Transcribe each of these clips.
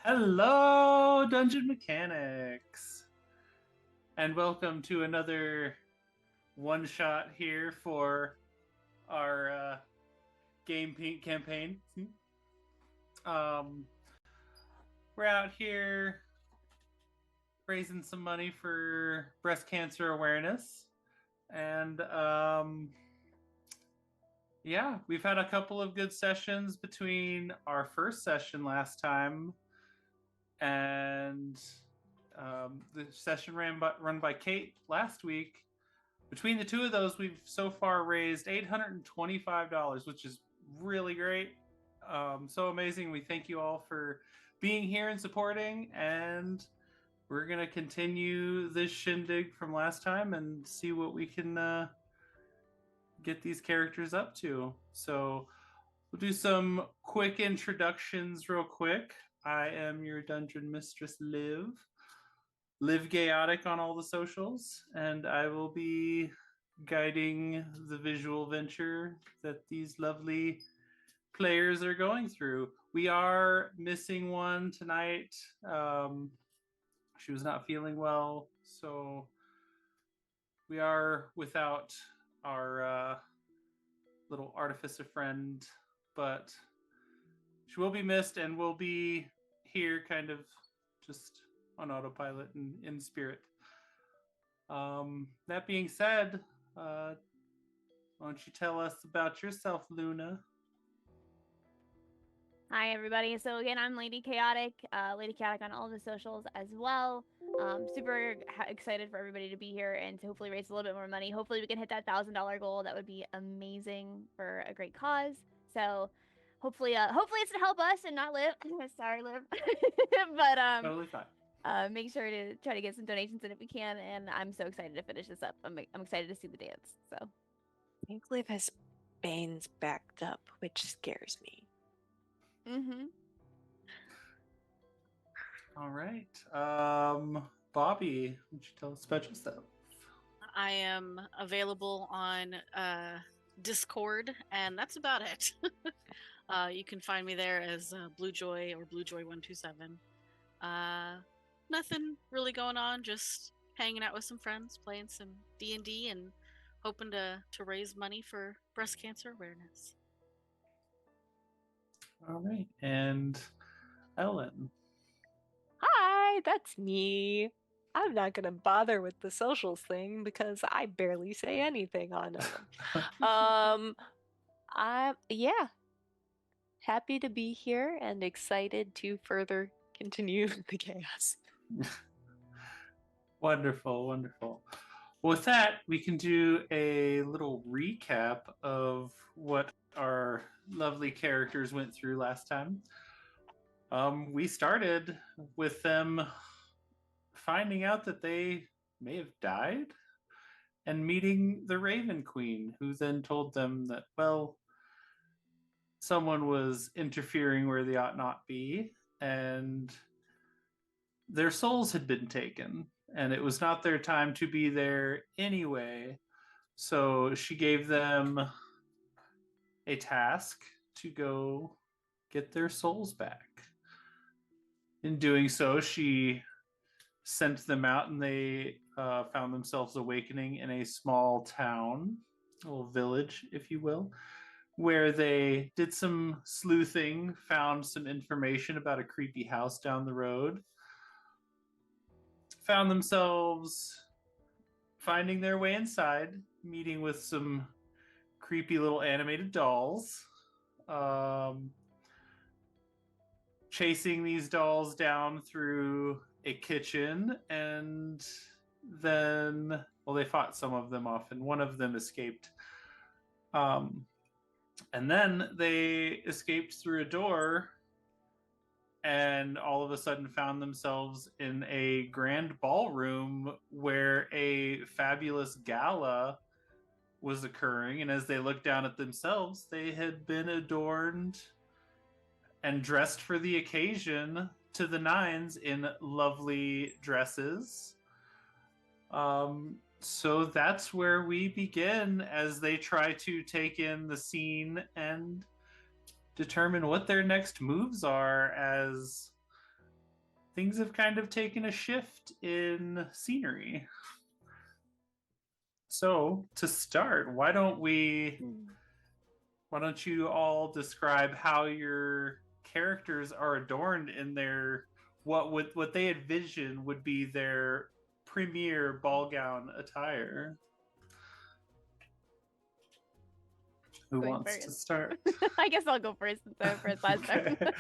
Hello, Dungeon Mechanics, and welcome to another one shot here for our game campaign. Um, we're out here raising some money for breast cancer awareness, and yeah, we've had a couple of good sessions between our first session last time and the session run by Kate last week. Between the two of those, we've so far raised $825, which is really great. So amazing. We thank you all for being here and supporting. And we're going to continue this shindig from last time and see what we can get these characters up to. So we'll do some quick introductions real quick. I am your dungeon mistress, Live Chaotic on all the socials, and I will be guiding the visual venture that these lovely players are going through. We are missing one tonight. She was not feeling well, so we are without our little artificer friend, but she will be missed and will be here kind of just on autopilot and in spirit. That being said, why don't you tell us about yourself, Luna? Hi, everybody. So again, I'm Lady Chaotic, Lady Chaotic on all the socials as well. Super excited for everybody to be here and to hopefully raise a little bit more money. Hopefully we can hit that $1,000 goal. That would be amazing for a great cause. So hopefully it's to help us and not Liv. Sorry, Liv. But Totally fine. make sure to try to get some donations in if we can. And I'm so excited to finish this up. I'm excited to see the dance. So I think Liv has Bane's backed up, which scares me. All right. Bobby, why don't you tell us about yourself? I am available on Discord, and that's about it. You can find me there as Blue Joy or Blue Joy 127. Nothing really going on, just hanging out with some friends, playing some D&D, and hoping to raise money for breast cancer awareness. All right. And Ellen. Hi, that's me. I'm not gonna bother with the socials thing because I barely say anything on them. I'm happy to be here and excited to further continue the chaos. Wonderful, wonderful. Well, with that, we can do a little recap of what our lovely characters went through last time. We started with them finding out that they may have died and meeting the Raven Queen, who then told them that, well, someone was interfering where they ought not be, and their souls had been taken, and it was not their time to be there anyway. So she gave them a task to go get their souls back. In doing so, she sent them out, and they found themselves awakening in a small town, a little village, if you will, where they did some sleuthing, found some information about a creepy house down the road, found themselves finding their way inside, meeting with some creepy little animated dolls, chasing these dolls down through a kitchen, and then, well, they fought some of them off, and one of them escaped. And then they escaped through a door and all of a sudden found themselves in a grand ballroom where a fabulous gala was occurring. And as they looked down at themselves, they had been adorned and dressed for the occasion to the nines in lovely dresses. So that's where we begin as they try to take in the scene and determine what their next moves are as things have kind of taken a shift in scenery. So to start, why don't you all describe how your characters are adorned in their what they envision would be their premier ball gown attire? Who Going wants to first. start? I guess I'll go first since I went first last time. Okay.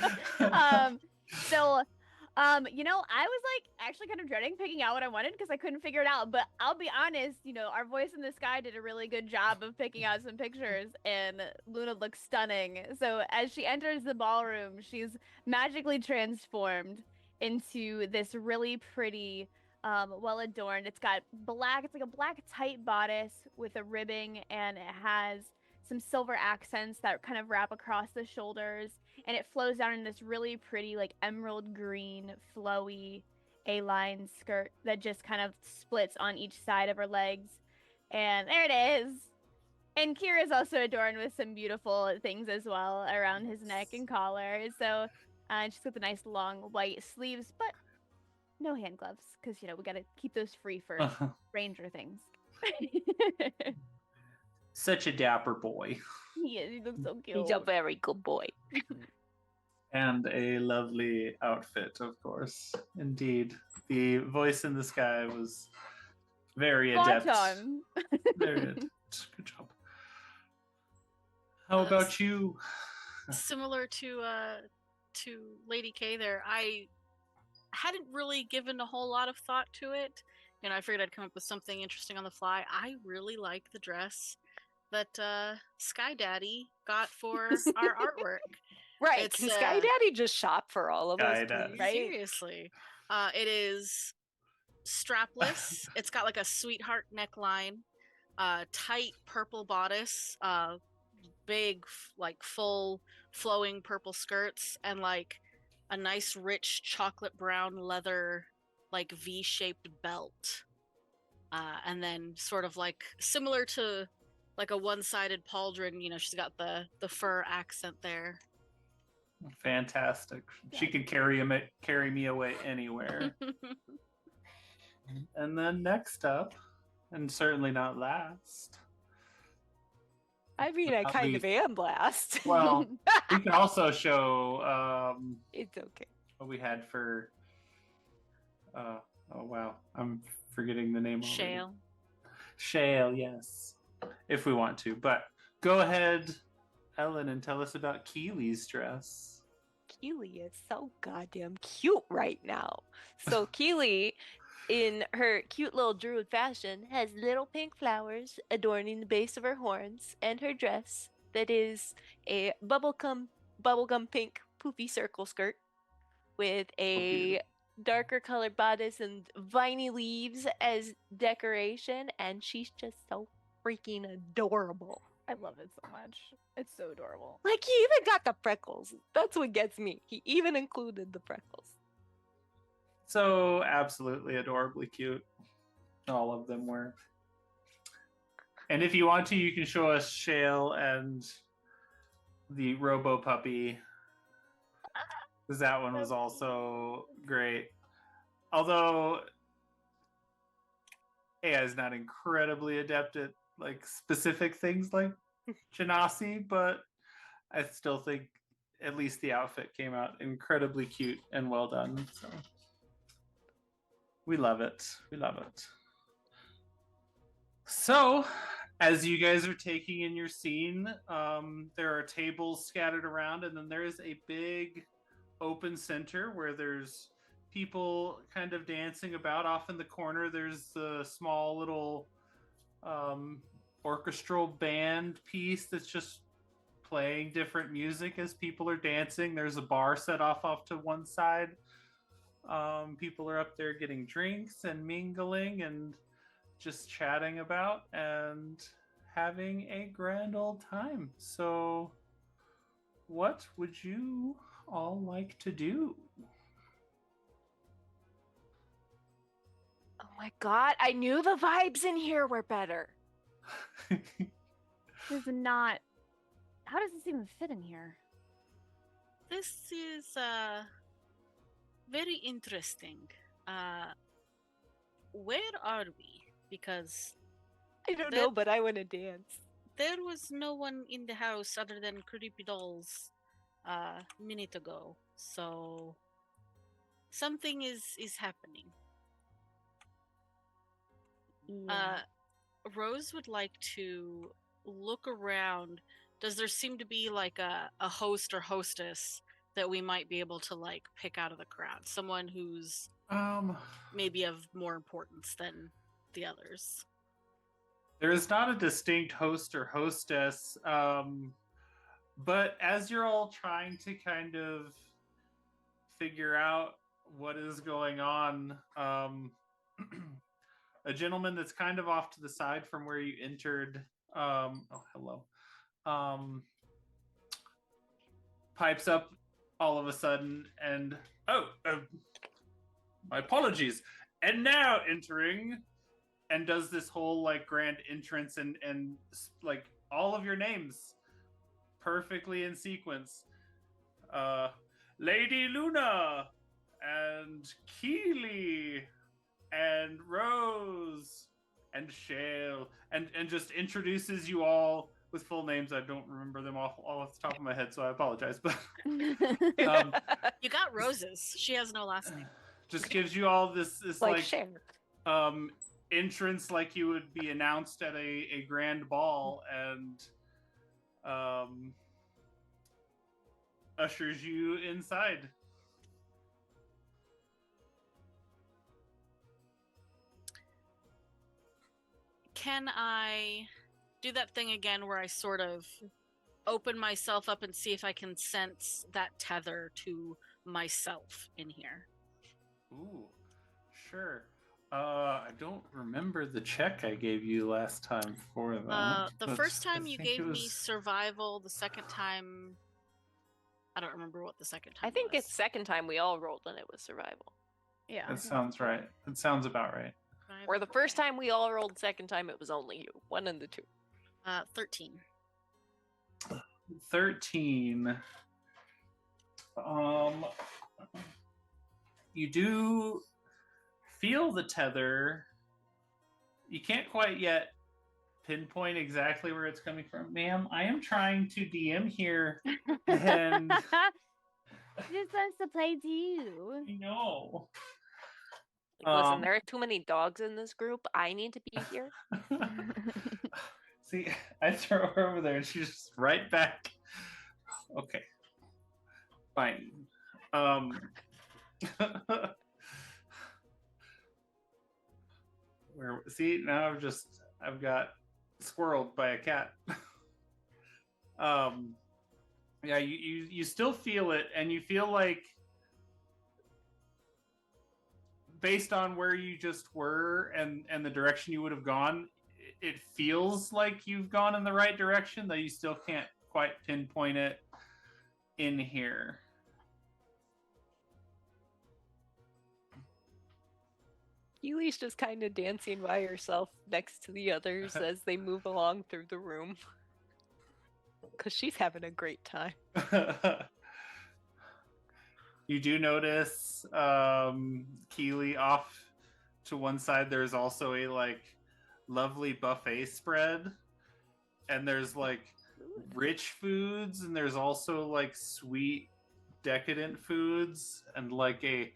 I was like actually kind of dreading picking out what I wanted because I couldn't figure it out. But I'll be honest, our voice in the sky did a really good job of picking out some pictures, and Luna looks stunning. So as she enters the ballroom, she's magically transformed into this really pretty, well adorned. It's got black. It's like a black tight bodice with a ribbing, and it has some silver accents that kind of wrap across the shoulders, and it flows down in this really pretty like emerald green flowy A-line skirt that just kind of splits on each side of her legs. And there it is. And Kira's also adorned with some beautiful things as well around his neck and collar. So she's got the nice long white sleeves, but no hand gloves because we gotta keep those free for ranger things. Such a dapper boy. He looks so cute. He's a very good boy. And a lovely outfit, of course. Indeed. The voice in the sky was very adept. Very adept. Good job. How about you? Similar to Lady K there, I hadn't really given a whole lot of thought to it. I figured I'd come up with something interesting on the fly. I really like the dress that Sky Daddy got for our artwork. Right. Can Sky Daddy just shop for all of us, please? Right? Seriously. It is strapless. It's got like a sweetheart neckline, tight purple bodice, big, like full flowing purple skirts, and like a nice rich chocolate brown leather, like V-shaped belt. And then sort of like similar to like a one-sided pauldron, she's got the fur accent there. Fantastic. She could carry me away anywhere. And then next up, and certainly not last. I mean, I kind of am last. Well, we can also show it's okay. What we had for oh wow, I'm forgetting the name already. Shale. Shale, yes. If we want to. But go ahead, Ellen, and tell us about Keely's dress. Keely is so goddamn cute right now. So Keely, in her cute little druid fashion, has little pink flowers adorning the base of her horns, and her dress that is a bubblegum pink poofy circle skirt with a darker colored bodice and viney leaves as decoration, and she's just so freaking adorable. I love it so much. It's so adorable. Like, he even got the freckles. That's what gets me. He even included the freckles. So absolutely adorably cute. All of them were. And if you want to, you can show us Shale and the Robo Puppy, because that one was also great. Although AI is not incredibly adept at like specific things like Genasi, but I still think at least the outfit came out incredibly cute and well done. So we love it. We love it. So as you guys are taking in your scene, there are tables scattered around, and then there is a big open center where there's people kind of dancing about. Off in the corner, there's a small little orchestral band piece that's just playing different music as people are dancing. There's a bar set off to one side. People are up there getting drinks and mingling and just chatting about and having a grand old time. So what would you all like to do? Oh my god, I knew the vibes in here were better. This is not. How does this even fit in here? This is Very interesting. Where are we? Because I don't That- know, but I want to dance. there was no one in the house other than creepy dolls minute ago. So something is happening. Yeah. Rose would like to look around. Does there seem to be like a host or hostess that we might be able to like pick out of the crowd? Someone who's maybe of more importance than the others. There is not a distinct host or hostess, but as you're all trying to kind of figure out what is going on, a gentleman that's kind of off to the side from where you entered, oh, hello, pipes up all of a sudden and, my apologies. And now entering, and does this whole like grand entrance and like all of your names perfectly in sequence. Lady Luna and Keely and Rose and Shale and just introduces you all with full names. I don't remember them all off the top of my head, so I apologize. But You got Roses. She has no last name. just gives you all this like like Cher. entrance like you would be announced at a grand ball, and ushers you inside. Can I do that thing again where I sort of open myself up and see if I can sense that tether to myself in here? Ooh, sure. I don't remember the check I gave you last time for that. The but first I time you think it gave me was- survival, the second time I don't remember what the second time I think was. it's second time we all rolled and it was survival. Yeah. That sounds right. That sounds about right. Or the first time we all rolled, second time it was only you. One and the two. 13. 13. You do feel the tether. You can't quite yet pinpoint exactly where it's coming from. Ma'am, I am trying to DM here, and This wants to play too. I know. Like, listen, there are too many dogs in this group. I need to be here. See, I throw her over there and she's just right back. Okay. Fine. Where see now I've got squirreled by a cat. Yeah, you still feel it, and you feel like based on where you just were and the direction you would have gone, it feels like you've gone in the right direction, though you still can't quite pinpoint it in here. Keely's just kind of dancing by herself next to the others as they move along through the room. Because she's having a great time. You do notice Keely off to one side. There's also a like lovely buffet spread, and there's like rich foods, and there's also like sweet decadent foods, and like a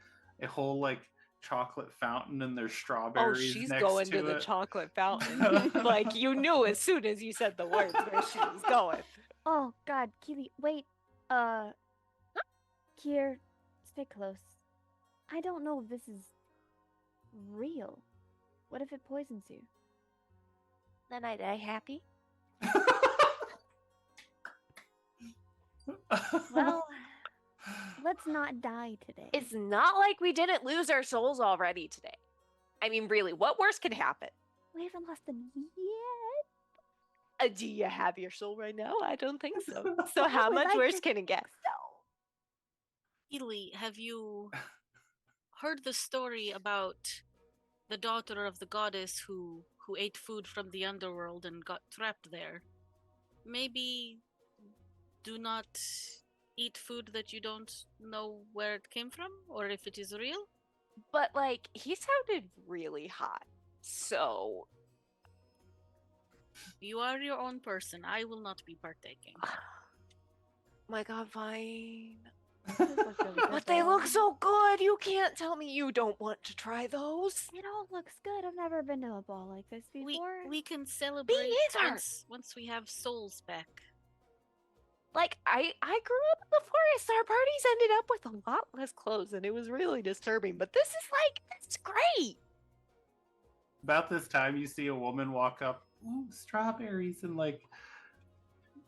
whole like chocolate fountain, and there's Oh, strawberries she's next going to to the it. chocolate fountain. Like, you knew as soon as you said the words where she was going. Oh God, Keely, wait. Kier, stay close. I don't know if this is real. What if it poisons you? Then I die happy. Well, let's not die today. It's not like we didn't lose our souls already today. I mean, really, what worse could happen? We haven't lost them yet. Do you have your soul right now? I don't think so. So how would much like worse to- can it get? Ely, have you heard the story about the daughter of the goddess who ate food from the underworld and got trapped there? Maybe do not eat food that you don't know where it came from or if it is real? But like, he sounded really hot. So You are your own person. I will not be partaking. my god, fine. Those look really good, But they look though. so good. You can't tell me you don't want to try those. It all looks good. I've never been to a ball like this before. We can celebrate neither. once we have souls back. Like, I grew up in the forest. Our parties ended up with a lot less clothes, and it was really disturbing. But this is great. About this time, you see a woman walk up, ooh, strawberries, and like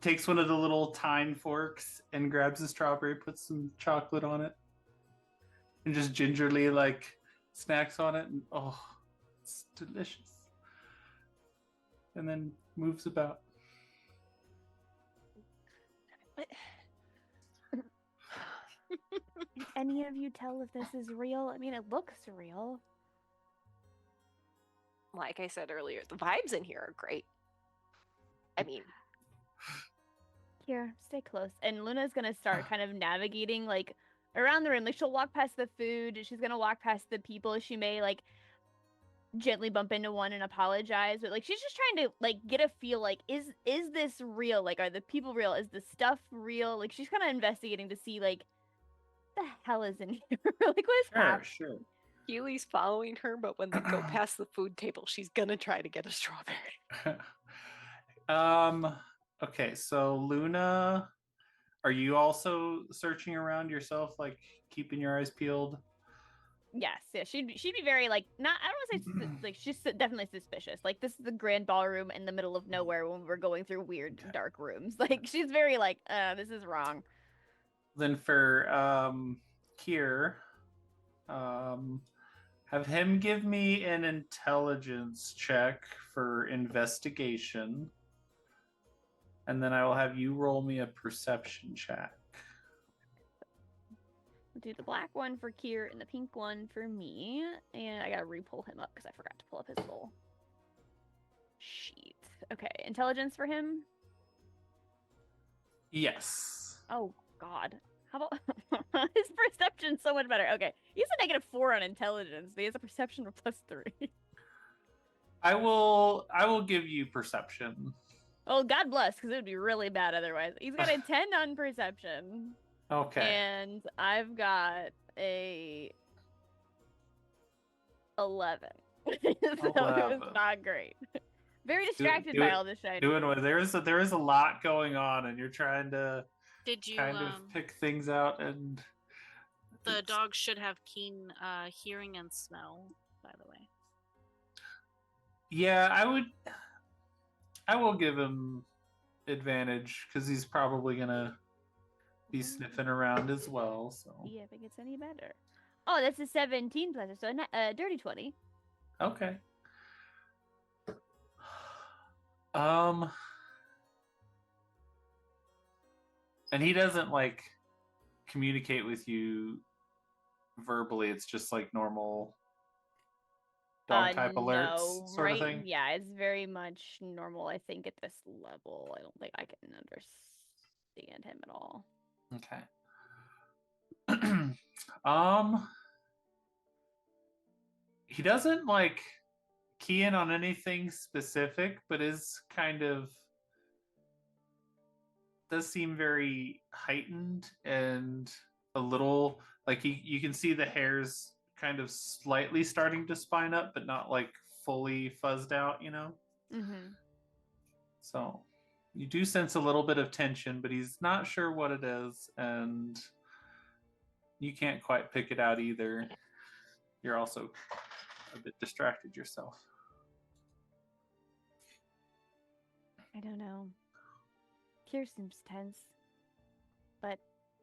takes one of the little tine forks and grabs a strawberry, puts some chocolate on it, and just gingerly like snacks on it, and oh, it's delicious. And then moves about. Can any of you tell if this is real? I mean, it looks real. Like I said earlier, the vibes in here are great. I mean, Here, stay close. And Luna's gonna start kind of navigating like around the room. Like she'll walk past the food. She's gonna walk past the people. She may like gently bump into one and apologize, but like she's just trying to like get a feel like is this real? Like are the people real? Is the stuff real? Like she's kind of investigating to see like the hell is in here? Like what is happening? Sure. Keely's following her, but when they go past the food table, she's gonna try to get a strawberry. Okay, so Luna, are you also searching around yourself, like keeping your eyes peeled? Yes, yeah, she'd be very like not. I don't want to say like she's definitely suspicious. Like this is the grand ballroom in the middle of nowhere when we're going through weird dark rooms. Like she's very like, this is wrong. Then for Kier, have him give me an intelligence check for investigation. And then I will have you roll me a perception check. We'll do the black one for Kier and the pink one for me. And I gotta re-pull him up because I forgot to pull up his little sheet. Okay, intelligence for him. Yes. Oh God, how about his perception's so much better? Okay, he's a -4 on intelligence, but he has a perception of +3. I will give you perception. Oh, God bless, because it would be really bad otherwise. He's got a 10 on perception. Okay. And I've got a 11. So it was 11. not great. Very distracted by all this shit. Doing what there is a lot going on, and you're trying to Did you kind of pick things out, and the dog should have keen hearing and smell, by the way. Yeah, I will give him advantage because he's probably gonna be sniffing around as well. So See if it gets any better. Oh, that's a 17 plus, so a dirty 20. okay. And he doesn't like communicate with you verbally. It's just like normal dog type alerts sort of thing. Yeah, it's very much normal. I think at this level, I don't think I can understand him at all. Okay. He doesn't like key in on anything specific, but is kind of does seem very heightened and a little like you can see the hairs kind of slightly starting to spine up, but not like fully fuzzed out, you know? Mm-hmm. So you do sense a little bit of tension, but he's not sure what it is, and you can't quite pick it out either. You're also a bit distracted yourself. I don't know. Kier seems tense. But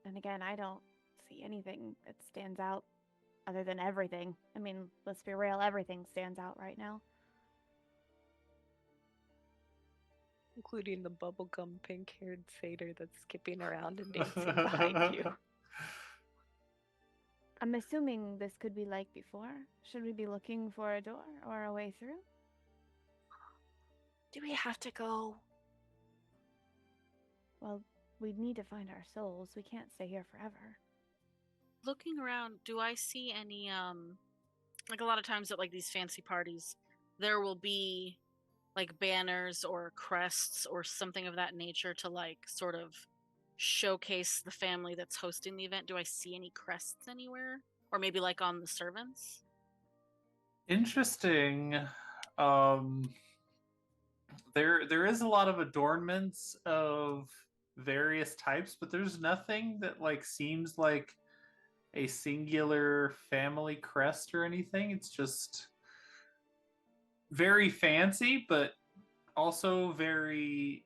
then again, I don't see anything that stands out other than everything. I mean, let's be real, everything stands out right now. Including the bubblegum pink-haired satyr that's skipping around and dancing behind you. I'm assuming this could be like before. Should we be looking for a door or a way through? Do we have to go? Well, we need to find our souls. We can't stay here forever. Looking around, do I see any like a lot of times at like these fancy parties, there will be like banners or crests or something of that nature to like sort of showcase the family that's hosting the event. Do I see any crests anywhere? Or maybe like on the servants? Interesting. There is a lot of adornments of various types, but there's nothing that like seems like a singular family crest or anything. It's just very fancy, but also very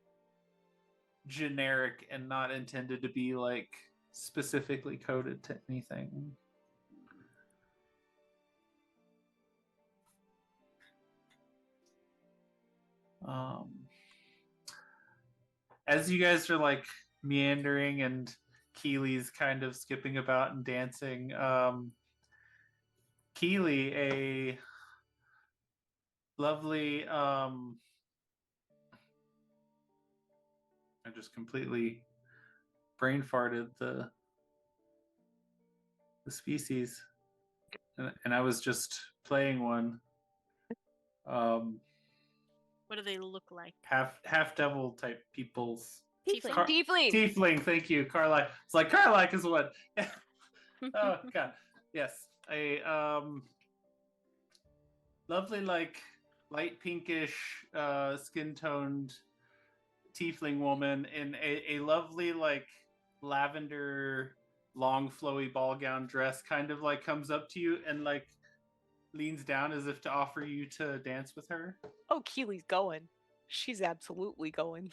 generic and not intended to be like specifically coded to anything. As you guys are like meandering and Keely's kind of skipping about and dancing, Keely, a lovely I just completely brain farted the species, and I was just playing one. What do they look like? Half devil type peoples. Tiefling. Tiefling. Tiefling, thank you, Carly. It's like Carly is what. Oh god, yes, a lovely like light pinkish skin toned tiefling woman in a lovely like lavender long flowy ball gown dress, kind of like comes up to you and like leans down as if to offer you to dance with her. Oh, Keely's going. She's absolutely going.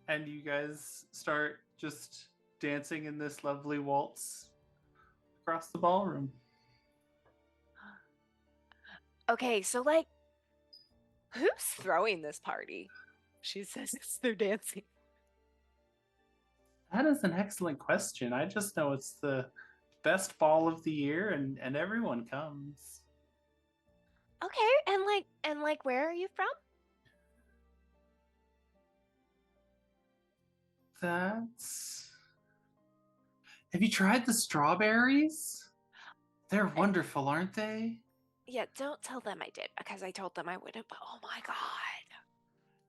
And you guys start just dancing in this lovely waltz across the ballroom. Okay, so like, who's throwing this party? She says it's they're dancing. That is an excellent question. I just know it's the best ball of the year and everyone comes. Okay, and like where are you from? That's... Have you tried the strawberries? They're wonderful, aren't they? Yeah, don't tell them I did because I told them I wouldn't, but oh my god.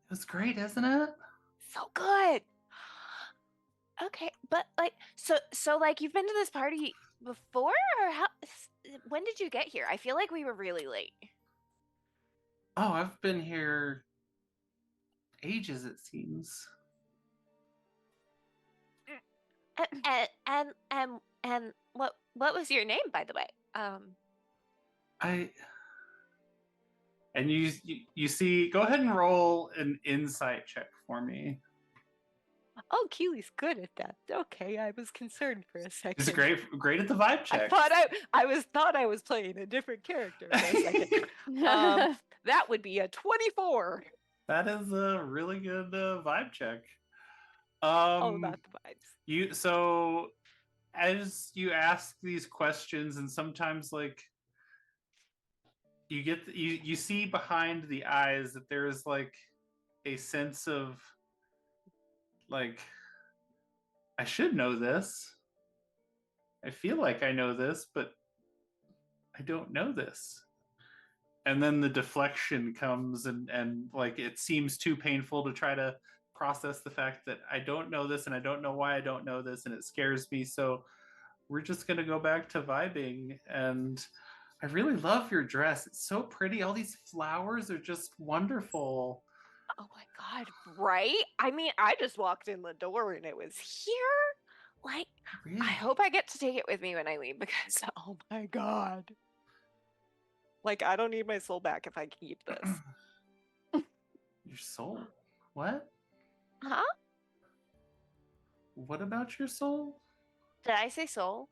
It was great, isn't it? So good. Okay, but like so like you've been to this party before or how when did you get here? I feel like we were really late. Oh, I've been here ages, it seems. And what was your name, by the way? And you see, go ahead and roll an insight check for me. Oh, Keely's good at that. Okay, I was concerned for a second. He's great at the vibe check. I thought I was playing a different character for a second. That would be a 24. That is a really good vibe check. All about the vibes. So as you ask these questions, and sometimes like you see behind the eyes that there is like a sense of like, I should know this. I feel like I know this, but I don't know this. And then the deflection comes and like it seems too painful to try to process the fact that I don't know this and I don't know why I don't know this and it scares me. So we're just going to go back to vibing. And I really love your dress. It's so pretty. All these flowers are just wonderful. Oh my god, right? I mean, I just walked in the door and it was here. Like, Really? I hope I get to take it with me when I leave because, oh my god. Like, I don't need my soul back if I can keep this. Your soul? What? Huh? What about your soul? Did I say soul?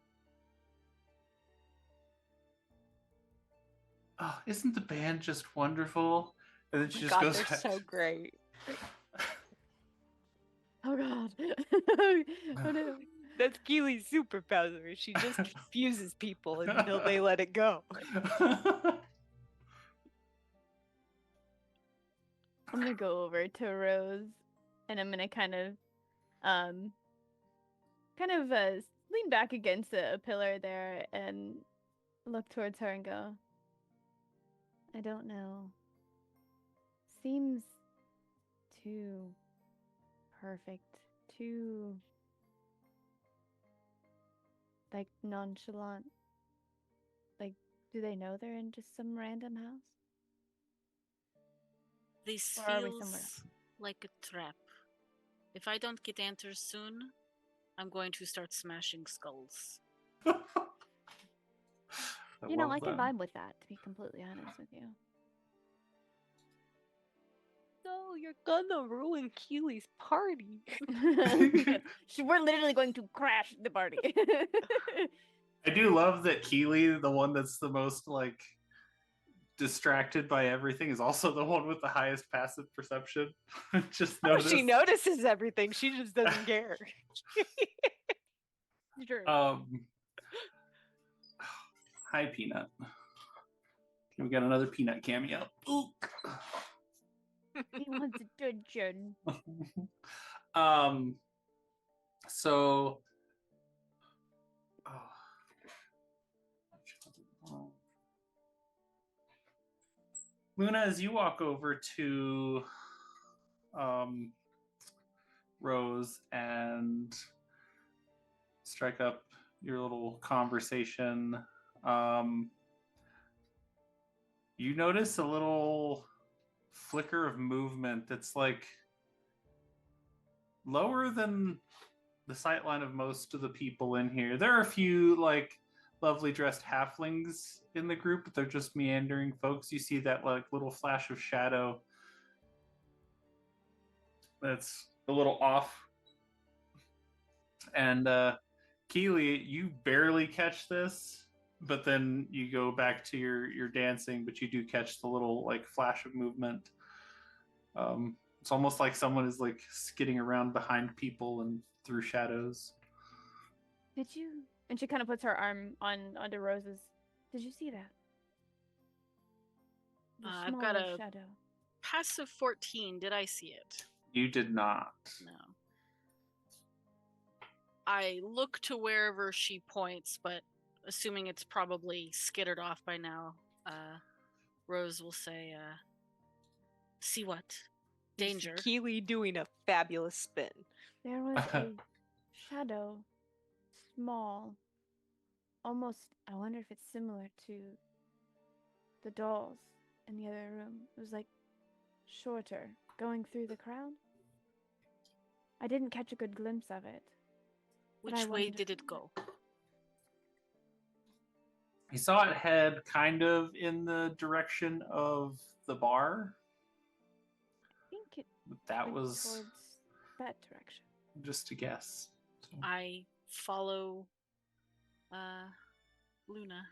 Oh, isn't the band just wonderful? And then she just God, goes they're back. so great. Oh god. Oh no. That's Keely's superpower. She just confuses people until they let it go. I'm gonna go over to Rose and I'm gonna kind of kind of lean back against a pillar there and look towards her and go, I don't know. Seems too perfect, too like nonchalant. Like, do they know they're in just some random house? This Or are we somewhere else? feels like a trap. If I don't get answers soon, I'm going to start smashing skulls. You know, I can can vibe with that, to be completely honest with you. No, you're gonna ruin Keely's party. We're literally going to crash the party. I do love that Keely, the one that's the most like distracted by everything, is also the one with the highest passive perception. Just Oh, noticed. she notices everything. She just doesn't care. True. Hi, Peanut. We got another Peanut cameo. Ooh. He wants attention. So. Luna, as you walk over to Rose and strike up your little conversation, you notice a little flicker of movement that's like lower than the sightline of most of the people in here. There are a few like lovely dressed halflings in the group, but they're just meandering folks. You see that like little flash of shadow that's a little off. And Keely, you barely catch this, but then you go back to your dancing, but you do catch the little like flash of movement. It's almost like someone is like skidding around behind people and through shadows. Did you? And she kind of puts her arm onto Rose's. Did you see that? The I've got smaller a shadow. passive 14. Did I see it? You did not. No. I look to wherever she points, but assuming it's probably skittered off by now, Rose will say, see what? Danger. Keely doing a fabulous spin. There was a shadow, small, almost. I wonder if it's similar to the dolls in the other room. It was like shorter, going through the crowd. I didn't catch a good glimpse of it. Which way did it go? You saw it head kind of in the direction of the bar. I think it That went was towards that direction. just a guess. So. I follow Luna.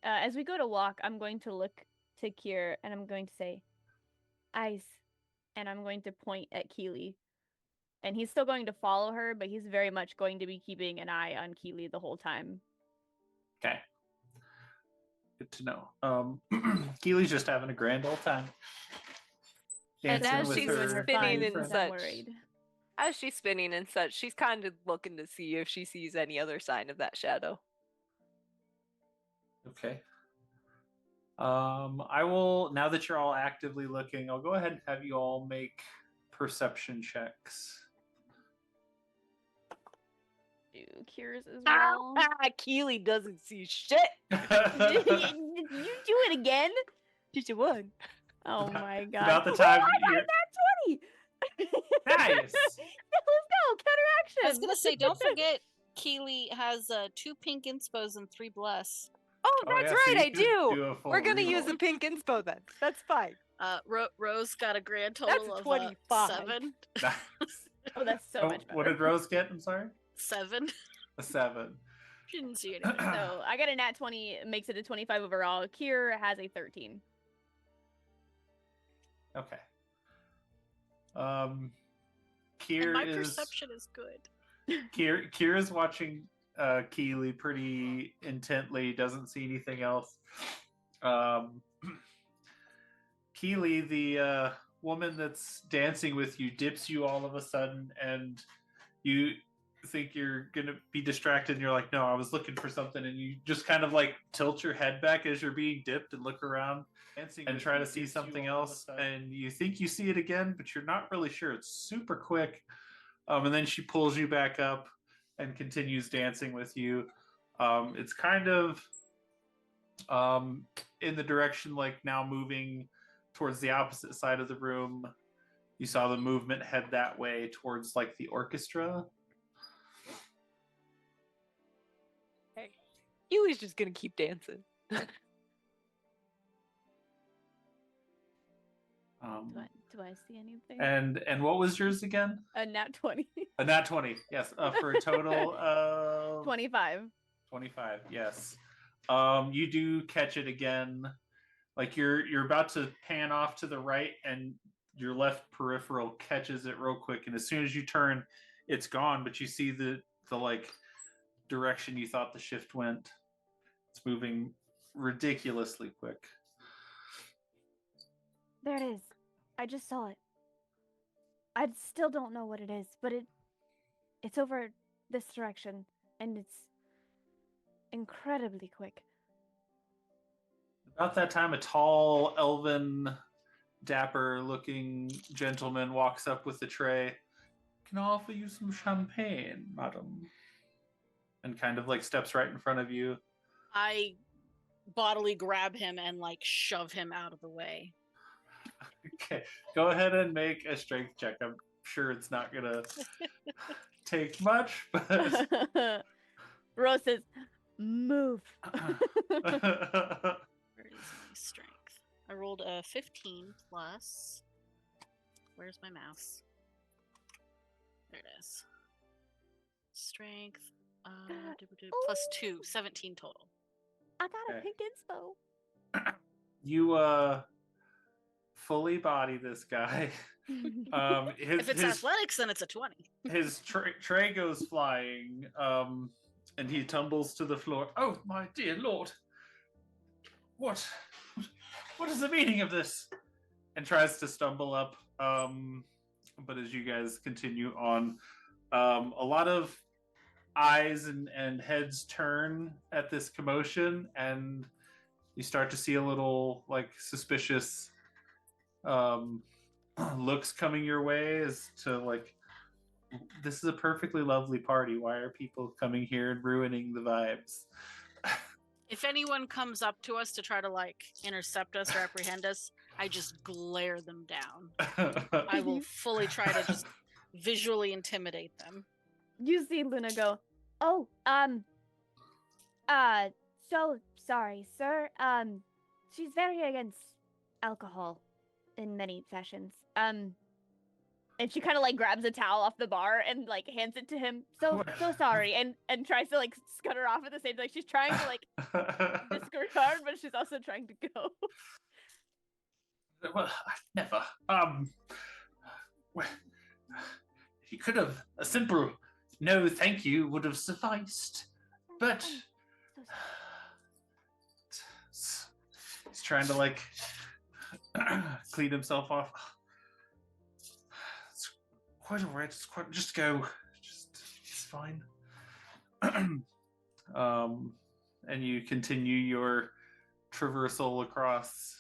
As we go to walk, I'm going to look to Kier and I'm going to say, eyes. And I'm going to point at Keely. And he's still going to follow her, but he's very much going to be keeping an eye on Keely the whole time. Okay. Good to know. Keely's just having a grand old time. And Dancing as with she's her spinning new and friend. such, worried. as she's spinning and such, she's kind of looking to see if she sees any other sign of that shadow. Okay. I will, now that you're all actively looking, I'll go ahead and have you all make perception checks. Do Kier's as well. Keely doesn't see shit. Did you do it again? Did you won? Oh my god. About the time I you're... got 20! Nice! Let's go! Counteraction! I was gonna say, don't forget, Keely has 2 pink inspos and 3 bless. Oh, that's yeah, so right, you I could do. do a full We're gonna reroll. use the pink inspo then. That's fine. Rose got a grand That's total of 25. 7. Nice. Oh, that's so much better. What did Rose get? I'm sorry? 7. A 7. She didn't see anything. So I got a nat 20, makes it a 25 overall. Kier has a 13. Okay. And Kier my is perception is good. Kier is watching Keely pretty intently, doesn't see anything else. Keely, the woman that's dancing with you dips you all of a sudden, and you think you're gonna be distracted, and you're like, no, I was looking for something, and you just kind of like tilt your head back as you're being dipped and look around and try to see something else, and you think you see it again, but you're not really sure. It's super quick. And then she pulls you back up and continues dancing with you. It's kind of in the direction, like now moving towards the opposite side of the room. You saw the movement head that way towards like the orchestra. Keely's just gonna keep dancing. Do I see anything? And what was yours again? A nat 20. A nat 20, yes. For a total of 25. 25, yes. You do catch it again. Like you're about to pan off to the right, and your left peripheral catches it real quick, and as soon as you turn, it's gone. But you see the like direction you thought the shift went. It's moving ridiculously quick. There it is. I just saw it. I still don't know what it is, but it's over this direction, and it's incredibly quick. About that time, a tall, elven, dapper-looking gentleman walks up with a tray. Can I offer you some champagne, madam? And kind of like steps right in front of you. I bodily grab him and like shove him out of the way. Okay, go ahead and make a strength check. I'm sure it's not gonna take much, but Rose says, "Move." Where is my strength? I rolled a 15 plus. Where's my mouse? There it is. Strength. Plus 2, 17 total. I got a Okay. pink inspo. You fully body this guy. If it's athletics, then it's a 20. His tray goes flying, and he tumbles to the floor. Oh, my dear lord! What is the meaning of this? And tries to stumble up. But as you guys continue on, a lot of eyes and heads turn at this commotion, and you start to see a little like suspicious looks coming your way as to like, this is a perfectly lovely party. Why are people coming here and ruining the vibes? If anyone comes up to us to try to like intercept us or apprehend us, I just glare them down. I will fully try to just visually intimidate them. You see Luna go, "Oh, so sorry, sir. She's very against alcohol in many fashions. And she kind of like grabs a towel off the bar and like hands it to him. So sorry, and tries to like scutter off at the same time. Like she's trying to like disregard, but she's also trying to go. Well, never. Well, he could have. A simple no, thank you would have sufficed. But he's trying to like clean himself off. It's quite alright. It's quite. Just go. It's fine. And you continue your traversal across.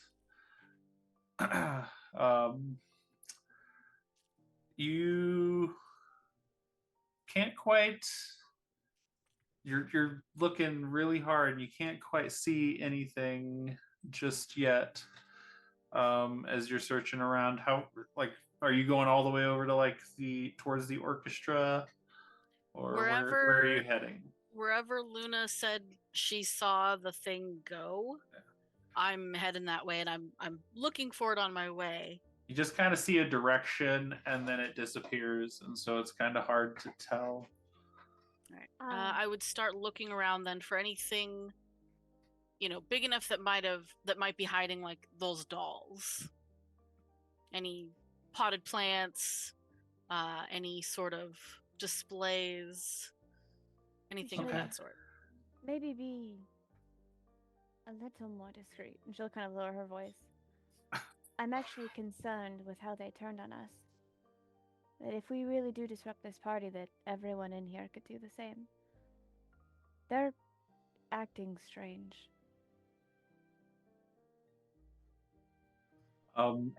You can't quite. You're looking really hard, and you can't quite see anything just yet. As you're searching around, how like are you going all the way over to like towards the orchestra, or where are you heading? Wherever Luna said she saw the thing go, I'm heading that way, and I'm looking for it on my way. You just kind of see a direction, and then it disappears, and so it's kind of hard to tell. All right. I would start looking around then for anything, big enough that might be hiding like those dolls. Any potted plants, any sort of displays, anything of that sort. Maybe be a little more discreet. And she'll kind of lower her voice. I'm actually concerned with how they turned on us. That if we really do disrupt this party, that everyone in here could do the same. They're acting strange.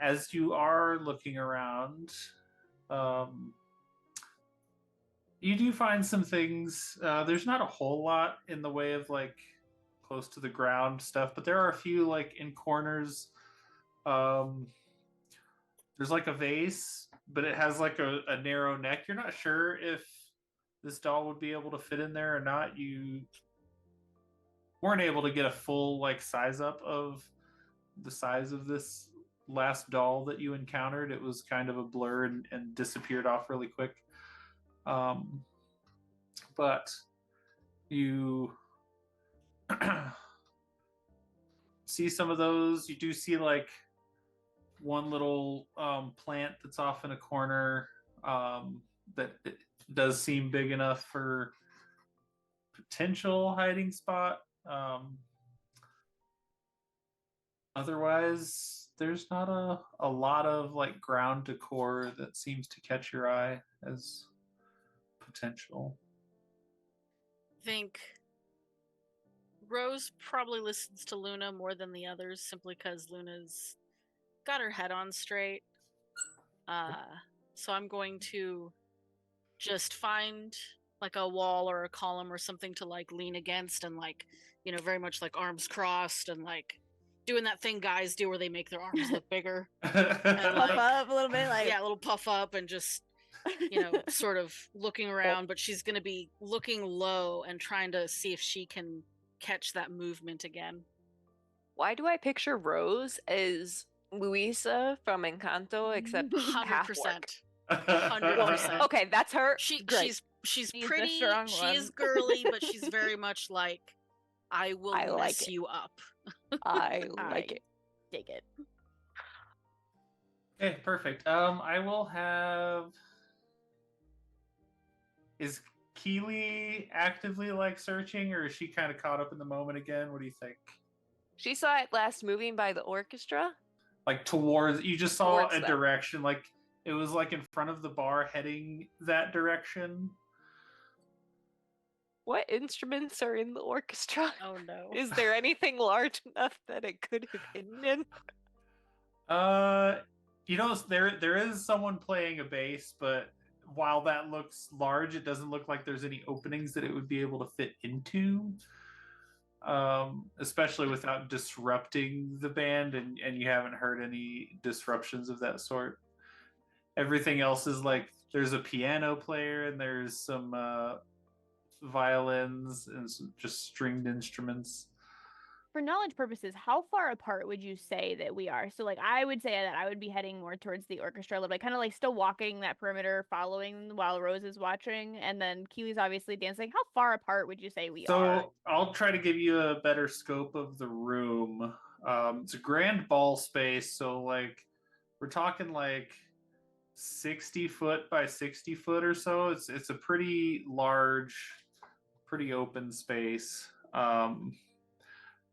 As you are looking around, um, you do find some things. There's not a whole lot in the way of like close to the ground stuff, but there are a few like in corners. Um, there's like a vase, but it has like a narrow neck. You're not sure if this doll would be able to fit in there or not. You weren't able to get a full like size up of the size of this last doll that you encountered. It was kind of a blur and disappeared off really quick. But you see some of those. You do see like one little plant that's off in a corner that it does seem big enough for potential hiding spot. Otherwise, there's not a lot of like ground decor that seems to catch your eye as potential. I think Rose probably listens to Luna more than the others simply because Luna's got her head on straight. So I'm going to just find like a wall or a column or something to like lean against and like, very much like arms crossed and like doing that thing guys do where they make their arms look bigger. Puff up a little bit, like Yeah, a little puff up and just sort of looking around, but she's going to be looking low and trying to see if she can catch that movement again. Why do I picture Rose as Luisa from Encanto, except half orc? 100%. Okay, that's her. Great. She's She's the pretty, strong she is one. girly, but she's very much like, I will I like mess it. you up. I like it. Dig it. Okay, perfect. I will have. Is Keely actively like searching, or is she kind of caught up in the moment again? What do you think? She saw it last moving by the orchestra. Like towards, you just saw Towards a them. direction, like it was like in front of the bar, heading that direction. What instruments are in the orchestra? Oh no. Is there anything large enough that it could have hidden in? There is someone playing a bass, but while that looks large, it doesn't look like there's any openings that it would be able to fit into. Especially without disrupting the band, and you haven't heard any disruptions of that sort. Everything else is like there's a piano player and there's some violins and some just stringed instruments. For knowledge purposes, how far apart would you say that we are? So, like, I would say that I would be heading more towards the orchestra a little bit, kind of like still walking that perimeter, following while Rose is watching, and then Keely's obviously dancing. How far apart would you say we are? So I'll try to give you a better scope of the room. It's a grand ball space, so like we're talking like 60 foot by 60 foot or so. It's a pretty large, pretty open space.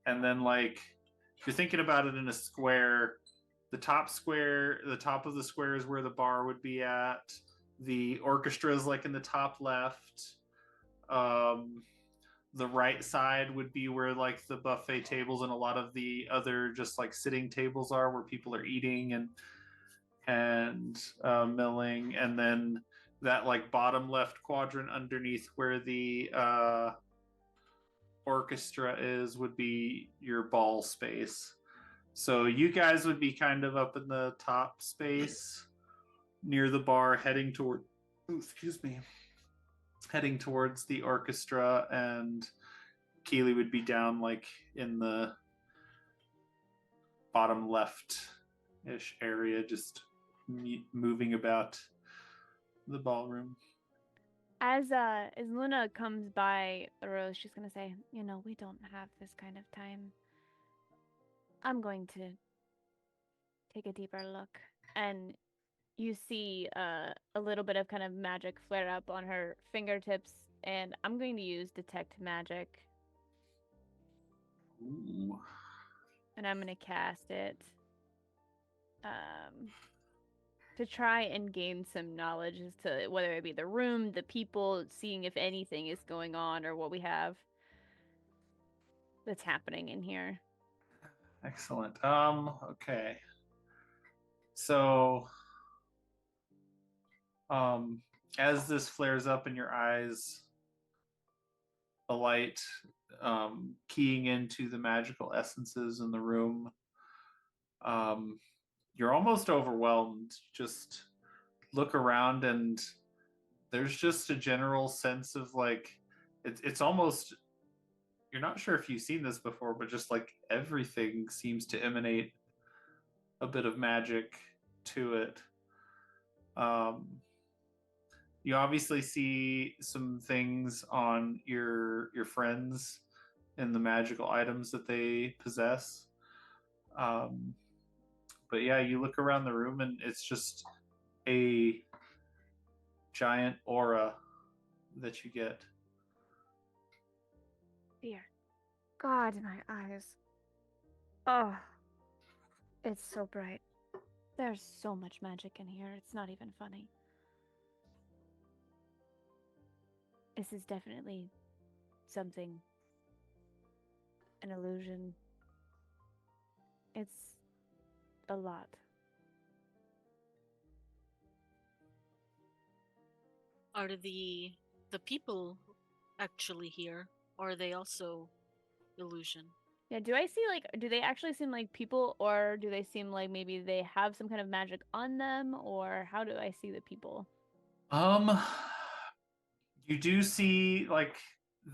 And then like if you're thinking about it in a square, the top of the square is where the bar would be at. The orchestra is like in the top left. The right side would be where like the buffet tables and a lot of the other just like sitting tables are, where people are eating and milling. And then that like bottom left quadrant underneath where the orchestra is would be your ball space. So you guys would be kind of up in the top space near the bar, heading toward heading towards the orchestra, and Keely would be down like in the bottom left-ish area, just moving about the ballroom. As Luna comes by Rose, she's gonna say, we don't have this kind of time. I'm going to take a deeper look. And you see a little bit of kind of magic flare up on her fingertips, and I'm going to use detect magic. Ooh. And I'm going to cast it. to try and gain some knowledge as to whether it be the room, the people, seeing if anything is going on or what we have that's happening in here. Excellent. Okay. So, as this flares up in your eyes, a light keying into the magical essences in the room, you're almost overwhelmed. Just look around and there's just a general sense of like it's almost, you're not sure if you've seen this before, but just like everything seems to emanate a bit of magic to it. You obviously see some things on your friends and the magical items that they possess. But yeah, you look around the room and it's just a giant aura that you get. Dear God, my eyes. Oh, it's so bright. There's so much magic in here. It's not even funny. This is definitely something. An illusion. It's a lot. Are the people actually here, or are they also illusion? Yeah, do I see like, do they actually seem like people, or do they seem like maybe they have some kind of magic on them, or how do I see the people? You do see like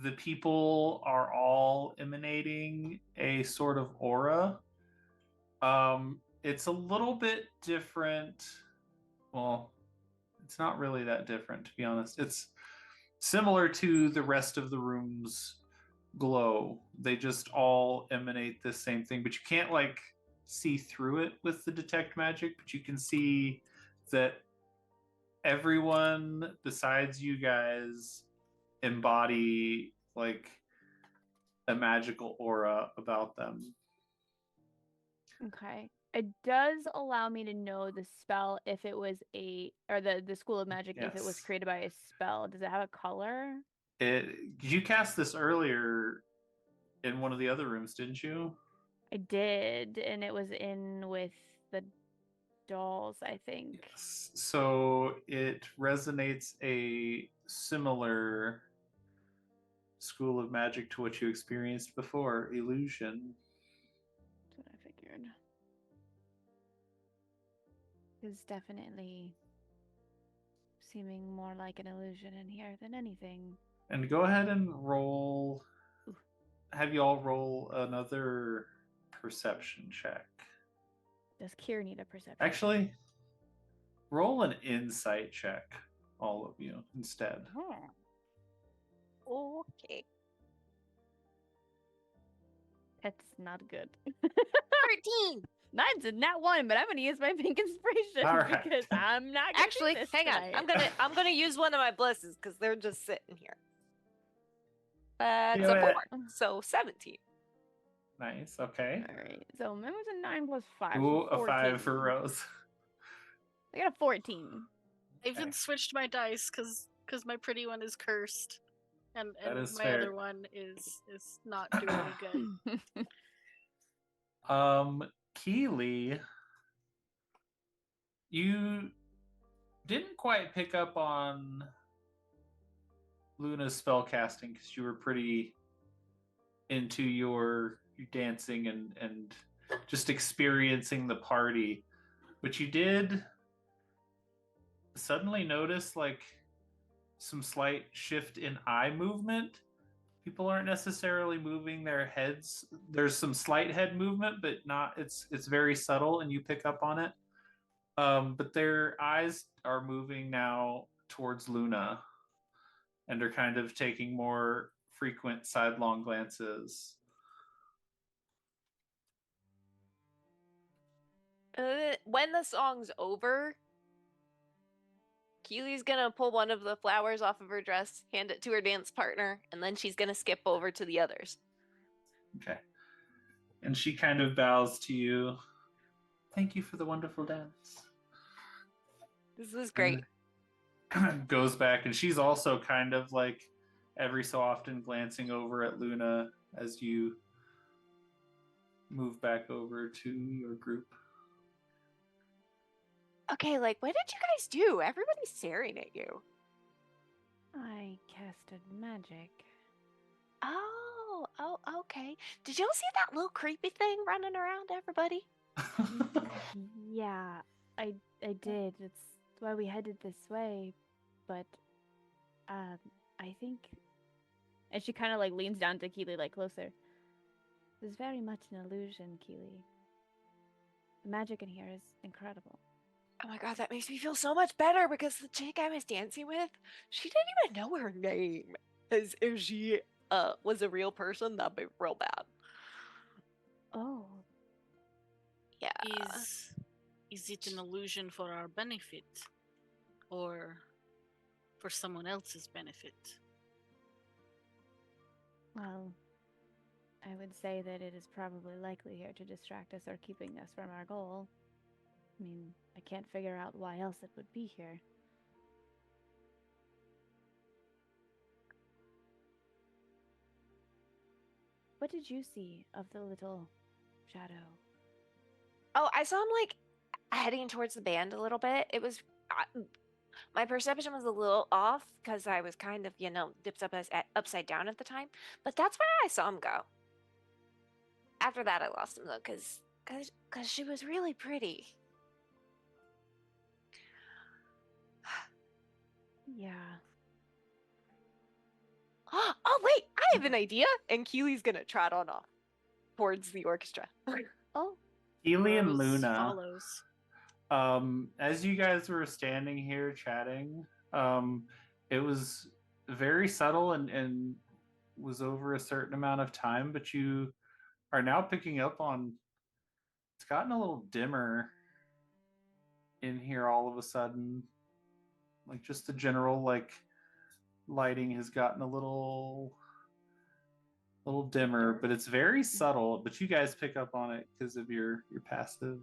the people are all emanating a sort of aura. It's a little bit different. Well, it's not really that different, to be honest. It's similar to the rest of the room's glow. They just all emanate the same thing, but you can't like see through it with the detect magic, but you can see that everyone besides you guys embody like a magical aura about them. Okay. It does allow me to know the spell if it was or the school of magic if it was Yes. created by a spell. Does it have a color? You cast this earlier in one of the other rooms, didn't you? I did, and it was in with the dolls, I think. Yes. So it resonates a similar school of magic to what you experienced before, illusion. That's what I figured. It's definitely seeming more like an illusion in here than anything. And go ahead and roll. Have you all roll another perception check. Does Kier need a perception? Actually, roll an insight check, all of you, instead. Okay. That's not good. 13. Mine's a nat 1, but I'm gonna use my pink inspiration All right. because I'm not gonna Actually, do this hang on. tonight. I'm gonna use one of my blesses because they're just sitting here. That's Do a it. 4, so 17. Nice. Okay. All right. So mine was a 9 plus 5. Ooh, so a 5 for 14. Rose. I got a 14. I even Okay. switched my dice because my pretty one is cursed, and That is my fair. other one is not doing any good. Keely, you didn't quite pick up on Luna's spell casting because you were pretty into your dancing and just experiencing the party, but you did suddenly notice like some slight shift in eye movement. People aren't necessarily moving their heads. There's some slight head movement, but not. It's very subtle, and you pick up on it. But their eyes are moving now towards Luna, and are kind of taking more frequent sidelong glances. When the song's over, Keely's gonna pull one of the flowers off of her dress, hand it to her dance partner, and then she's gonna skip over to the others. Okay. And she kind of bows to you. Thank you for the wonderful dance. This was great. And goes back, and she's also kind of like every so often glancing over at Luna as you move back over to your group. Okay, like, what did you guys do? Everybody's staring at you. I casted magic. Oh, okay. Did y'all see that little creepy thing running around everybody? Yeah, I did. That's why we headed this way. But I think, and she kind of like leans down to Keely, like closer. It was very much an illusion, Keely. The magic in here is incredible. Oh my god, that makes me feel so much better because the chick I was dancing with, she didn't even know her name. As if she was a real person, that'd be real bad. Oh, Yeah. Is it an illusion for our benefit, or for someone else's benefit? well, I would say that it is probably likely here to distract us or keeping us from our goal. I mean, I can't figure out why else it would be here. What did you see of the little shadow? Oh, I saw him like heading towards the band a little bit. It was my perception was a little off because I was kind of, dipped upside down at the time. But that's where I saw him go. After that, I lost him though, because she was really pretty. Yeah. Oh wait, I have an idea. And Keely's gonna trot on off towards the orchestra. Oh, Keely and Rose Luna. follows. As you guys were standing here chatting, it was very subtle and was over a certain amount of time, but you are now picking up on it's gotten a little dimmer in here all of a sudden. Like just the general like lighting has gotten a little dimmer, but it's very subtle, but you guys pick up on it because of your passive.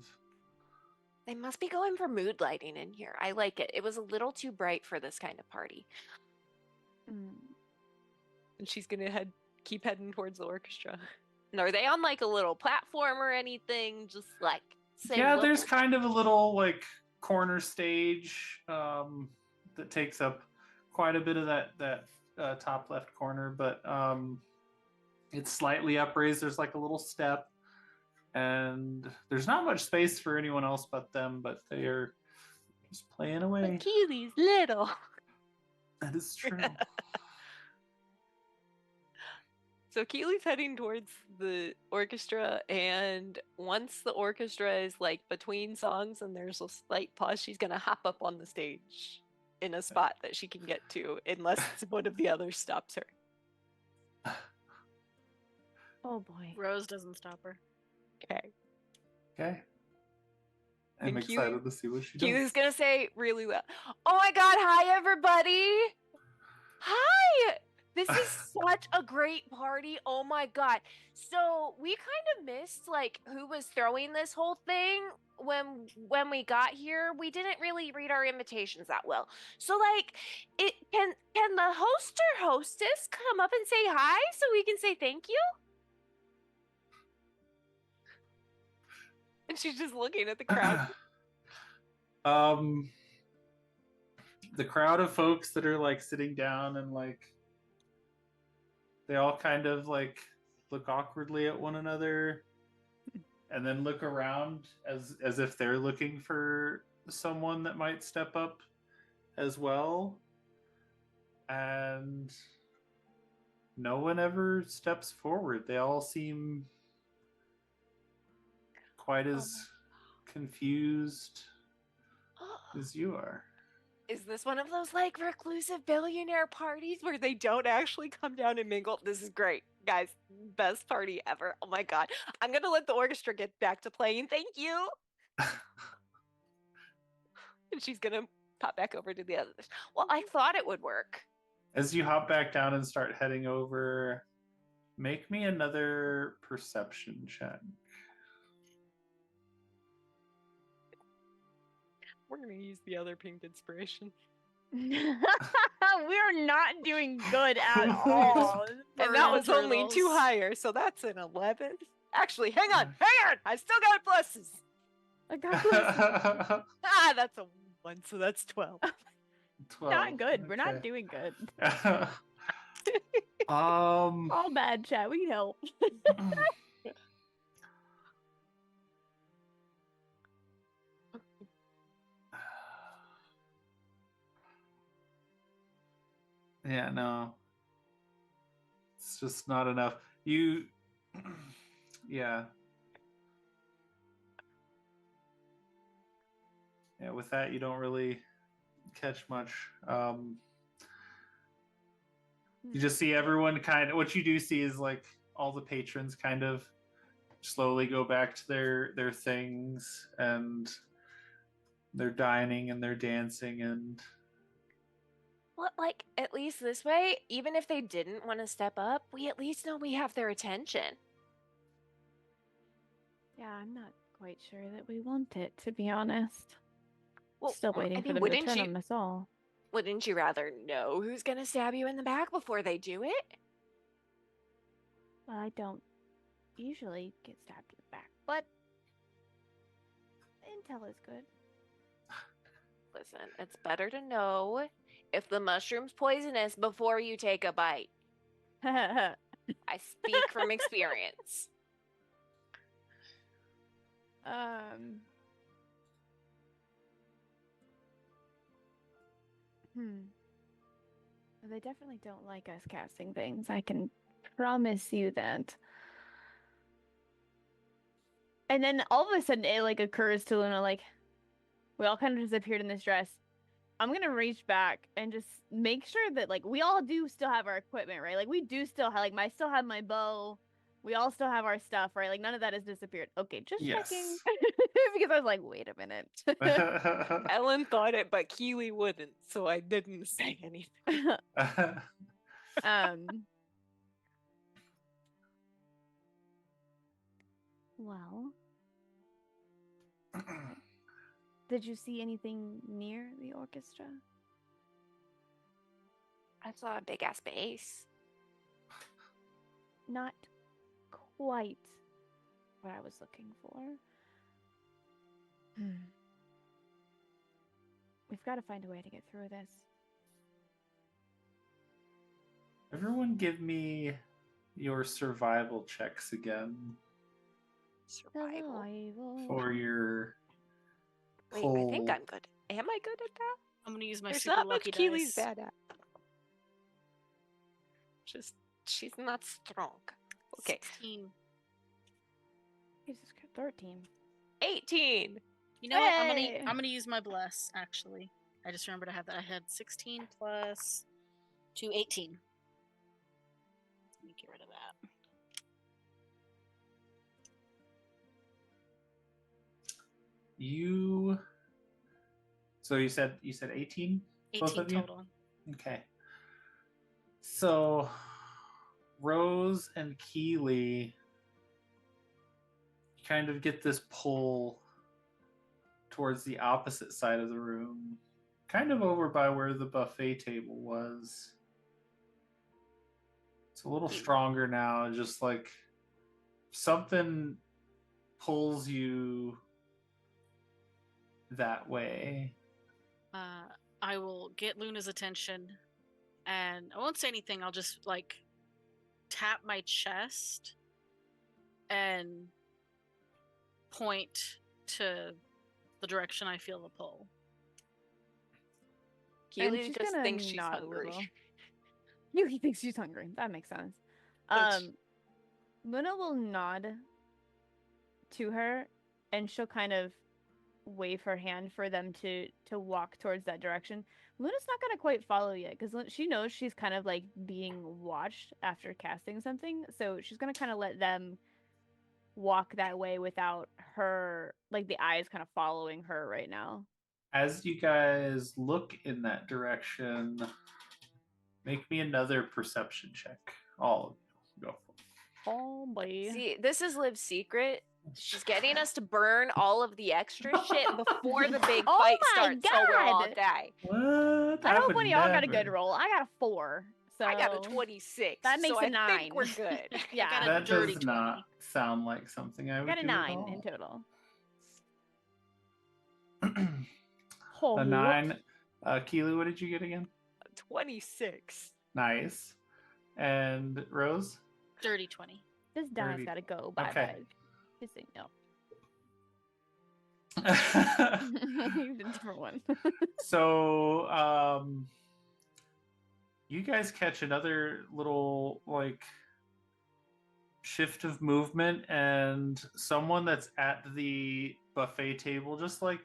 They must be going for mood lighting in here. I like it. It was a little too bright for this kind of party. And she's gonna keep heading towards the orchestra. And are they on like a little platform or anything? Just like Yeah, there's kind of a little like corner stage that takes up quite a bit of that top left corner, but it's slightly upraised. There's like a little step, and there's not much space for anyone else but them. But they are just playing away. But Keely's little. That is true. So Keely's heading towards the orchestra, and once the orchestra is like between songs and there's a slight pause, she's gonna hop up on the stage in a spot that she can get to, unless one of the others stops her. oh boy. Rose doesn't stop her. Okay. Okay. I'm And excited to see what she does. Keely's gonna say really loud, "Oh my god, hi everybody! Hi! This is such a great party. Oh my god." So we kind of missed like who was throwing this whole thing when we got here. We didn't really read our invitations that well. So like it can the host or hostess come up and say hi so we can say thank you? And she's just looking at the crowd. The crowd of folks that are like sitting down and like they all kind of like look awkwardly at one another and then look around as if they're looking for someone that might step up as well, and no one ever steps forward. They all seem quite as confused as you are. Is this one of those like reclusive billionaire parties where they don't actually come down and mingle? This is great, guys. Best party ever. Oh my god. I'm gonna let the orchestra get back to playing. Thank you. And she's gonna pop back over to the others. Well, I thought it would work. As you hop back down and start heading over, make me another perception check. We're gonna use the other pink inspiration. We're not doing good at all. And that Burn was only 2 turtles. higher, so that's an 11. Actually, hang on! I still got pluses! I got plus. Ah, that's a 1, so that's 12. 12. Not good. We're not Okay. doing good. Um. All bad, chat. We need help. Yeah, no. It's just not enough. You. Yeah. Yeah, with that, you don't really catch much. You just see everyone kind of. What you do see is like all the patrons kind of slowly go back to their things, and they're dining and they're dancing and. Well, like, at least this way, even if they didn't want to step up, we at least know we have their attention. Yeah, I'm not quite sure that we want it, to be honest. Well, Still waiting I for mean, them to wouldn't turn you, on us all. wouldn't you rather know who's gonna stab you in the back before they do it? Well, I don't usually get stabbed in the back, but intel is good. Listen, it's better to know if the mushroom's poisonous before you take a bite. I speak from experience. They definitely don't like us casting things. I can promise you that. And then all of a sudden it like occurs to Luna, like, we all kind of disappeared in this dress. I'm gonna reach back and just make sure that like we all do still have our equipment, right? Like we do still have I still have my bow. We all still have our stuff, right? Like none of that has disappeared. Okay, just checking. Because I was like, wait a minute. Ellen thought it, but Keely wouldn't, so I didn't say anything. Well, did you see anything near the orchestra? I saw a big ass bass. Not quite what I was looking for. We've got to find a way to get through this. Everyone give me your survival checks again. Survival. For your Wait, I think I'm good. Am I good at that? I'm gonna use my There's super not lucky much Keely's dice. bad at. Just, she's not strong. Okay. 16. Jesus Christ, 13. 18. You know what? Hey! I'm gonna use my bless. Actually, I just remembered I had that. I had 16 plus 2, 18. Let me get rid of that. So you said 18? 18 total. Okay. So Rose and Keely kind of get this pull towards the opposite side of the room, kind of over by where the buffet table was. It's a little stronger now, just like something pulls you that way. I will get Luna's attention, and I won't say anything. I'll just like tap my chest and point to the direction I feel the pull. Keely she's just gonna thinks she's nod a hungry. little. He thinks she's hungry. That makes sense. Luna will nod to her, and she'll kind of wave her hand for them to walk towards that direction. Luna's not gonna quite follow yet because she knows she's kind of like being watched after casting something, so she's gonna kind of let them walk that way without her, like the eyes kind of following her right now. As you guys look in that direction, make me another perception check. All of you. Go for it. Oh boy. See, this is Liv's secret. She's getting us to burn all of the extra shit before the big Oh fight my starts, so we'll all God! die. What? I hope would one of y'all got a good never. roll. I got a 4. So I got a 26. That makes so a I 9. think we're good. Yeah. got a That dirty does 20. not sound like something I I would got a do 9 at in total. all. Oh, A 9. Keely, what did you get again? 26. Nice. And Rose? Dirty 20. This die's 30. gotta go. Bye Okay. bye. This thing, no. He's a different one. So, you guys catch another little like shift of movement, and someone that's at the buffet table, just like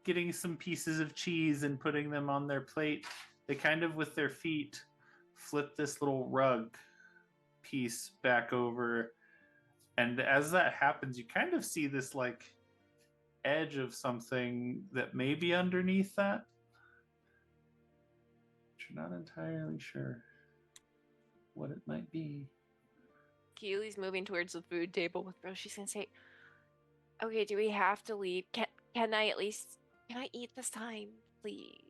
getting some pieces of cheese and putting them on their plate. They kind of, with their feet, flip this little rug piece back over, and as that happens, you kind of see this like edge of something that may be underneath that. But you're not entirely sure what it might be. Keely's moving towards the food table with Rose. She's gonna say, "Okay, do we have to leave? Can I eat this time, please?"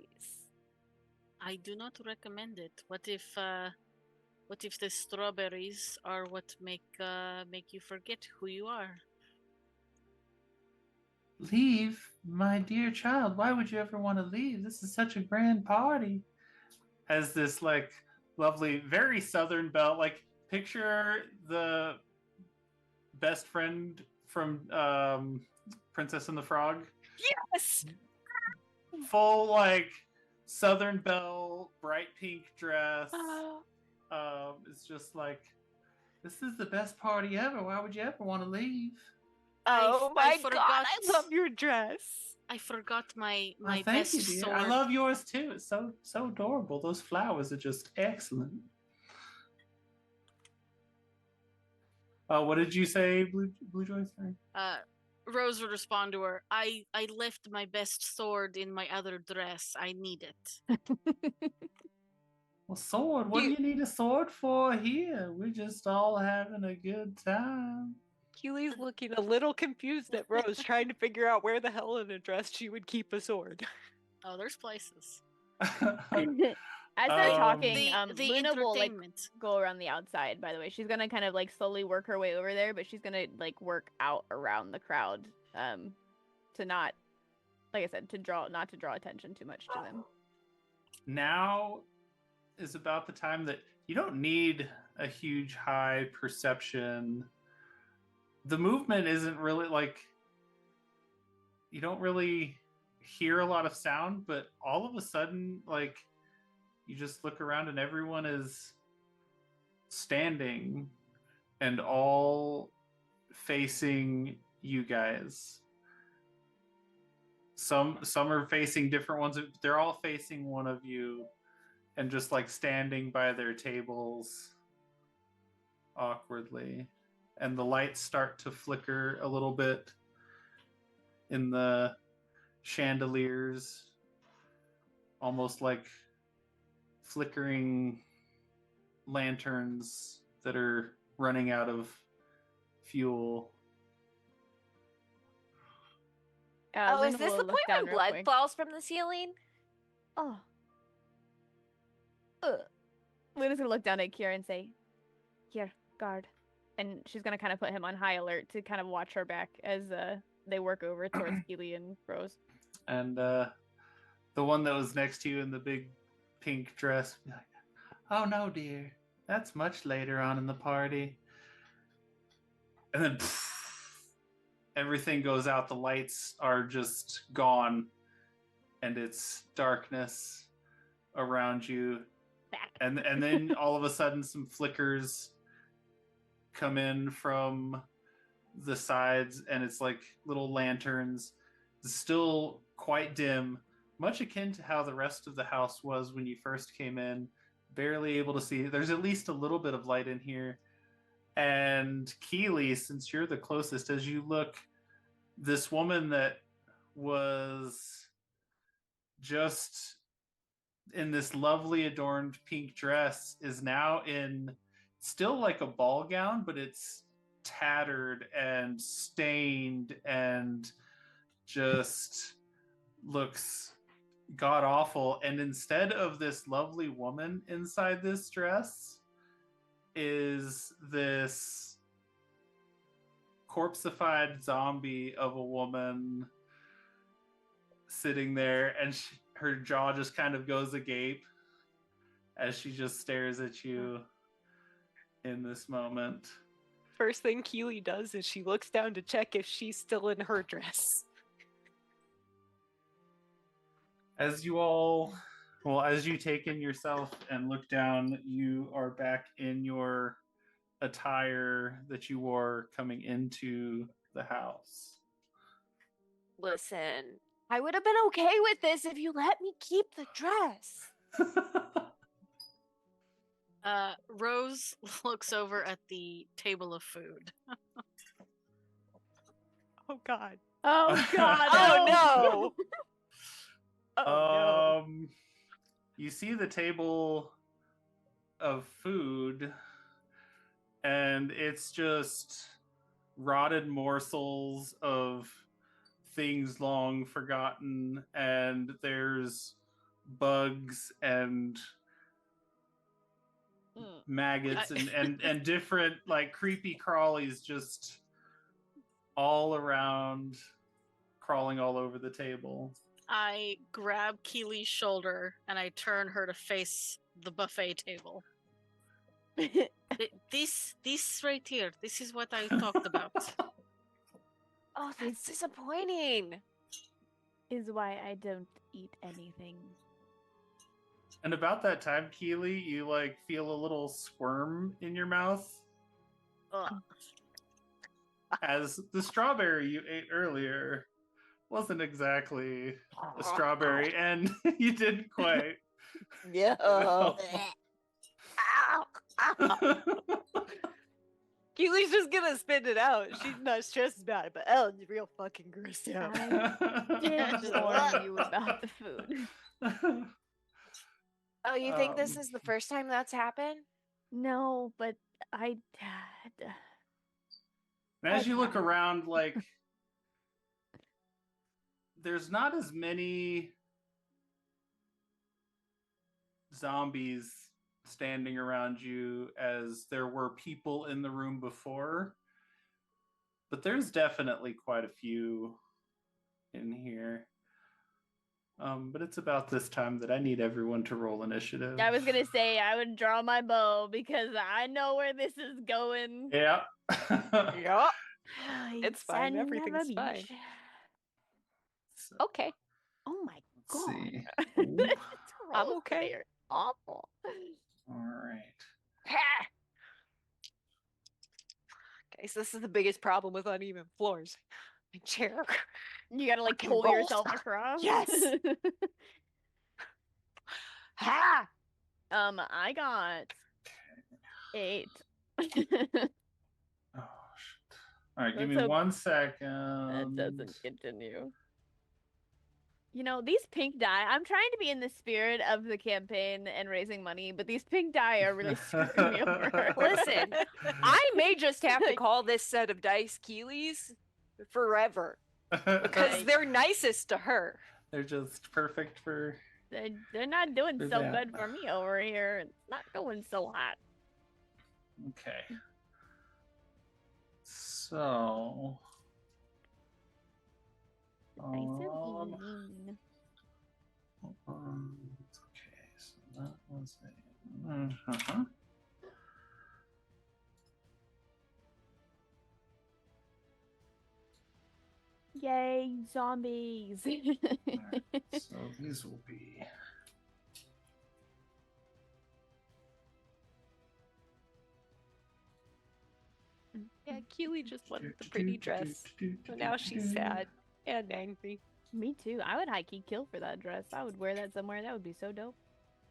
I do not recommend it. What if the strawberries are what make you forget who you are? Leave, my dear child. Why would you ever want to leave? This is such a grand party. As this like lovely, very Southern belle, like picture the best friend from Princess and the Frog. Yes. Full like Southern belle, bright pink dress. It's just like, this is the best party ever. Why would you ever want to leave? Oh I my god, forgot. I love your dress. I forgot my Well, thank best you, dear. sword. I love yours too. It's so adorable. Those flowers are just excellent. What did you say, Blue Joy? Sorry. Rose would respond to her. I left my best sword in my other dress. I need it. Well, sword. What do you need a sword for here? We're just all having a good time. Keely's looking a little confused at Rose, trying to figure out where the hell in a dress she would keep a sword. Oh, there's places. As they're Um, talking, The Luna will like entertainment. go around the outside. By the way, she's gonna kind of like slowly work her way over there, but she's gonna like work out around the crowd, to not, like I said, not to draw attention too much to them. Now is about the time that you don't need a huge high perception. The movement isn't really like, you don't really hear a lot of sound, but all of a sudden, like, you just look around and everyone is standing and all facing you guys. Some are facing different ones. They're all facing one of you and just like standing by their tables awkwardly. And the lights start to flicker a little bit in the chandeliers, almost like flickering lanterns that are running out of fuel. Oh, is Luna this will the look point down when real blood quick. falls from the ceiling? Oh. Luna's gonna look down at Kira and say, "Here, guard," and she's gonna kind of put him on high alert to kind of watch her back as they work over towards Keely and Rose. And the one that was next to you in the big pink dress, be like, "Oh no, dear, that's much later on in the party." And then everything goes out. The lights are just gone, and it's darkness around you. And then all of a sudden, some flickers come in from the sides, and it's like little lanterns. It's still quite dim, much akin to how the rest of the house was when you first came in. Barely able to see. There's at least a little bit of light in here. And Keely, since you're the closest, as you look, this woman that was just in this lovely adorned pink dress is now in still like a ball gown, but it's tattered and stained and just looks god awful. And instead of this lovely woman inside this dress is this corpseified zombie of a woman sitting there, and her jaw just kind of goes agape as she just stares at you in this moment. First thing Keely does is she looks down to check if she's still in her dress. As you all, well, as you take in yourself and look down, you are back in your attire that you wore coming into the house. Listen, I would have been okay with this if you let me keep the dress. Rose looks over at the table of food. Oh God. Oh God! Oh no! Oh no. You see the table of food, and it's just rotted morsels of things long forgotten, and there's bugs and maggots and different like creepy crawlies just all around, crawling all over the table. I grab Keely's shoulder and I turn her to face the buffet table. This right here, this is what I talked about. Oh, that's disappointing. Is why I don't eat anything. And about that time, Keely, you like feel a little squirm in your mouth Ugh. as the strawberry you ate earlier wasn't exactly a strawberry, and you didn't quite. Yeah. Well. Keely's just gonna spit it out. She's not stressed about it, but Ellen's real fucking grossed out. I did warn you about the food. Oh, you think this is the first time that's happened? No, but I. And as you look around, like, there's not as many zombies standing around you as there were people in the room before, but there's definitely quite a few in here. But it's about this time that I need everyone to roll initiative. I was gonna say I would draw my bow because I know where this is going. Yeah. Yeah. It's fine. Son of a Everything's fine. bitch. Okay. Oh my Let's god. see. This I'm rolls okay. are awful. All right. Okay, so this is the biggest problem with uneven floors. My chair. You gotta like Fucking pull rolls. yourself across. Yes. Ha! I got 8. Oh, shit. All right, give me Let's hope 1 that second. doesn't continue. You know, these pink die, I'm trying to be in the spirit of the campaign and raising money, but these pink die are really screwing me over. Listen, I may just have to call this set of dice Keely's forever because they're nicest to her. They're just perfect for. They're not doing For so that. good for me over here. It's not going so hot. Okay. So. Nice and Um, easy. okay, so that was a. Uh-huh. Yay, zombies. Alright, so these will be. Yeah, Keely just wanted the pretty dress. So now she's sad and angry. Me too. I would high key kill for that dress. I would wear that somewhere. That would be so dope.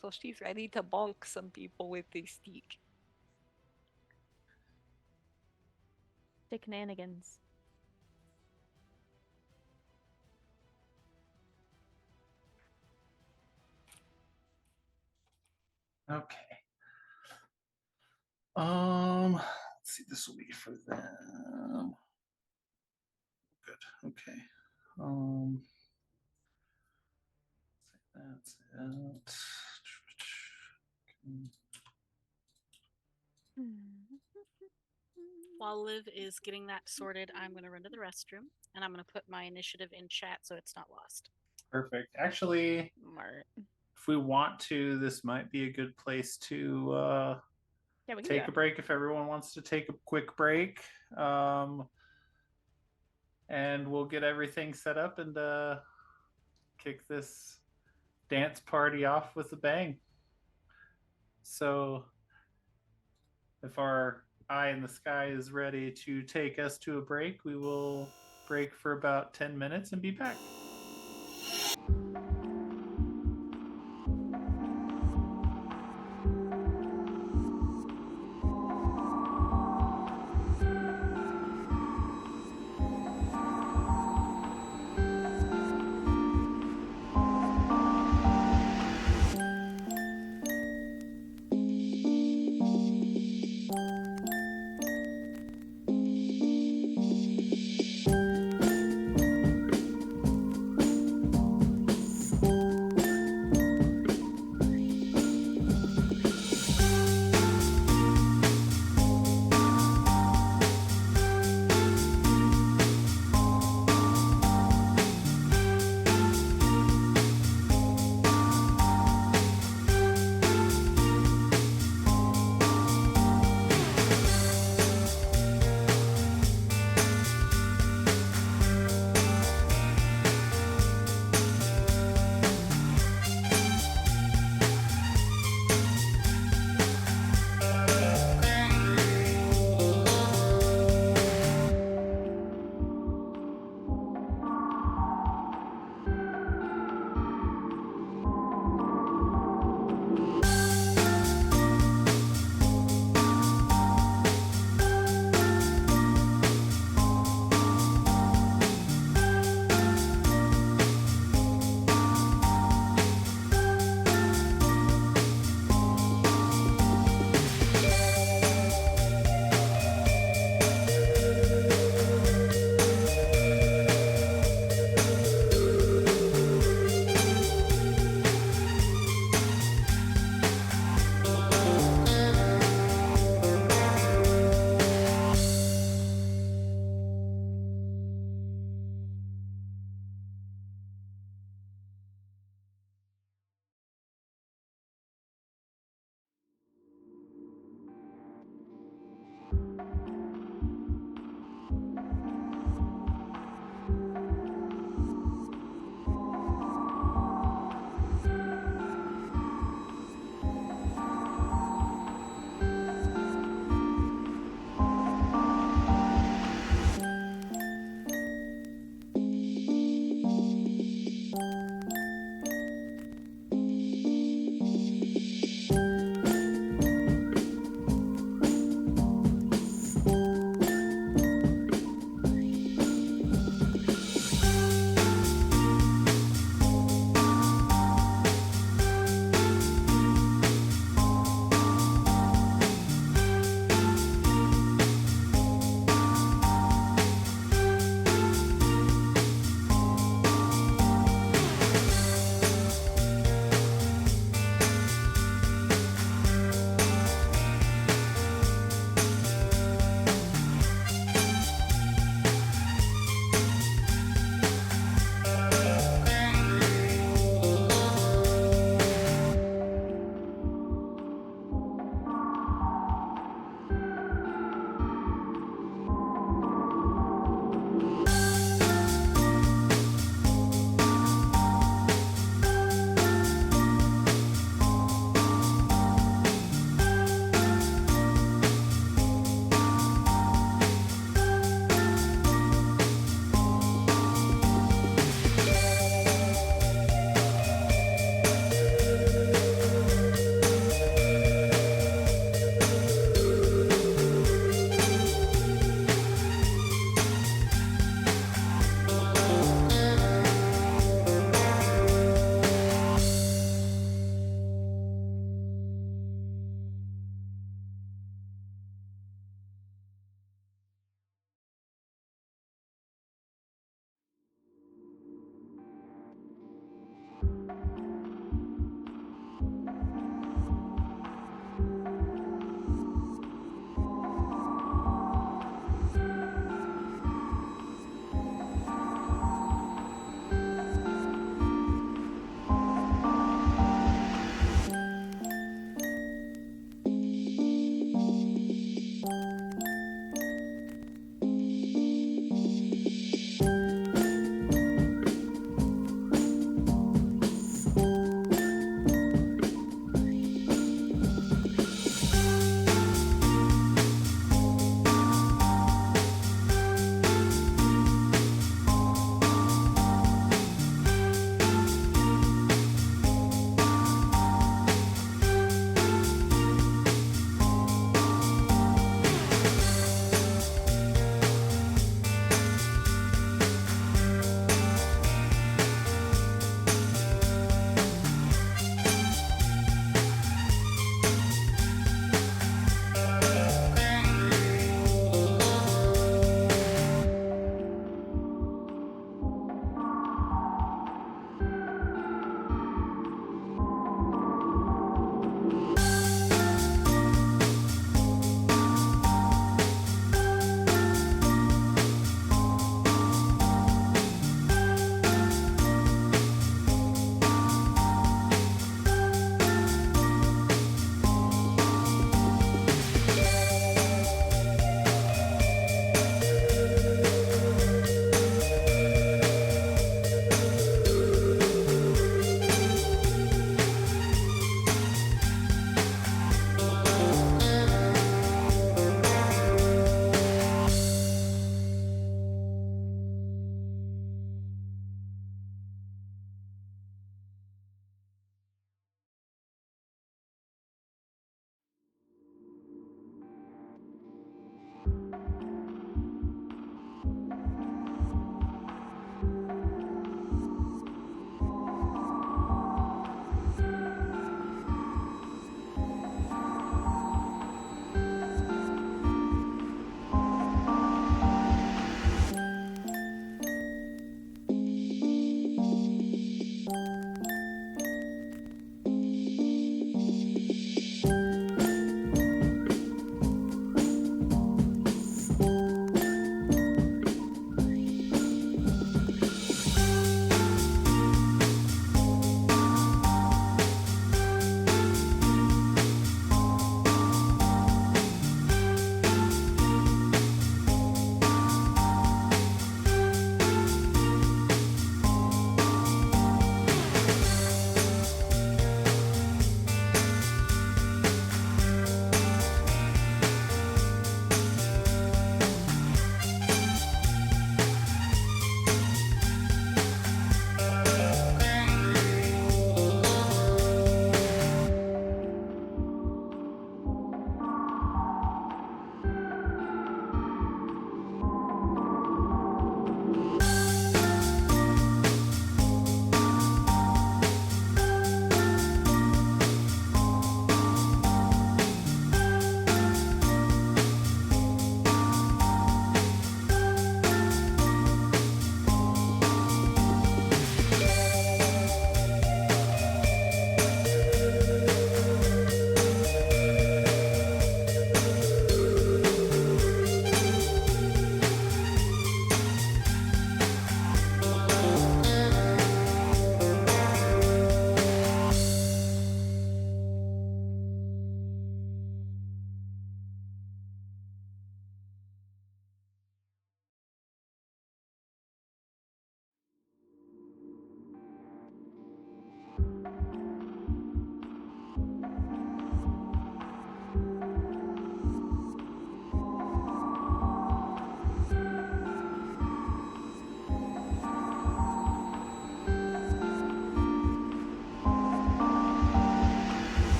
So she's ready to bonk some people with a stick. Shenanigans. Okay. Let's see. this will be for them. Good. Okay. That's it. While Liv is getting that sorted, I'm going to run to the restroom and I'm going to put my initiative in chat so it's not lost. Perfect. Actually, Smart. if we want to, this might be a good place to Yeah, we can take do a break if everyone wants to take a quick break. And we'll get everything set up and kick this dance party off with a bang. So if our eye in the sky is ready to take us to a break, we will break for about 10 minutes and be back.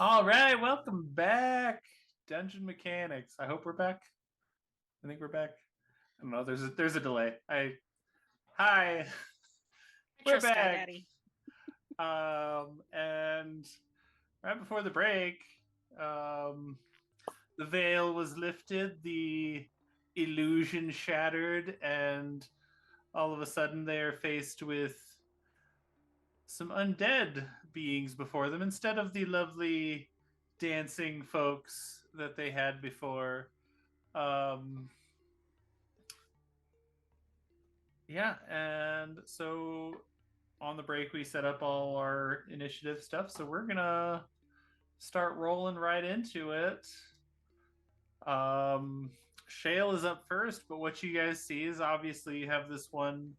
All right, welcome back, Dungeon Mechanics. I hope we're back. I think we're back. I don't know. There's a delay. Hi, we're Trust Sky back. Daddy. And right before the break, the veil was lifted, the illusion shattered, and all of a sudden they are faced with some undead beings before them instead of the lovely dancing folks that they had before. Yeah, and so on the break we set up all our initiative stuff, so we're gonna start rolling right into it. Shale is up first, but what you guys see is obviously you have this one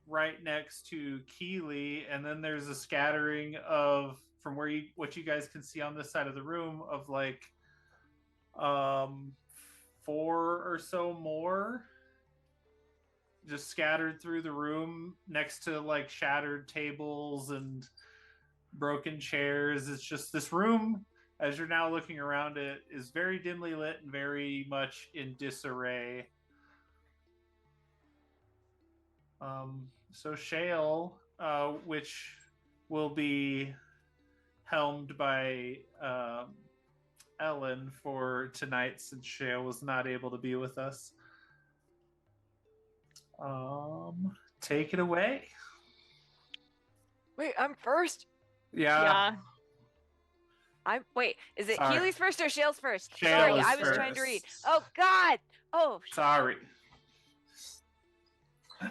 right next to Keeley, and then there's a scattering of from what you guys can see on this side of the room of like four or so more just scattered through the room next to like shattered tables and broken chairs. It's just this room, as you're now looking around it, is very dimly lit and very much in disarray. So Shale, which will be helmed by Ellen for tonight, since Shale was not able to be with us. Take it away. Wait, I'm first. Yeah. Wait, is it Sorry. Keely's first or Shale's first? Shale Sorry, is I was trying to first. read. Oh God. Oh. Sorry.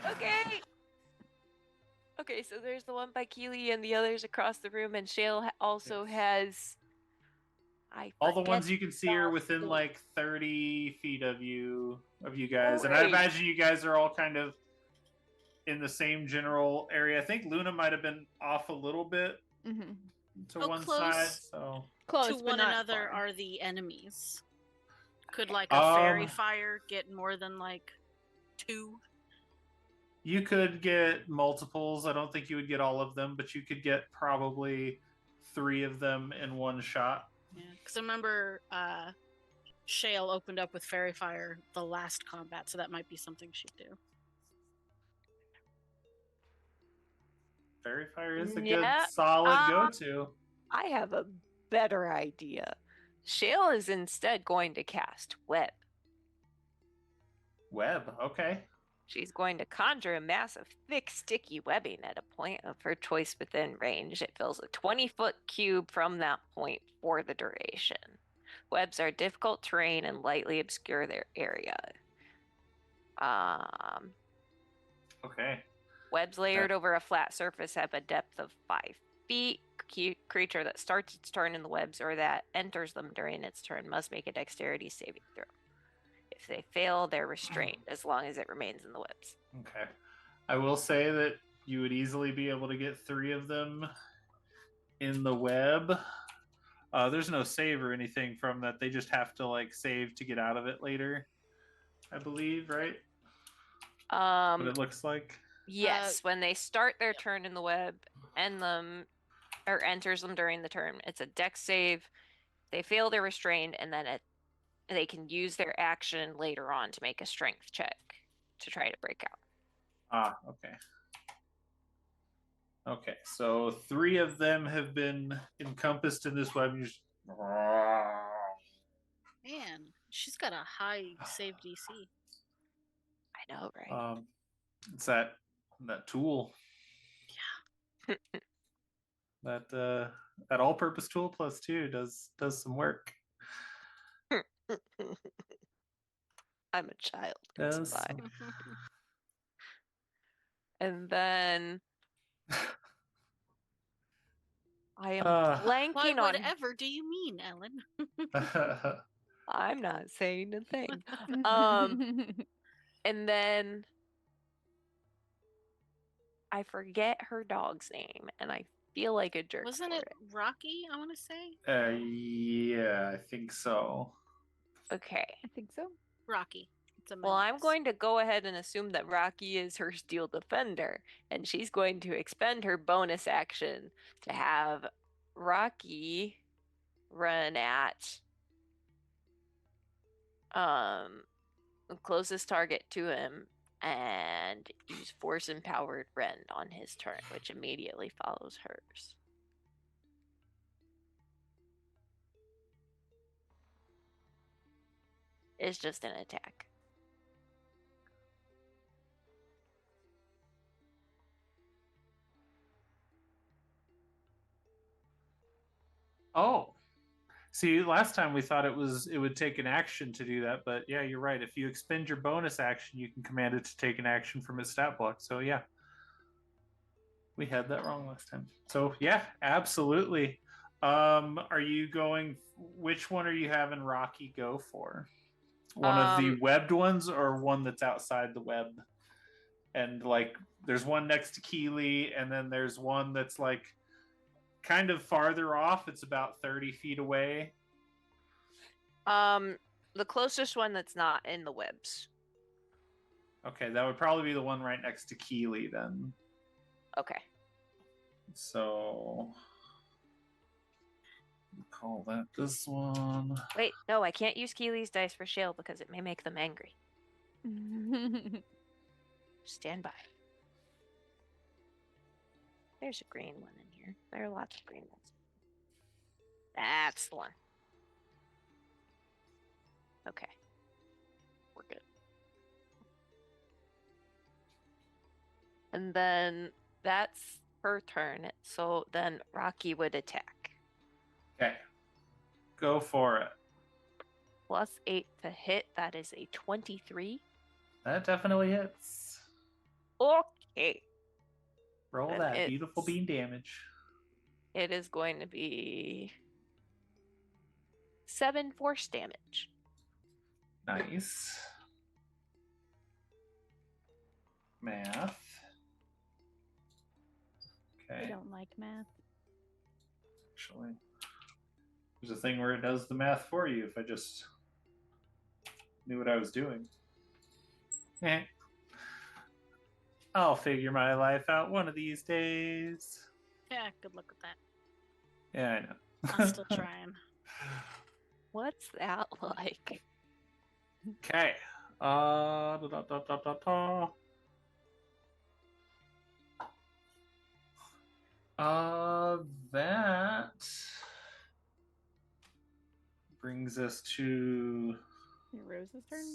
Okay. Okay, so there's the one by Keely and the others across the room, and Shale also has. All the ones you can see are within like 30 feet of you guys, and I Right. imagine you guys are all kind of in the same general area. I think Luna might have been off a little bit to How one close side, so Close, to but one not another far. are the enemies? Could like a fairy fire get more than like 2? you could get multiples. I don't think you would get all of them, but you could get probably 3 of them in one shot. Yeah, because I remember Shale opened up with fairy fire the last combat, so that might be something she'd do. Fairy fire is a good Yeah, solid go-to. I have a better idea. Shale is instead going to cast Web. Web, okay. She's going to conjure a mass of thick, sticky webbing at a point of her choice within range. It fills a 20-foot cube from that point for the duration. Webs are difficult terrain and lightly obscure their area. Okay. Webs layered over a flat surface have a depth of 5 feet. Creature that starts its turn in the webs or that enters them during its turn must make a dexterity saving throw. If they fail, they're restrained as long as it remains in the webs. Okay. I will say that you would easily be able to get 3 of them in the web. There's no save or anything from that. They just have to like save to get out of it later, I believe, right? What it looks like. Yes, when they start their turn in the web, end them or enters them during the turn, it's a dex save. They fail, they're restrained, and then they can use their action later on to make a strength check to try to break out. Okay. Okay, so 3 of them have been encompassed in this web. Man, she's got a high save DC. I know, right? It's that tool. Yeah. that all-purpose tool plus 2 does some work. I'm a child. Does and then I am blanking Why, on. whatever do you mean, Ellen? I'm not saying a thing. And then I forget her dog's name, and I feel like a jerk. Wasn't it Rocky? I want to say. Yeah, I think so. Okay. I think so. Rocky. Well, I'm going to go ahead and assume that Rocky is her steel defender, and she's going to expend her bonus action to have Rocky run at the closest target to him and use force empowered rend on his turn, which immediately follows hers. It's just an attack. Oh. See, last time we thought it would take an action to do that, but yeah, you're right. If you expend your bonus action, you can command it to take an action from its stat block. So yeah. We had that wrong last time. So yeah, absolutely. Are you going which one are you having Rocky go for? One of the webbed ones or one that's outside the web? And like there's one next to Keeley, and then there's one that's like kind of farther off. It's about 30 feet away. The closest one that's not in the webs. Okay, that would probably be the one right next to Keeley then. Okay. So call that this one. Wait, no, I can't use Keely's dice for Shale because it may make them angry. Stand by. There's a green one in here. There are lots of green ones. That's the one. Okay. We're good. And then that's her turn. So then Rocky would attack. Okay. Go for it. +8 to hit. That is a 23. That definitely hits. Okay. Roll And that beautiful bean damage. It is going to be 7 force damage. Nice. Math. I Okay. don't like math. Actually, there's a thing where it does the math for you if I just knew what I was doing. I'll figure my life out one of these days. Yeah, good luck with that. Yeah, I know. I'm still trying. What's that like? Okay. Da, da, da, da, da, da. That brings us to Rose's turn?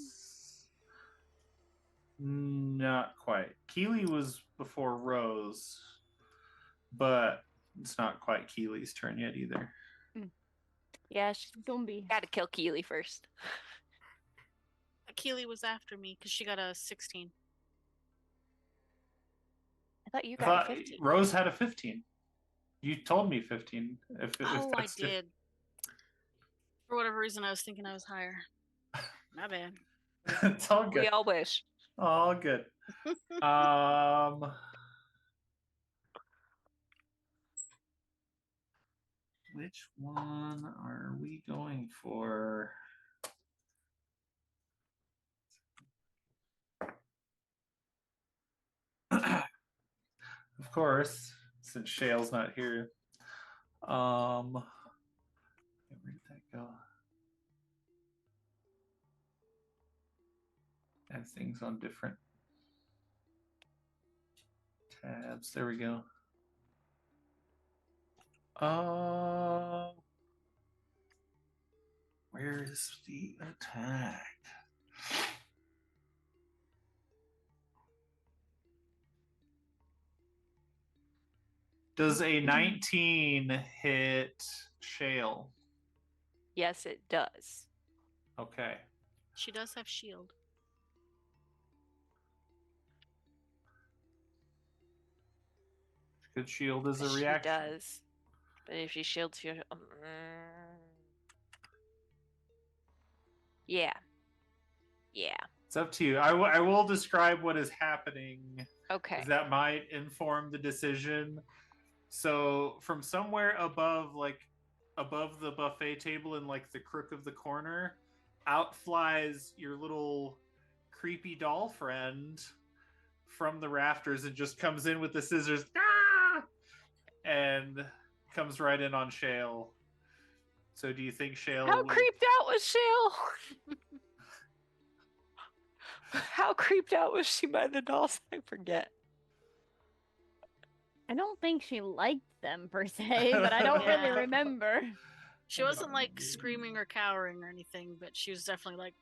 not quite. Keeley was before Rose, but it's not quite Keeley's turn yet either. Yeah, she's Gumby. got to kill Keely first. Keely was after me because she got a 16. I thought you I got thought a 15. Rose had a 15. You told me 15. If Oh, I that's did. For whatever reason, I was thinking I was higher. My bad. It's all good. We all wish. All good. Which one are we going for? Of course, since Shale's not here. Where did that go? I have things on different tabs. There we go. Where is the attack? Does a 19 hit Shale? Yes, it does. Okay. She does have shield. Good shield is a She reaction. does. But if she shields you... yeah. Yeah. It's up to you. I will describe what is happening. Okay. That might inform the decision. So from somewhere above the buffet table in like the crook of the corner, out flies your little creepy doll friend from the rafters and just comes in with the scissors. Ah! And comes right in on Shale. So do you think Shale How would... creeped out was Shale? How creeped out was she by the dolls? I forget. I don't think she liked them per se, but I don't really Yeah. remember. She wasn't like screaming or cowering or anything, but she was definitely like,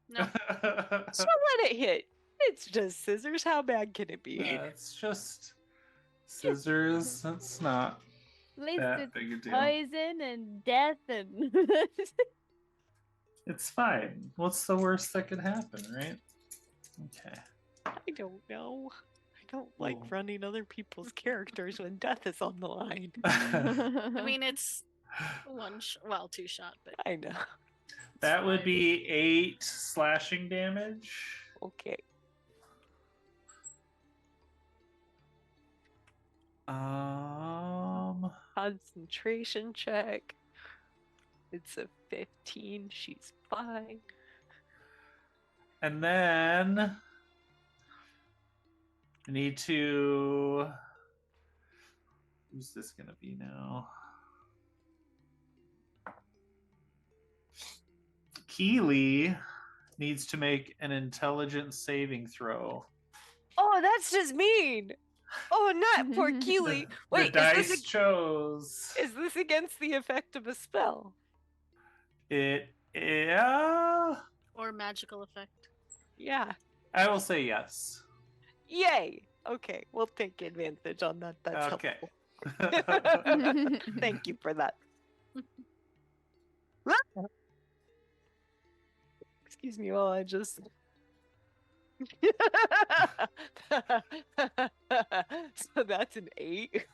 no. So let it hit. It's just scissors. How bad can it be? It's just scissors. That's not At least that it's big a deal. poison and death and It's fine. What's the worst that could happen, right? Okay. I don't know. I don't like Well. running other people's characters when death is on the line. I mean, it's two shot, but I know. That would fine. be 8 slashing damage. Okay. Concentration check. It's a 15. She's fine. And then I need to... Who's this gonna be now? Keely needs to make an intelligence saving throw. Oh, that's just mean. Oh, not poor Keely. Wait, the dice chose. is this against the effect of a spell? Yeah. Or magical effect. Yeah. I will say yes. Yay. Okay, we'll take advantage on that. That's Okay. helpful. Thank you for that. Excuse me while I just... So that's an 8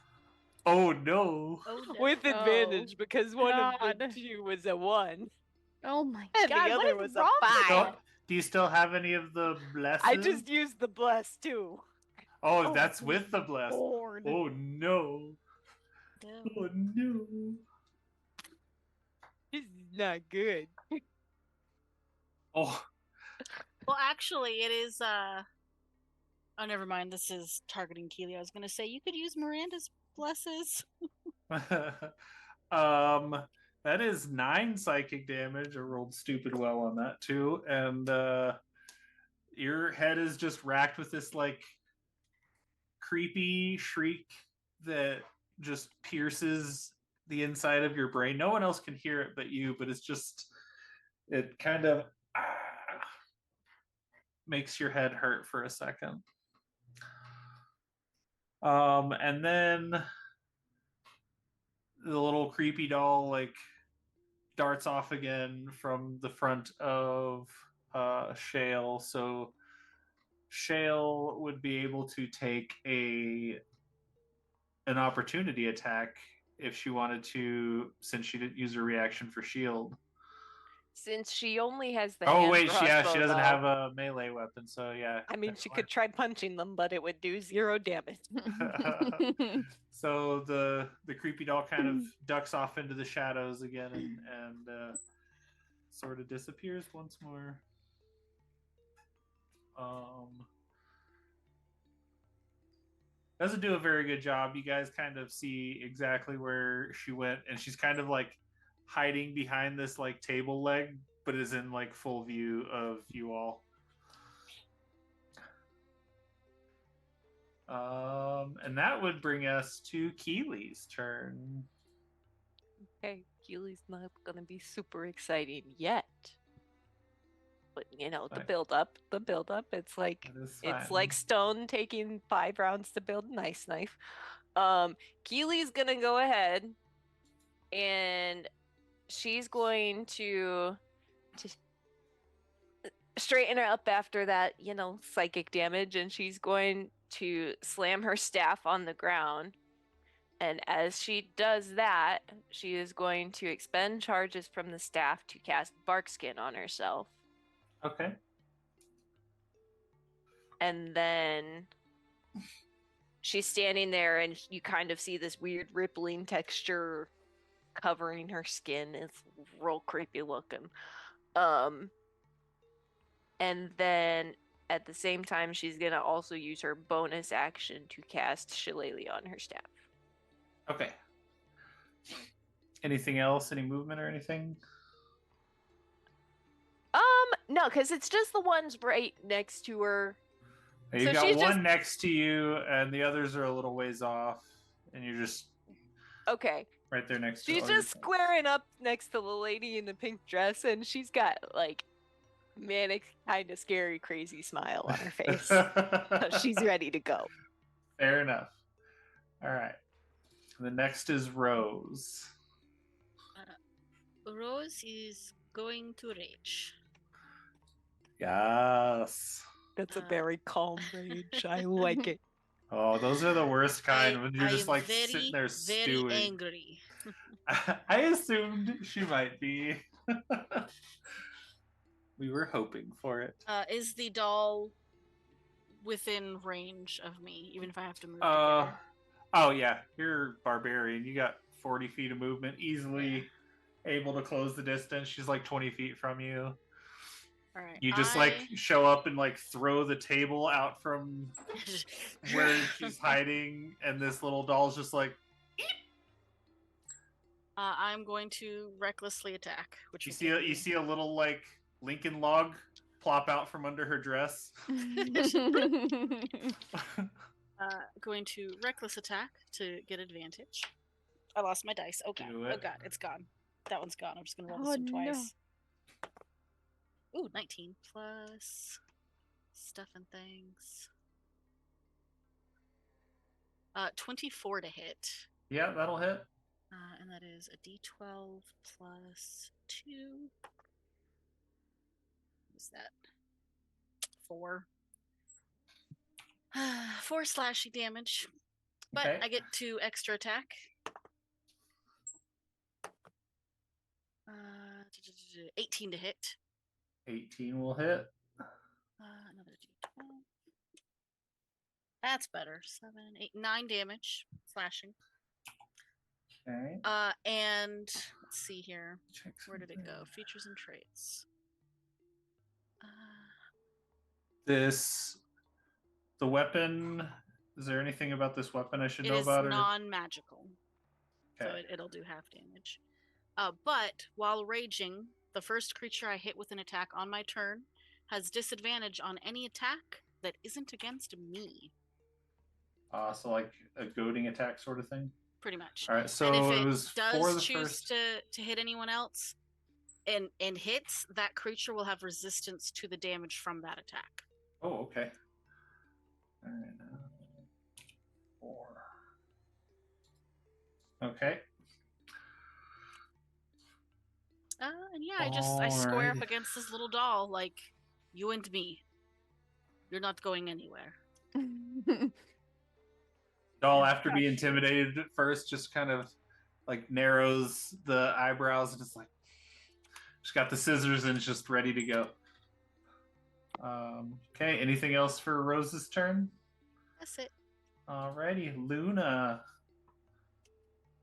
Oh no. Oh, no. with advantage because one of the God. 2 was a 1 oh my and god, the what other is was a wrong with 5. Don't- Do you still have any of the blesses? I just used the bless too. Oh, Oh, that's with the bless. Lord. Oh no. No. Oh no. This is not good. Oh. Well, actually, it is. Oh, never mind. This is targeting Keely. I was gonna say you could use Miranda's blesses. That is 9 psychic damage. I rolled stupid well on that too, and your head is just racked with this like creepy shriek that just pierces the inside of your brain. No one else can hear it but you, but it's just it kind of makes your head hurt for a second. And then the little creepy doll like darts off again from the front of Shale. So Shale would be able to take an opportunity attack if she wanted to, since she didn't use her reaction for shield. Since she only has the Oh hand wait, she crossbow, doesn't though, have a melee weapon, so yeah. I mean, never she mind. could try punching them, but it would do 0 damage. So the creepy doll kind of ducks off into the shadows again and sort of disappears once more. Doesn't do a very good job. You guys kind of see exactly where she went, and she's kind of like hiding behind this like table leg, but is in like full view of you all. And that would bring us to Keely's turn. Okay, Keely's not gonna be super exciting yet. But you know, the Fine. build up. It's like That is it's fine. like stone taking 5 rounds to build an ice knife. Keely's gonna go ahead and she's going to straighten her up after that, you know, psychic damage, and she's going to slam her staff on the ground. And as she does that, she is going to expend charges from the staff to cast Barkskin on herself. Okay. And then she's standing there, and you kind of see this weird rippling texture covering her skin. It's real creepy looking. And then at the same time, she's gonna also use her bonus action to cast Shillelagh on her staff. Okay. Anything else? Any movement or anything? No, because it's just the ones right next to her. You So got she's one just next to you, and the others are a little ways off, and you're just okay. right there next to She's all just your- squaring up next to the lady in the pink dress, and she's got like manic, kind of scary, crazy smile on her face. So she's ready to go. Fair enough. All right. The next is Rose. Rose is going to rage. Yes. That's a Uh, very calm rage. I like it. Oh, those are the worst kind when you're I just am like very, sitting there very stewing. angry. I assumed she might be. We were hoping for it. Is the doll within range of me, even if I have to move to get Uh, her? oh yeah, you're barbarian. You got 40 feet of movement, easily able to close the distance. She's like 20 feet from you. All right. You just like show up and like throw the table out from where she's hiding, and this little doll's just like, I'm going to recklessly attack. Which you see a little like Lincoln log plop out from under her dress. Going to reckless attack to get advantage. I lost my dice. Oh god. Do it. Oh god, it's gone. That one's gone. I'm just gonna roll Oh, this one no. twice. Ooh, 19 plus stuff and things. 24 to hit. Yeah, that'll hit. And that is a d12 plus 2. What's that? 4. 4 slashing damage. But Okay. I get 2 extra attack. 18 to hit. 18 will hit. Another d12. That's better. 7, 8, 9 damage slashing. Okay. And let's see here. Check Where did it something. go? Features and traits. The weapon. Is there anything about this weapon I should It know is about? non-magical, so Okay. it'll do half damage. But while raging, the first creature I hit with an attack on my turn has disadvantage on any attack that isn't against me. So like a goading attack sort of thing. Pretty much. All right. So And if it it was for does the choose first. to hit anyone else and hits, that creature will have resistance to the damage from that attack. Oh, okay. All right. 4. Okay. And yeah, I square up Alrighty. against this little doll, like, you and me. You're not going anywhere. Doll, after being intimidated at first, just kind of like narrows the eyebrows and just like she's got the scissors and it's just ready to go. Okay, anything else for Rose's turn? That's it. Alrighty, Luna.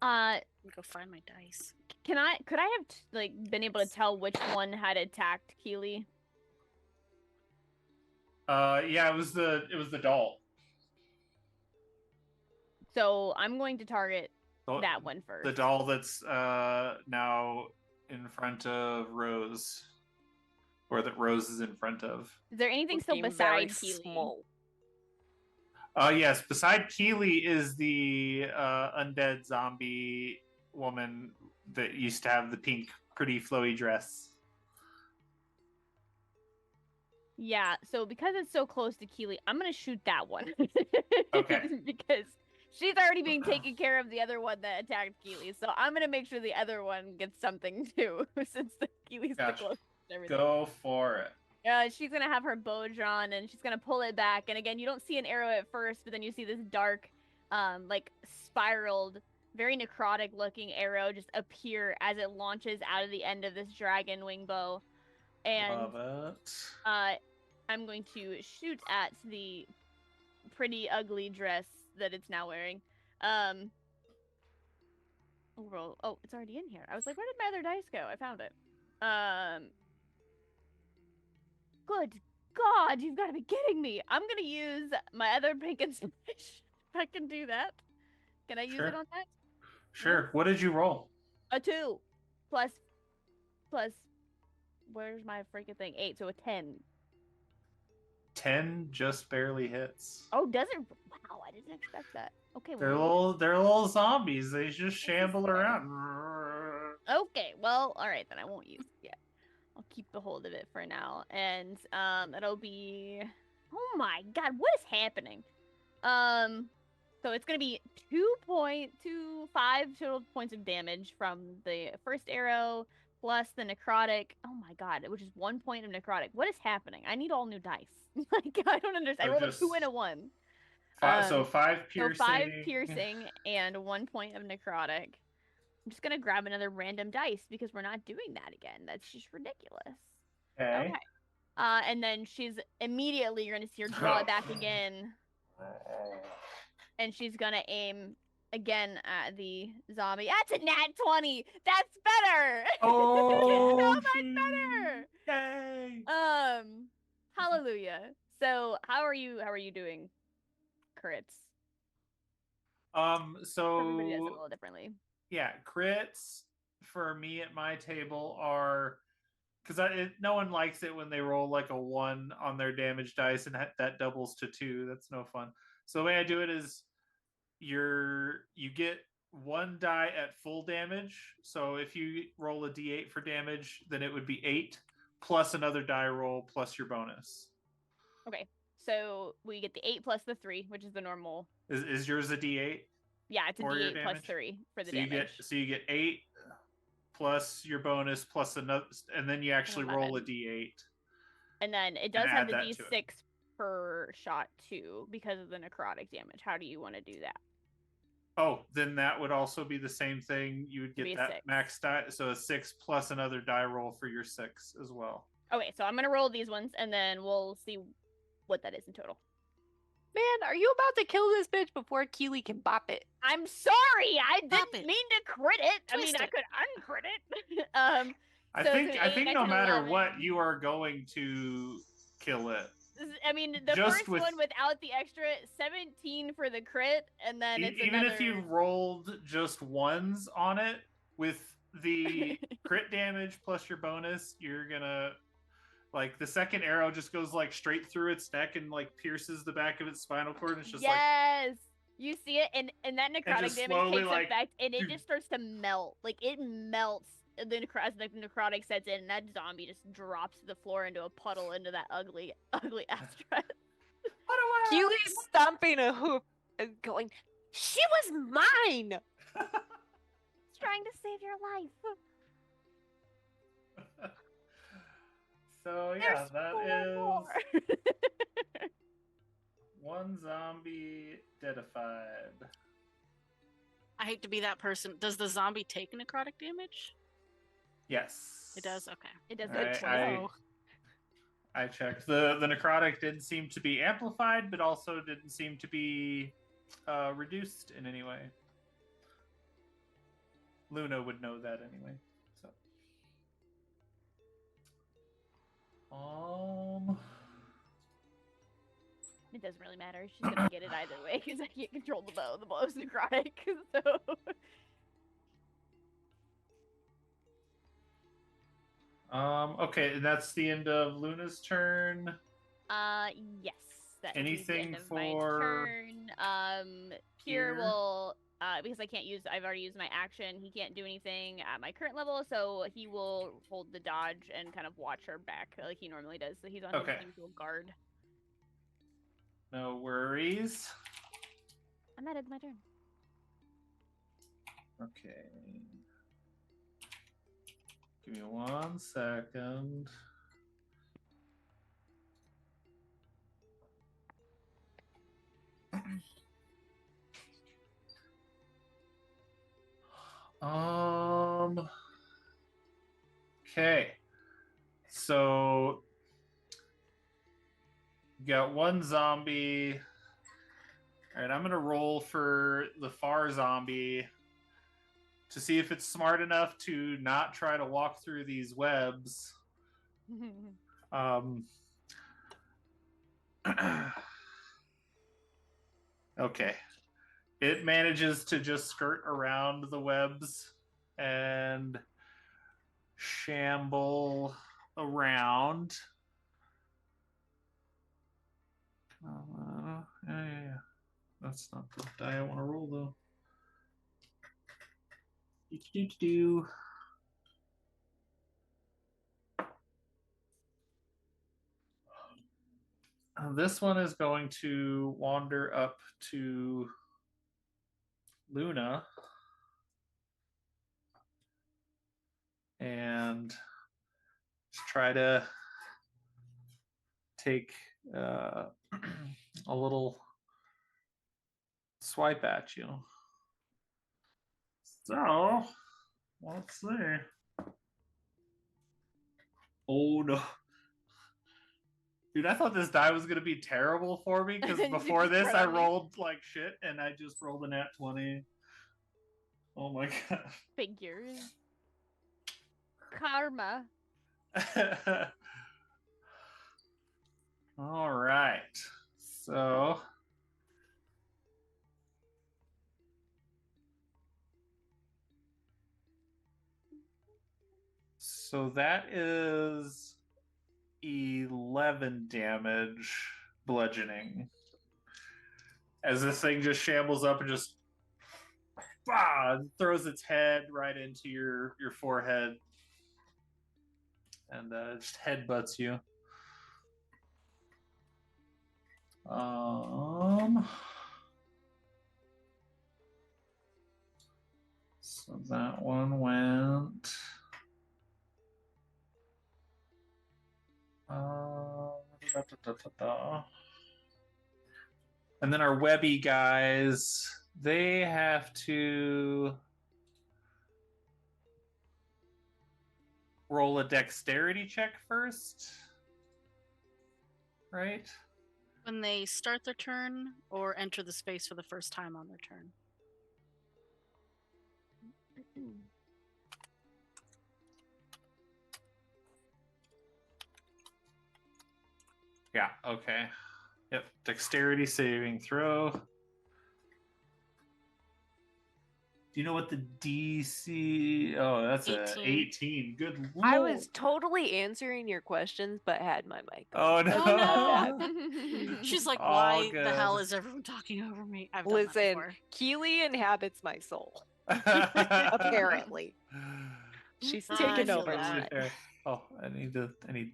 Let me go find my dice. could I have like been able to tell which one had attacked Keely? Yeah, it was the doll. So I'm going to target The- that one first. The doll that's now in front of Rose, or that Rose is in front of. Is there anything still Looking very beside Keely? small. Yes, beside Keely is the undead zombie woman that used to have the pink, pretty flowy dress. Yeah, so because it's so close to Keely, I'm gonna shoot that one. Okay. Because she's already being taken care of, the other one that attacked Keely. So I'm gonna make sure the other one gets something too, since the Keely's Gotcha. the closest to everything. Go for it. She's gonna have her bow drawn and she's gonna pull it back. And again, you don't see an arrow at first, but then you see this dark, like spiraled, very necrotic looking arrow just appear as it launches out of the end of this dragon wing bow. And Love it. I'm going to shoot at the pretty ugly dress that it's now wearing. Roll. Oh, it's already in here. I was like, where did my other dice go? I found it. Good God, you've got to be kidding me! I'm gonna use my other pink inspiration. If I can do that, can I use Sure. it on that? Sure. What did you roll? A 2 plus plus. Where's my freaking thing? 8, so a 10. 10 just barely hits. Oh, does it? Wow, I didn't expect that. Okay, They're little zombies. They just is shamble fair. around. Okay, well, all right then. I won't use it yet. I'll keep a hold of it for now, and it'll be. Oh my God, what is happening? So it's gonna be 2.25 total points of damage from the first arrow plus the necrotic. Oh my God, which is 1 point of necrotic. What is happening? I need all new dice. Like I don't understand. So I rolled a just 2 and a 1. So 5 So piercing. 5 piercing and 1 point of necrotic. I'm just gonna grab another random dice because we're not doing that again. That's just ridiculous. Okay. And then she's immediately you're gonna see her draw it back again, and she's gonna aim again at the zombie. That's a nat 20. That's better. Oh, so much better. yay! Hallelujah. So how are you doing, crits? So Everybody does it a little differently. yeah, crits for me at my table are because no one likes it when they roll like a 1 on their damage dice and that doubles to 2. That's no fun. So the way I do it is you get 1 die at full damage. So if you roll a d8 for damage, then it would be 8 plus another die roll plus your bonus. Okay, so we get the 8 plus the 3, which is the normal. Is yours a d8? Yeah, it's a d8 plus 3 for the damage. You get 8 plus your bonus plus another, and then you actually roll a d8. And then it does have the d6 per shot too because of the necrotic damage. How do you want to do that? Oh, then that would also be the same thing. You would get that 6. max die, so a 6 plus another die roll for your 6 as well. Okay, so I'm gonna roll these ones, and then we'll see what that is in total. Man, are you about to kill this bitch before Keely can bop it? I'm sorry, I didn't mean to crit it. I mean, I could uncrit it. I think no matter 11. What, you are going to kill it. I mean, the first one without the extra 17 for the crit, and then it's even if you rolled just 1s on it with the crit damage plus your bonus, you're gonna like the second arrow just goes like straight through its neck and like pierces the back of its spinal cord. And it's just you see it, and that necrotic damage takes effect, and it just starts to melt. Like it melts. The necrotic sets in, and that zombie just drops to the floor into a puddle into that ugly ass dress. Keely's stomping a hoof and going, "She was mine!" It's trying to save your life. So yeah, that is 1 zombie deadified. I hate to be that person. Does the zombie take necrotic damage? Yes. It does? Okay. It does. I checked. The necrotic didn't seem to be amplified, but also didn't seem to be reduced in any way. Luna would know that anyway. So. It doesn't really matter. She's gonna get it either way because I can't control the bow. The bow's necrotic, so. Okay, and that's the end of Luna's turn. Yes. That Anything is the for end of my turn. Pierre will, because I've already used my action. He can't do anything at my current level, so he will hold the dodge and kind of watch her back like he normally does. So he's on his usual guard. No worries. And that is my turn. Okay. Give me 1 second. Okay. So you got 1 zombie. All right, I'm gonna roll for the far zombie to see if it's smart enough to not try to walk through these webs. Okay. It manages to just skirt around the webs and shamble around. Yeah. That's not the die I want to roll, though. Do. This one is going to wander up to Luna and try to take a little swipe at you. So, let's see. Oh no. Dude, I thought this die was going to be terrible for me because before this I rolled like shit and I just rolled a nat 20. Oh my god. Figures. Karma. All right. So that is 11 damage bludgeoning. As this thing just shambles up and just throws its head right into your forehead and just headbutts you. So that one went. And then our webby guys, they have to roll a dexterity check first, right? When they start their turn or enter the space for the first time on their turn. Yeah, okay. Yep, dexterity saving throw. Do you know what the DC? Oh, that's 18. a 18. Good lord. I was totally answering your questions, but had my mic Oh on. no. Oh, no. She's like, All why good. the hell is everyone talking over me? I've done that Listen, before. Keely inhabits my soul. Apparently, she's I taken feel over that. tonight. Oh, I need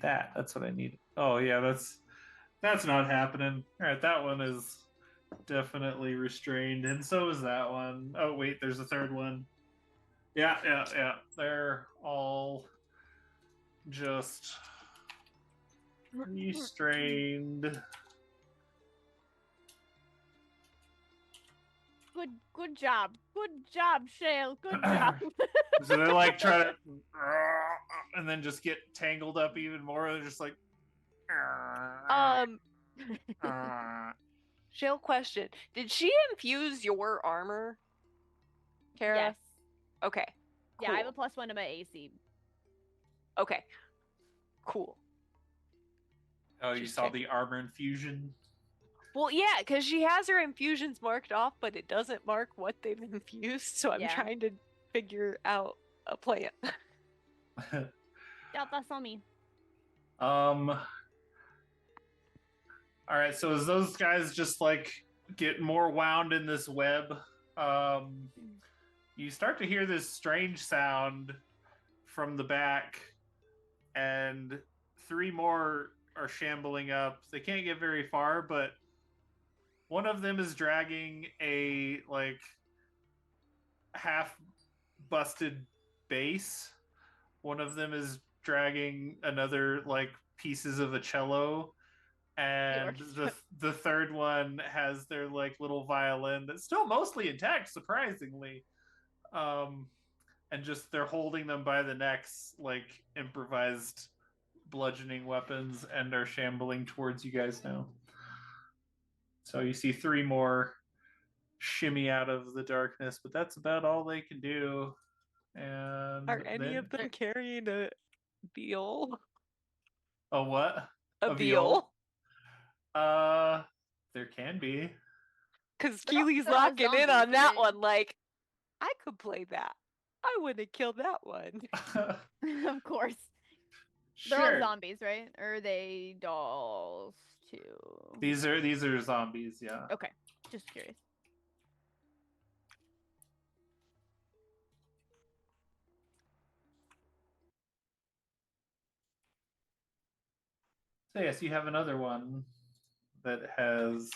that. That's what I need. Oh yeah, that's not happening. All right, that one is definitely restrained, and so is that one. Oh wait, there's a third one. Yeah. They're all just restrained. Good job, Shale. Good job. So they're like trying to, and then just get tangled up even more. They're just like, Shale question: did she infuse your armor, Kara? Yes. Okay. Yeah, I have Cool. a +1 to my AC. Okay. Cool. Oh, you Just saw checking. the armor infusion? Well, yeah, because she has her infusions marked off, but it doesn't mark what they've infused, so I'm Yeah. trying to figure out a plan. Yeah, that's on me. All right, so as those guys just like get more wound in this web, you start to hear this strange sound from the back, and 3 more are shambling up. They can't get very far, but one of them is dragging a like half busted bass. One of them is dragging another like pieces of a cello, and the third one has their like little violin that's still mostly intact, surprisingly. And just they're holding them by the necks like improvised bludgeoning weapons and are shambling towards you guys now. So you see 3 more shimmy out of the darkness, but that's about all they can do. And Are any of them carrying a viol? A what? A viol? There can be. Because They're not Keely's zombies, locking in on so that they- one. Like, I could play that. I wouldn't have killed that one. Of course. They're all Sure. zombies, right? Or are they dolls too? These are zombies, yeah. Okay, just curious. So yes, you have another one that has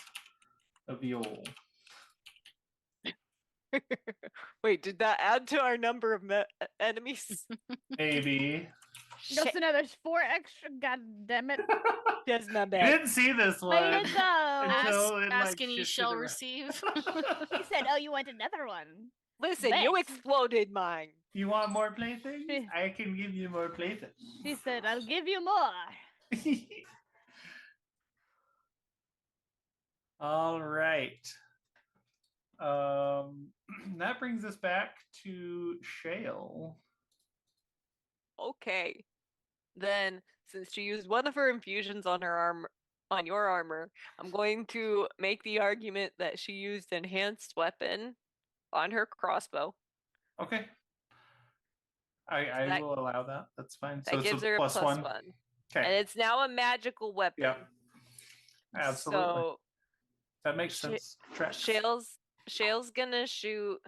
a viol. Wait, did that add to our number of enemies? Maybe. No, Shit, so now there's 4 extra. God damn it! that's my You bad. didn't see this one. Way to go! Until it, Ask like, and ye shifted shall around. receive. He said, "Oh, you want another one?" Listen, you Bet. exploded mine. You want more playthings? I can give you more playthings. She said, "I'll give you more." All right. That brings us back to Shale. Okay. Then, since she used one of her infusions on her armor, on your armor, I'm going to make the argument that she used enhanced weapon on her crossbow. Okay. I That- will allow that. That's fine. So That it's gives a her a plus plus one. one. Okay. And it's now a magical weapon. Yep. Absolutely. So That makes sense. Tracks. Shale's gonna shoot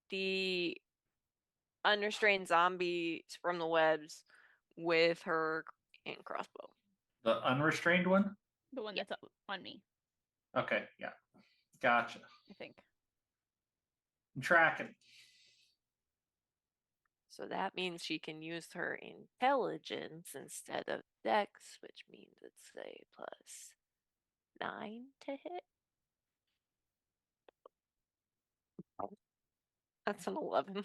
the unrestrained zombies from the webs with her hand crossbow. The unrestrained one? The one Yep. that's up on me, Okay, yeah. Gotcha. I think. I'm tracking. So that means she can use her intelligence instead of dex, which means it's a plus 9 to hit. That's an 11.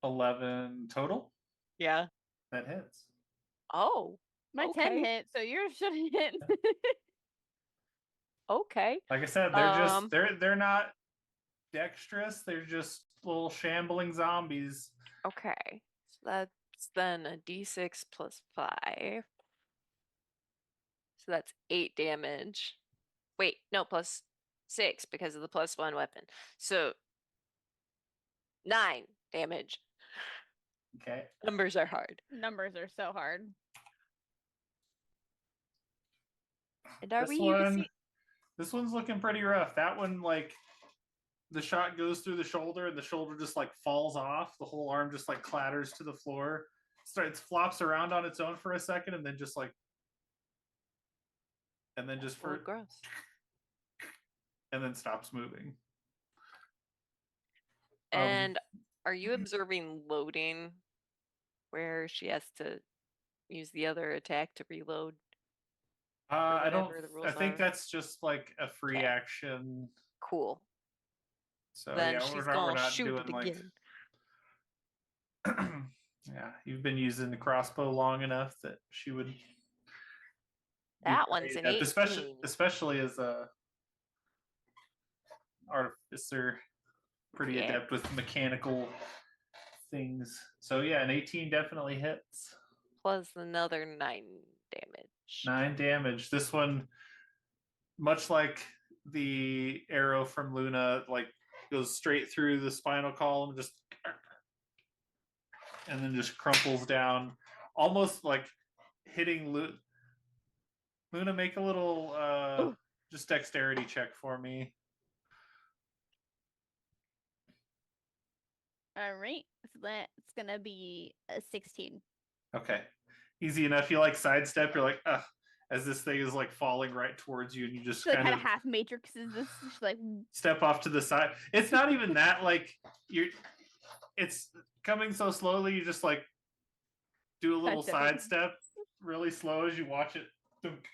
11 total? Yeah. That hits. Oh, My 10 okay. hit, so yours should hit. Okay. Like I said, they're just they're not dexterous, they're just little shambling zombies. Okay. So that's then a d6 plus 5. So that's 8 damage. Wait, no, plus 6 because of the plus 1 weapon. So 9 damage. Okay. Numbers are hard. Numbers are so hard. And are This we using? this one's looking pretty rough. That one, like, the shot goes through the shoulder and the shoulder just like falls off. The whole arm just like clatters to the floor. Starts flops around on its own for a second and then just like Oh, gross. and then stops moving. And are you observing loading where she has to use the other attack to reload? I don't. whatever the I rules think are? that's just like a free Okay. action. Cool. So Then yeah, she's we're gonna not shoot doing it like. again. Yeah, you've been using the crossbow long enough that she would. be That pretty one's an adept, 18. especially as a artificer, pretty Yeah. adept with mechanical things. So yeah, an 18 definitely hits. Plus another 9 damage. 9 damage. This one, much like the arrow from Luna, like goes straight through the spinal column, just and then just crumples down, almost like hitting Luna. Make a little just dexterity check for me. All right, so that's gonna be a 16. Okay, easy enough. You like sidestep. You're like, ugh, as this thing is like falling right towards you, and you just She like kind had of a half matrix. Is this she's like step off to the side. It's not even that, like, you're. It's coming so slowly. You just like do a little Sidestepping. sidestep, really slow as you watch it dunk,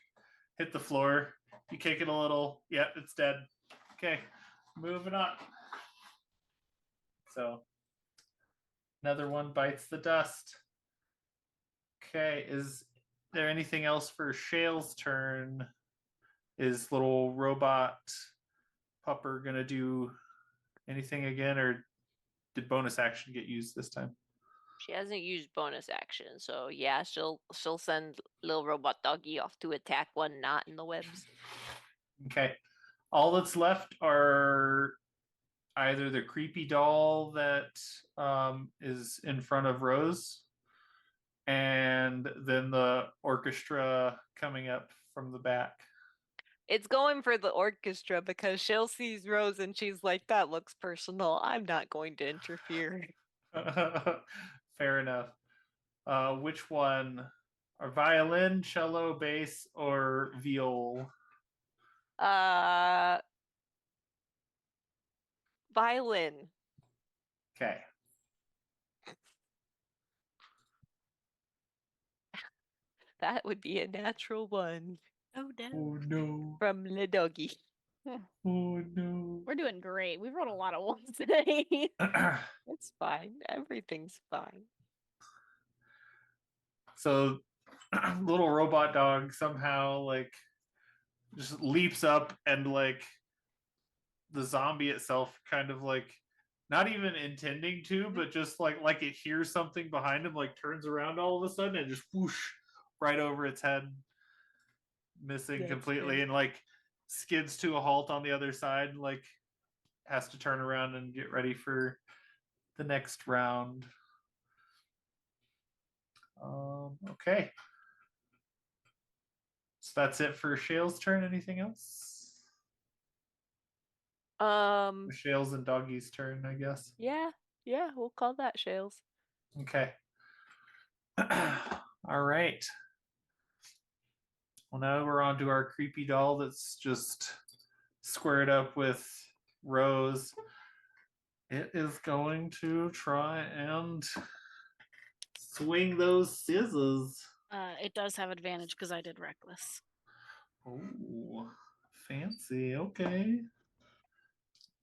hit the floor. You kick it a little. Yep, it's dead. Okay, moving on. So another one bites the dust. Okay, is there anything else for Shale's turn? Is little robot pupper gonna do anything again, or did bonus action get used this time? She hasn't used bonus action, so yeah, she'll send little robot doggy off to attack one not in the webs. Okay. All that's left are either the creepy doll that is in front of Rose, and then the orchestra coming up from the back. It's going for the orchestra because Shale sees Rose and she's like, that looks personal. I'm not going to interfere. Fair enough. Which one? Are violin, cello, bass, or viol? Uh, Violin. Okay. That would be a natural one Oh no. Oh no. from Le Doggy. Oh no. We're doing great. We've rolled a lot of ones today. It's fine. Everything's fine. So little robot dog somehow like just leaps up and like the zombie itself kind of like not even intending to, but just like it hears something behind him, like turns around all of a sudden and just whoosh right over its head, missing That's completely, good. and like skids to a halt on the other side, and like has to turn around and get ready for the next round. Okay. So that's it for Shale's turn. Anything else? Shale's and Doggy's turn, I guess. Yeah, we'll call that Shales. Okay. All right. Well, now we're on to our creepy doll that's just squared up with Rose. It is going to try and swing those scissors. It does have advantage because I did reckless. Oh, fancy. Okay.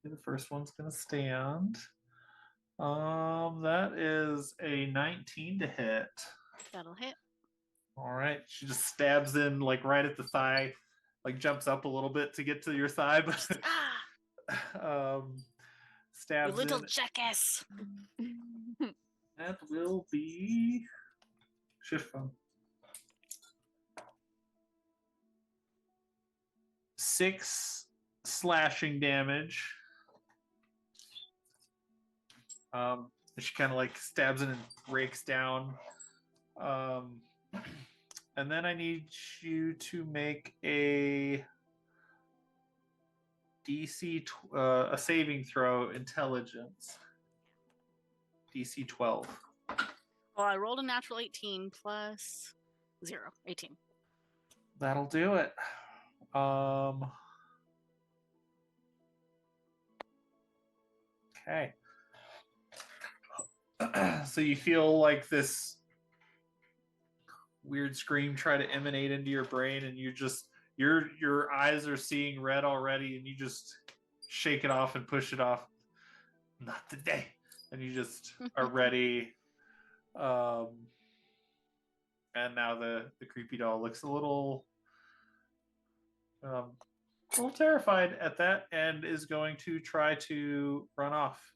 The first one's gonna stand. That is a 19 to hit. That'll hit. All right. She just stabs in like right at the thigh, like jumps up a little bit to get to your thigh, but Ah, you stabs little in. jackass. That will be shift phone. 6 slashing damage. She kind of like stabs it and breaks down. And then I need you to make a DC, a saving throw, intelligence. DC 12. Well, I rolled a natural 18 plus 0. 18. That'll do it. Okay. So you feel like this weird scream try to emanate into your brain, and you just your eyes are seeing red already, and you just shake it off and push it off. Not today. And you just are ready. And now the creepy doll looks a little terrified at that and is going to try to run off.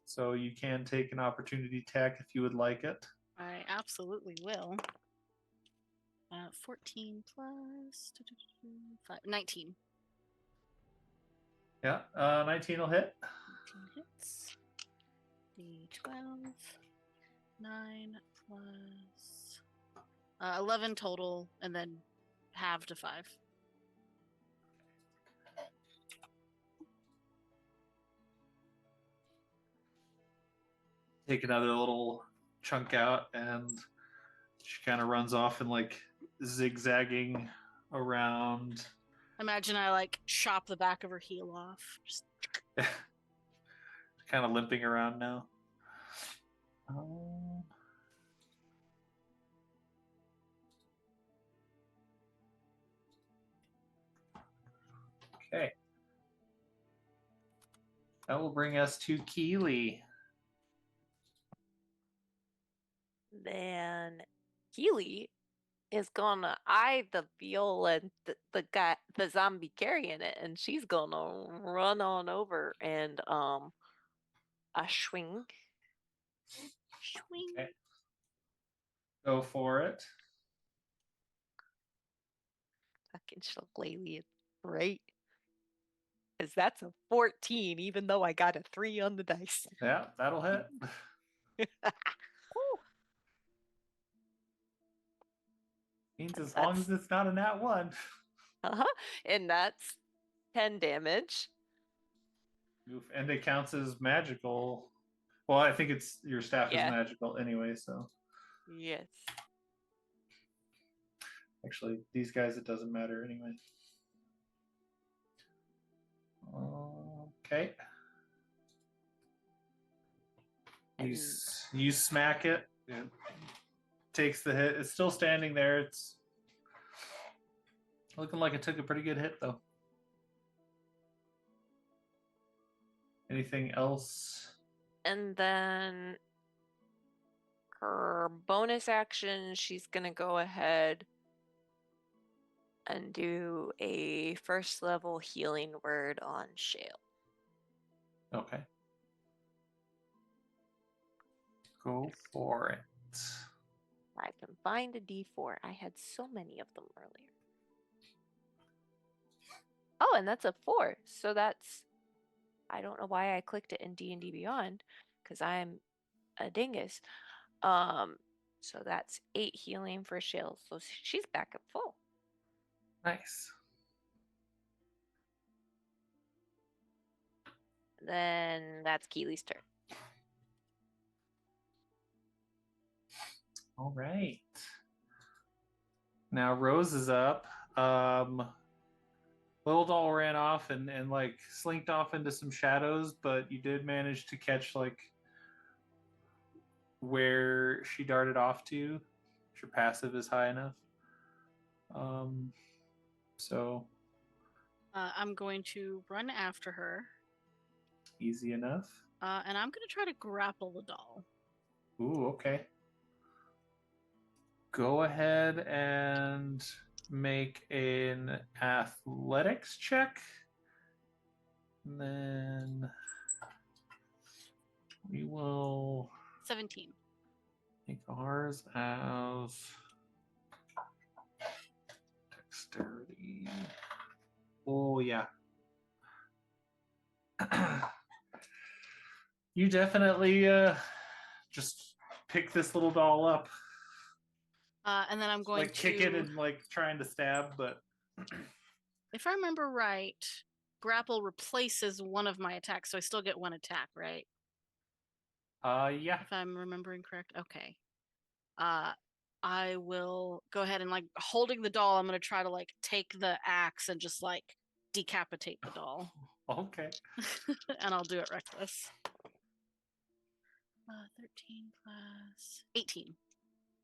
So you can take an opportunity attack if you would like it. I absolutely will. 14 plus 5, 19. Yeah, 19 will hit. 19 hits. D12. 9 plus 11 total, and then half to 5. Take another little chunk out, and she kind of runs off and like zigzagging around. Imagine I like chop the back of her heel off. Just Kind of limping around now. Okay. That will bring us to Keely. Then Keely is gonna eye the viola and the guy, the zombie carrying it, and she's gonna run on over and a swing. swing. Okay. Go for it. fucking shillelagh. It's great. Because that's a 14, even though I got a 3 on the dice. Yeah, that'll hit. Means as long as it's not a nat 1. And that's 10 damage. Oof, and it counts as magical. Well, I think it's your staff is Yeah. magical anyway, so Yes. actually these guys it doesn't matter anyway. Okay. You smack it. It takes the hit. It's still standing there. It's looking like it took a pretty good hit though. Anything else? And then her bonus action, she's gonna go ahead and do a first level healing word on Shale. Okay. Go for it. I can find a D4. I had so many of them earlier. Oh, and that's a 4. So that's, I don't know why I clicked it in D&D Beyond, because I'm a dingus. So that's 8 healing for Shale. So she's back at full. Nice. Then that's Keely's turn. All right. Now Rose is up. Little doll ran off and like slinked off into some shadows, but you did manage to catch like where she darted off to. Your passive is high enough. So I'm going to run after her. Easy enough. And I'm going to try to grapple the doll. Ooh, okay. Go ahead and make an athletics check. And then we will 17. make ours as dexterity. Oh, yeah. You definitely just pick this little doll up. And then I'm going like kick it and like trying to stab, but if I remember right, grapple replaces one of my attacks, so I still get one attack, right? Yeah. If I'm remembering correct. Okay. I will go ahead and like holding the doll, I'm gonna try to like take the axe and just like decapitate the doll. Okay. And I'll do it reckless. 13 plus 18.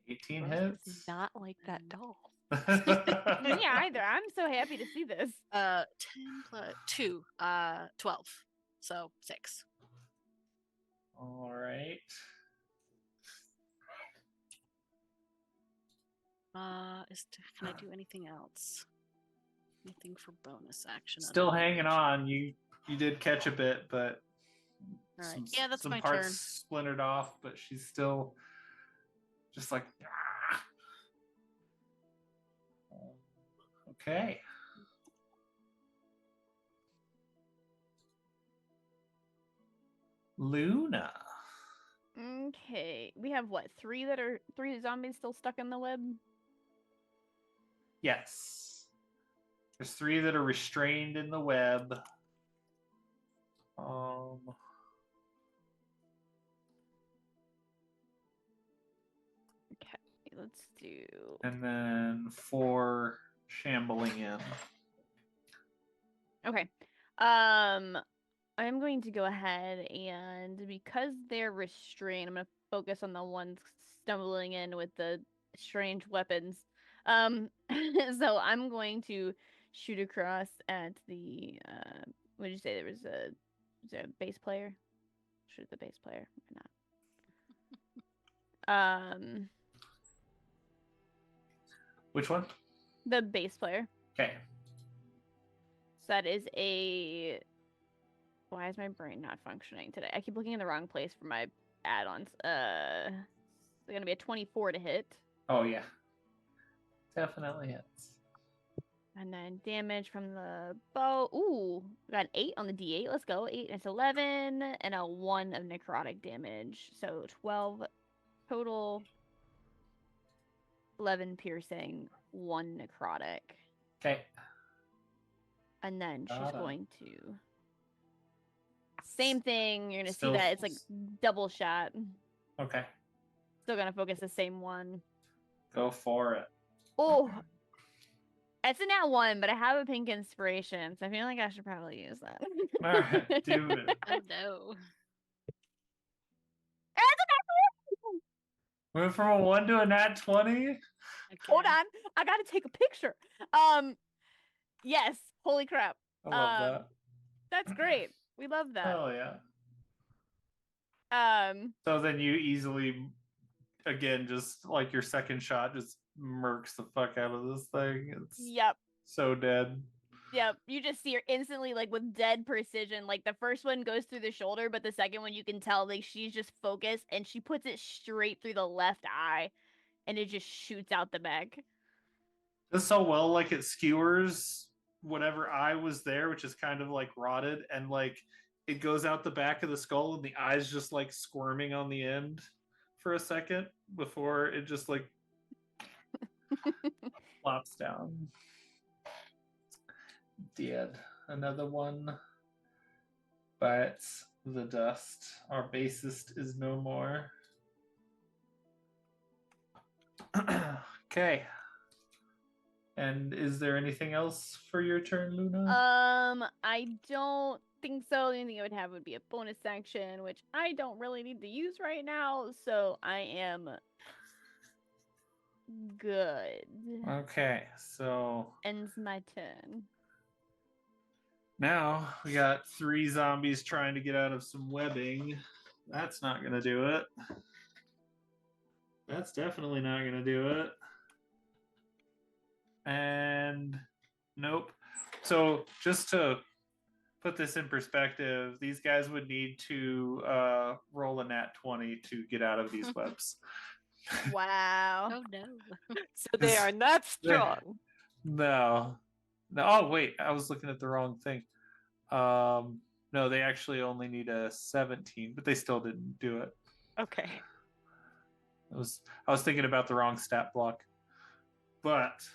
18 Rose hits. does not like that doll. Me either. I'm so happy to see this. 10 plus 2, 12. So 6. All right. Can I do anything else? Anything for bonus action? Still hanging on. You did catch a bit, but all right. Yeah, that's some my parts turn. splintered off, but she's still just like okay. Luna. Okay. We have what? Three zombies still stuck in the web? Yes. There's 3 that are restrained in the web. Okay, let's do. And then 4 shambling in. Okay. I'm going to go ahead and because they're restrained, I'm going to focus on the ones stumbling in with the strange weapons. So I'm going to shoot across at the what did you say there was a bass player? Shoot the bass player or not. Which one? The bass player. Okay. So that is a. Why is my brain not functioning today? I keep looking in the wrong place for my add-ons. It's gonna be a 24 to hit. Oh yeah. Definitely hits. And then damage from the bow. Ooh, we got an 8 on the d8. Let's go. 8, it's 11, and a 1 of necrotic damage. So 12 total. 11 piercing, 1 necrotic. Okay. And then she's Got it. going to. Same thing. You're going to see Still- that it's like double shot. Okay. Still going to focus the same one. Go for it. Oh, it's a nat 1, but I have a pink inspiration, so I feel like I should probably use that. All right, do it. Oh no. Went from a 1 to a nat 20. Hold Okay. on, I gotta take a picture. Yes, holy crap. I love that. That's great. We love that. Oh yeah. Um, So then you easily, again, just like your second shot, just murks the fuck out of this thing. It's yep. so dead. Yep, you just see her instantly, like with dead precision. Like the first one goes through the shoulder, but the second one you can tell, like she's just focused and she puts it straight through the left eye, and it just shoots out the back. Just so well, like it skewers whatever eye was there, which is kind of like rotted, and like it goes out the back of the skull, and the eye's just like squirming on the end for a second before it just like flops down. Dead. Another one bites the dust. Our bassist is no more. Okay. And is there anything else for your turn, Luna? I don't think so. The only thing I would have would be a bonus action, which I don't really need to use right now, so I am good. Okay, so Ends my turn. now we got 3 zombies trying to get out of some webbing. That's not gonna do it. That's definitely not gonna do it. And nope. So just to put this in perspective, these guys would need to roll a nat 20 to get out of these webs. Wow. Oh no. So they are not strong. No. No. Oh wait, I was looking at the wrong thing. No, they actually only need a 17, but they still didn't do it. Okay. I was thinking about the wrong stat block. But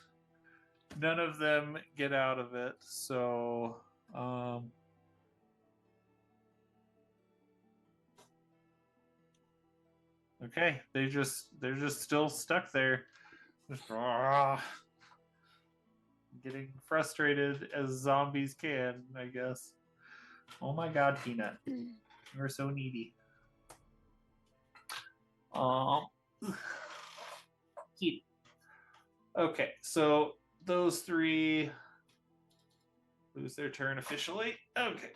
none of them get out of it, so okay, they're just still stuck there. Just getting frustrated as zombies can, I guess. Oh my god, Peanut. You're so needy. Cute. Okay, so those 3 lose their turn officially. Okay.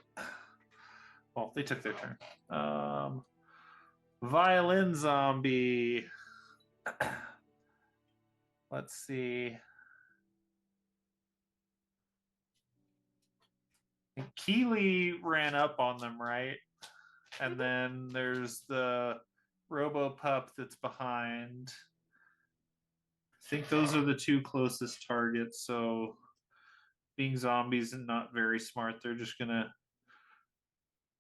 Well, they took their turn. Violin zombie. Let's see. Keeley ran up on them, right? And then there's the Robo Pup that's behind. I think those are the 2 closest targets. So, being zombies and not very smart, they're just gonna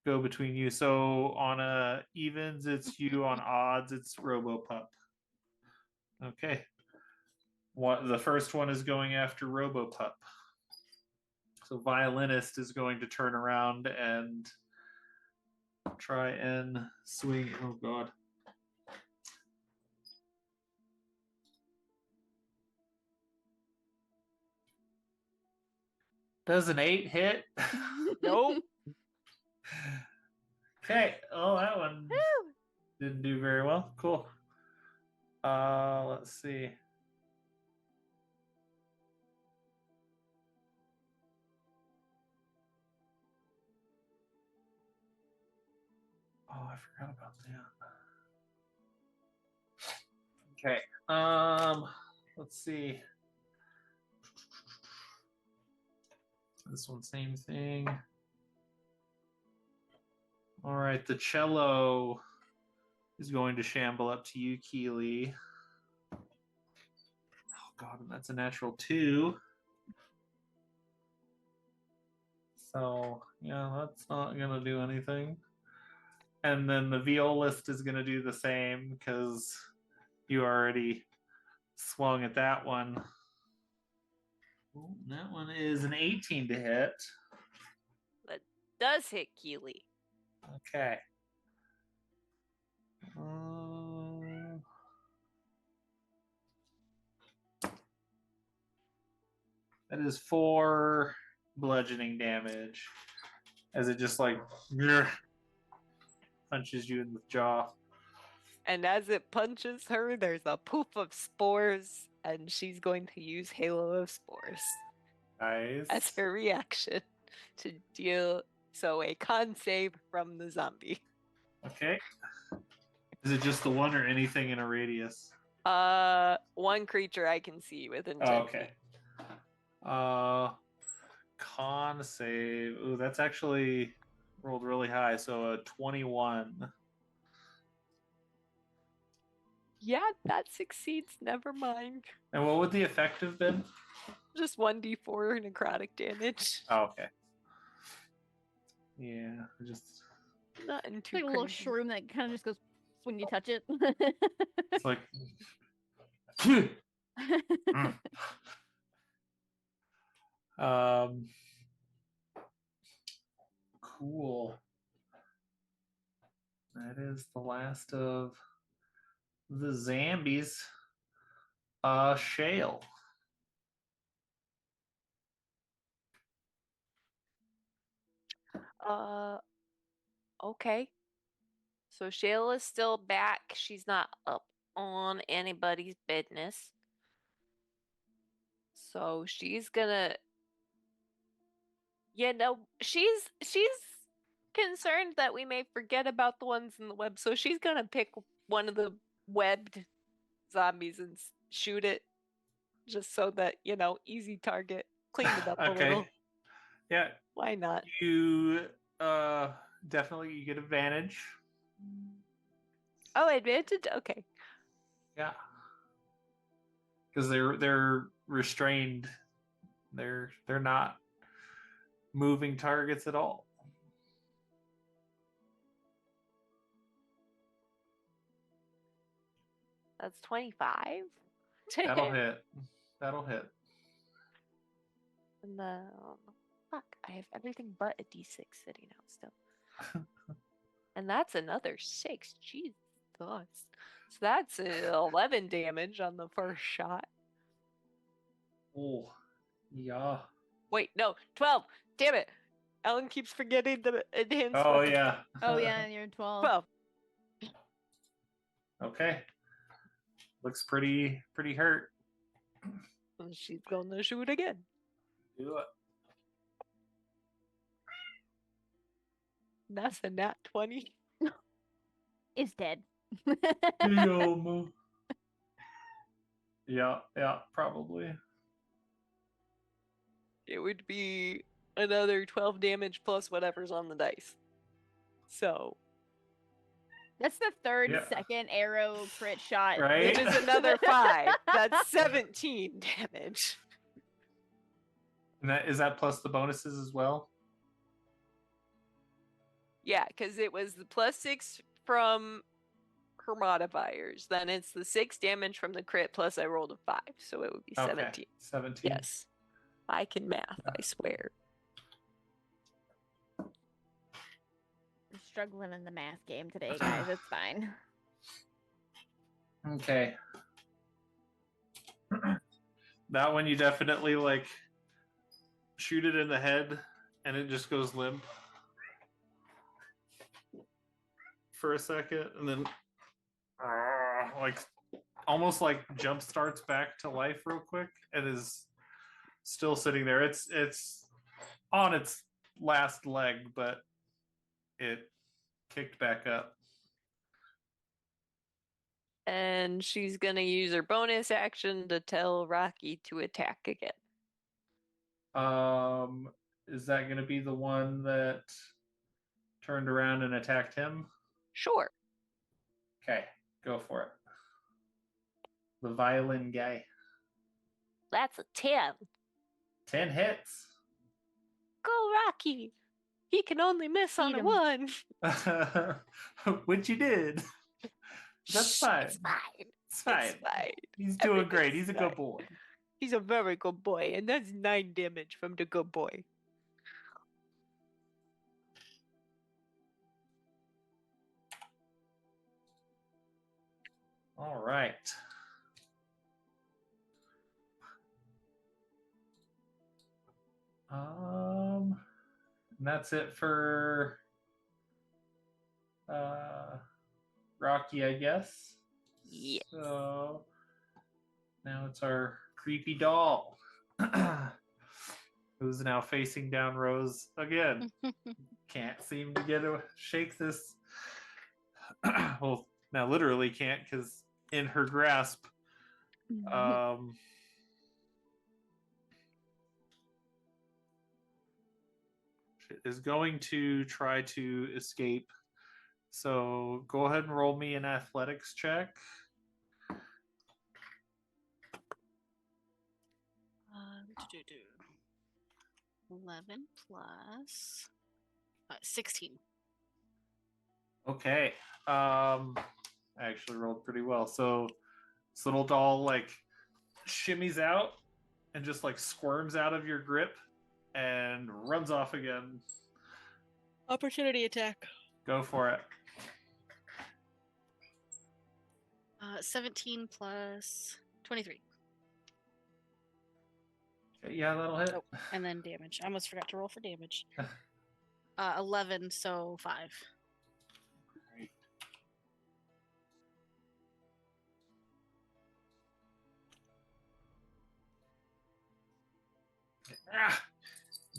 go between you. So on a evens, it's you. On odds, it's Robo Pup. Okay. The first one is going after Robo Pup. So Violinist is going to turn around and try and swing. Oh god. Does an 8 hit? Nope. Okay. Oh, that one didn't do very well. Cool. Let's see. Oh, I forgot about that. Okay. Let's see. This one, same thing. All right, the cello is going to shamble up to you, Keeley. Oh god, and that's a natural 2. So, yeah, that's not going to do anything. And then the violist is going to do the same because you already swung at that one. Ooh, that one is an 18 to hit. That does hit Keely. Okay. That is 4 bludgeoning damage as it just like punches you in the jaw. And as it punches her, there's a poof of spores, and she's going to use Halo of Spores Nice. as her reaction to deal a con save from the zombie. Okay. Is it just the one or anything in a radius? One creature I can see within 10 okay. feet. Con save. Ooh, that's actually rolled really high, so a 21. Yeah, that succeeds. Never mind. And what would the effect have been? Just 1d4 necrotic damage. Oh, okay. Yeah, just Nothing It's too like a little crazy. shroom that kind of just goes when you touch it. it's like cool. That is the last of the zombies. Shale. Okay. So Shayla's still back. She's not up on anybody's business. So she's gonna she's concerned that we may forget about the ones in the web. So she's gonna pick one of the webbed zombies and shoot it just so that, easy target. Clean it up a Okay. little. Yeah, Why not? you definitely you get advantage. Oh, advantage? Okay. Yeah. Because they're restrained. They're not moving targets at all. That's 25. That'll hit. That'll hit. And fuck, I have everything but a d6 sitting out still. And that's another 6. Jesus. So that's 11 damage on the first shot. Oh, yeah. Wait, no, 12. Damn it. Ellen keeps forgetting the enhanced Oh weapon. yeah. Oh yeah, and you're 12. 12. Okay. Looks pretty hurt. And she's going to shoot again. Do it. That's a nat 20. Is dead. Yeah, probably. It would be another 12 damage plus whatever's on the dice. So. That's the second arrow crit shot. Right? Which is another 5. That's 17 damage. And is that plus the bonuses as well? Yeah, because it was the plus 6 from her modifiers. Then it's the 6 damage from the crit plus I rolled a 5. So it would be 17. 17. Yes. I can math, I swear. I'm struggling in the math game today, guys. It's fine. Okay. That one you definitely shoot it in the head and it just goes limp for a second and then almost jump starts back to life real quick and is still sitting there. It's on its last leg, but it kicked back up. And she's going to use her bonus action to tell Rocky to attack again. Is that going to be the one that turned around and attacked him? Sure. Okay, go for it. The violin guy. That's a 10. 10 hits. Go, Rocky. He can only miss on Beat a 'em. 1. Which you did. That's Shh, fine. It's fine. It's fine. It's fine. He's doing great. Everything's He's a fine. good boy. He's a very good boy, and that's 9 damage from the good boy. All right. And that's it for Rocky, I guess. Yes. So now it's our creepy doll, who's now facing down Rose again. Can't seem to shake this. Well, now literally can't, because in her grasp, she is going to try to escape. So go ahead and roll me an athletics check. 11 plus 16. Okay. I actually rolled pretty well. So this little doll like shimmies out and just like squirms out of your grip and runs off again. Opportunity attack. Go for it. 17 plus 23. Okay, yeah, that'll hit. Oh, and then damage. I almost forgot to roll for damage. 11, so 5. Great.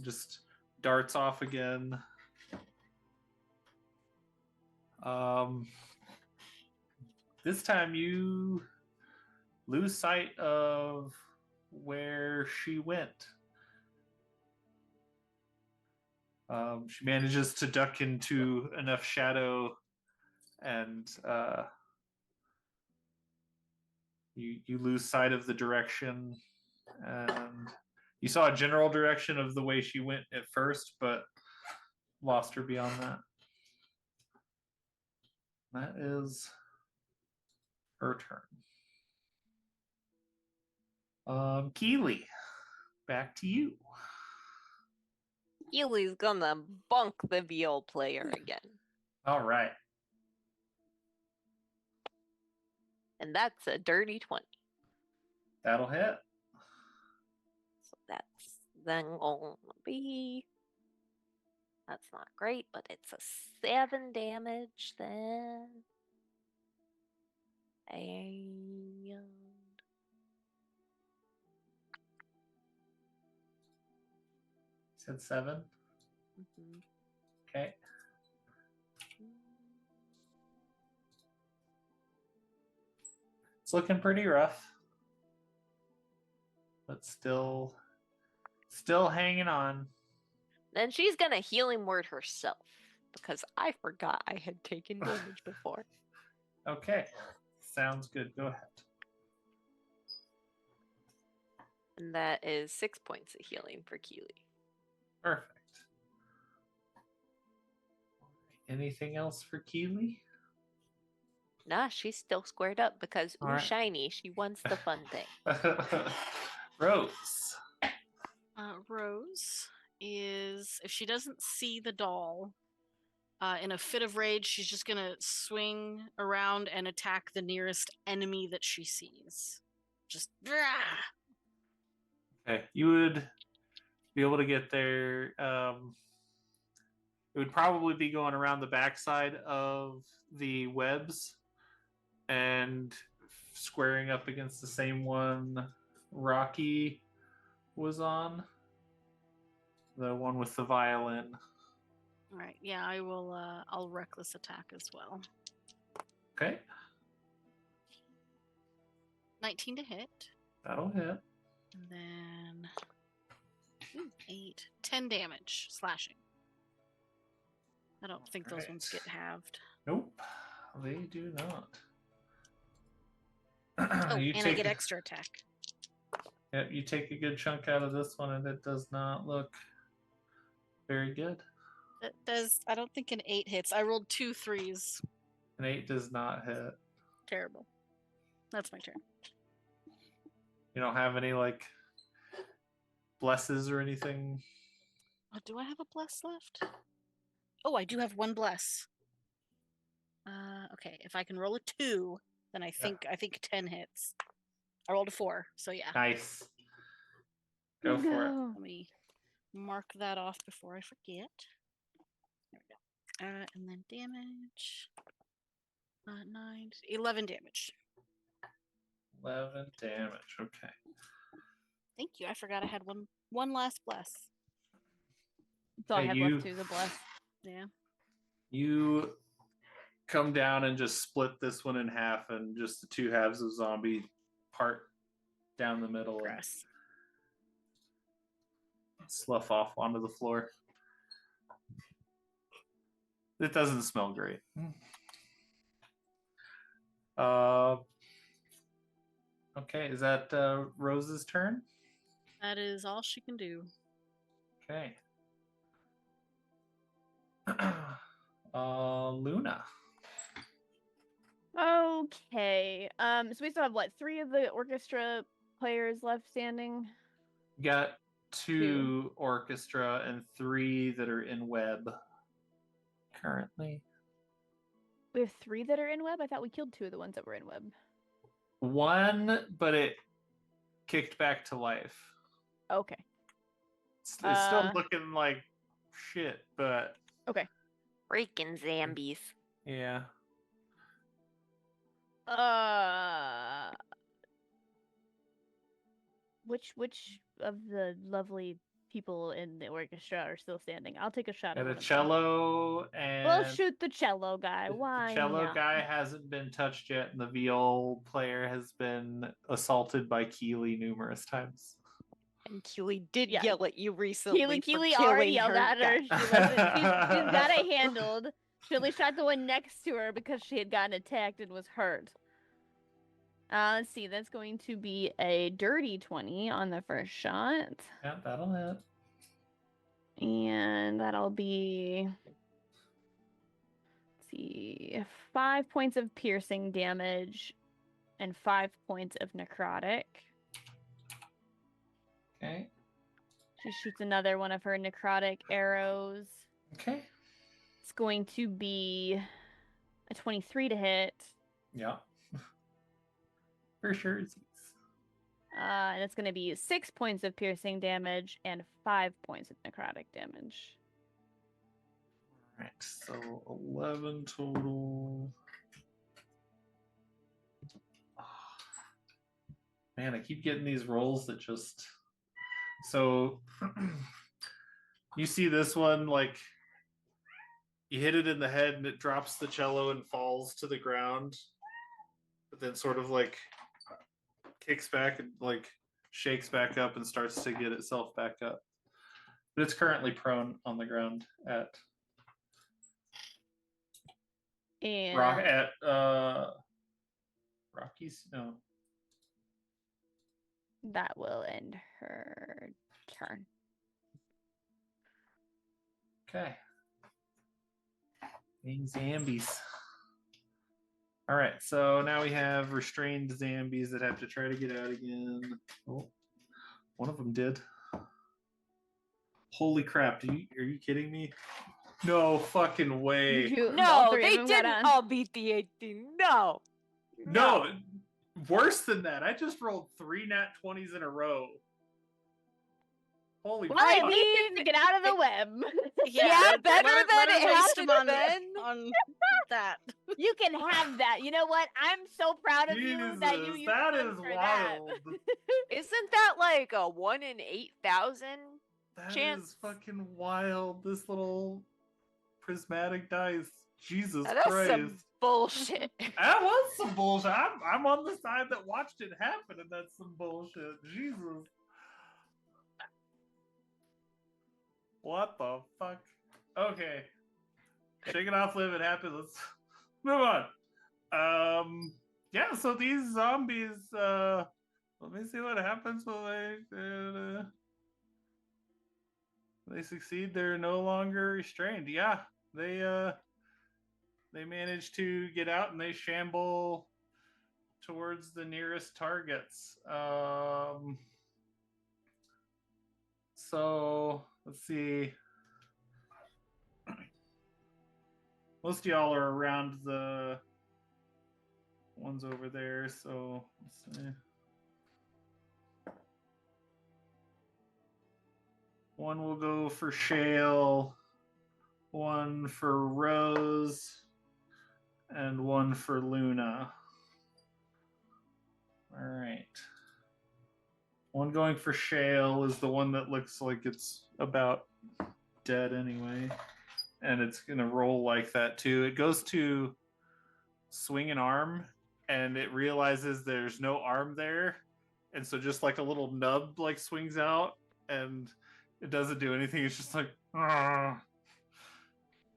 Just darts off again. This time you lose sight of where she went. She manages to duck into enough shadow, and you lose sight of the direction, and you saw a general direction of the way she went at first, but lost her beyond that. That is her turn. Keely, back to you. Keely's gonna bunk the viol player again. All right. And that's a dirty 20. That'll hit. So that's then gonna be... That's not great, but it's a 7 damage then. And... You said 7? mhm. Okay. It's looking pretty rough, but still hanging on. Then she's gonna healing word herself, because I forgot I had taken damage before. Okay. Sounds good. Go ahead. And that is 6 points of healing for Keely. Perfect. Anything else for Keely? Nah, she's still squared up because All right. shiny, she wants the fun thing. Rose. Rose is, if she doesn't see the doll, in a fit of rage, she's just gonna swing around and attack the nearest enemy that she sees. Just Okay, you would be able to get there. It would probably be going around the backside of the webs and squaring up against the same one Rocky was on. The one with the violin. All right, yeah, I will. I'll reckless attack as well. Okay, 19 to hit, that'll hit. and then 10 damage slashing. I don't think those ones get halved. Nope, they do not. Oh, You and I get extra attack. Yep, you take a good chunk out of this one, and it does not look Very good. It does. I don't think an 8 hits. I rolled 2 3s. An 8 does not hit. Terrible. That's my turn. You don't have any like blesses or anything. Oh, do I have a bless left? Oh, I do have 1 bless. Okay. If I can roll a 2, then I think 10 hits. I rolled a 4, so yeah. Nice. Go for it. Let me mark that off before I forget. There we go. And then damage. 9, 11 damage. 11 damage. Okay. Thank you. I forgot I had one last bless. That's all I Hey, have left too, the bless. Yeah. You come down and just split this one in half, and just the two halves of zombie part down the middle and Press. slough off onto the floor. It doesn't smell great. Okay, is that Rose's turn? That is all she can do. Okay. Luna. Okay. So we still have what, 3 of the orchestra players left standing? You got 2 orchestra and 3 that are in web currently. We have 3 that are in web? I thought we killed 2 of the ones that were in web. 1, but it kicked back to life. Okay. It's still looking like shit, but Okay. Freaking zombies. yeah. Which of the lovely people in the orchestra are still standing? I'll take a shot at And one a of them. cello and We'll shoot the cello guy. the Why cello not? guy hasn't been touched yet, and the viol player has been assaulted by Keely numerous times. And Keely did Yeah. yell at you recently. Keely for already killing yelled her at her. guy. She's got it handled. She only shot the one next to her because she had gotten attacked and was hurt. Let's see. That's going to be a dirty 20 on the first shot. Yeah, that'll hit. And that'll be, let's see, 5 points of piercing damage and 5 points of necrotic. Okay. She shoots another one of her necrotic arrows. Okay. It's going to be a 23 to hit. Yeah. For sure. And it's going to be 6 points of piercing damage and 5 points of necrotic damage. Alright, so 11 total. Oh, man, I keep getting these rolls that just... So, you see this one, like, you hit it in the head and it drops the cello and falls to the ground, but then sort of, like, kicks back and, like, shakes back up and starts to get itself back up. But it's currently prone on the ground at... And Rocky's? No. that will end her turn. Okay. Being zombies. All right, so now we have restrained zombies that have to try to get out again. Oh, one of them did. Holy crap! Are you kidding me? No fucking way. All No, 3 of they them got didn't on. all beat the 18. No. No, worse than that. I just rolled 3 nat 20s in a row. Holy Well, fuck. at least it's to get out of the web. Yeah, better let than her it waste him happened on, then. on that. You can have that. You know what? I'm so proud of you that you Jesus, used that them is for that. wild. Isn't that like a 1 in 8,000? That Chance. is fucking wild. This little prismatic dice. Jesus That's Christ. some bullshit. That was some bullshit. I'm on the side that watched it happen, and that's some bullshit. Jesus. What the fuck? Okay. Shake it off, live it happy. Let's move on. Yeah, so these zombies, let me see what happens when they They succeed. They're no longer restrained. Yeah, they manage to get out and they shamble towards the nearest targets. So let's see. Most of y'all are around the ones over there. So let's see. One will go for Shale, one for Rose, and one for Luna. All right. One going for Shale is the one that looks like it's about dead anyway. And it's going to roll like that too. It goes to swing an arm and it realizes there's no arm there. And so just like a little nub like swings out and it doesn't do anything. It's just like, "Argh,"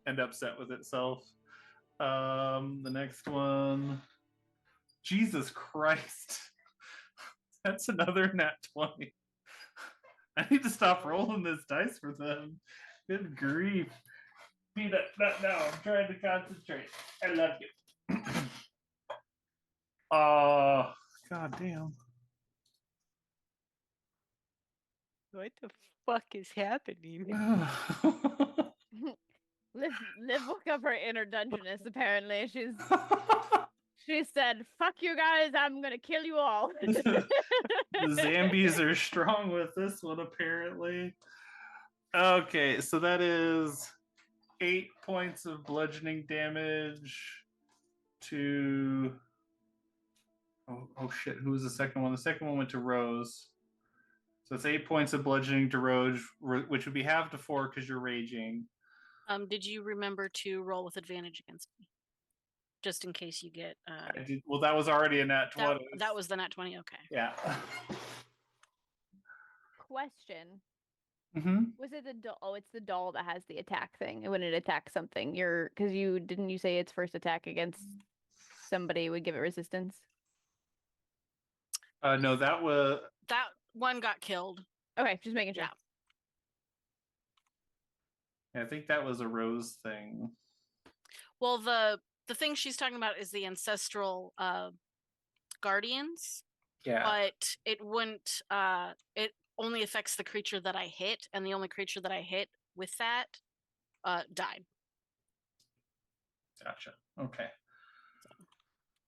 and upset with itself. The next one, Jesus Christ. That's another nat 20. I need to stop rolling this dice for them. Good grief. See that now. I'm trying to concentrate. I love you. God damn. What the fuck is happening? Liv woke up her inner dungeoness. Apparently, she said, "Fuck you guys! I'm gonna kill you all." The Zambies are strong with this one, apparently. Okay, so that is 8 points of bludgeoning damage to. Oh shit! Who was the second one? The second one went to Rose. So it's 8 points of bludgeoning to Rose, which would be half to 4 because you're raging. Did you remember to roll with advantage against me? Just in case you get. Well, that was already a nat 20. That was the nat 20. Okay. Yeah. Question: Mm-hmm. Was it the doll? Oh, it's the doll that has the attack thing. When it attacks something, because you say its first attack against somebody would give it resistance? No, that one got killed. Okay, just making sure. Yeah. I think that was a Rose thing. Well, the thing she's talking about is the ancestral guardians. Yeah. But it wouldn't. It only affects the creature that I hit, and the only creature that I hit with that died. Gotcha. Okay.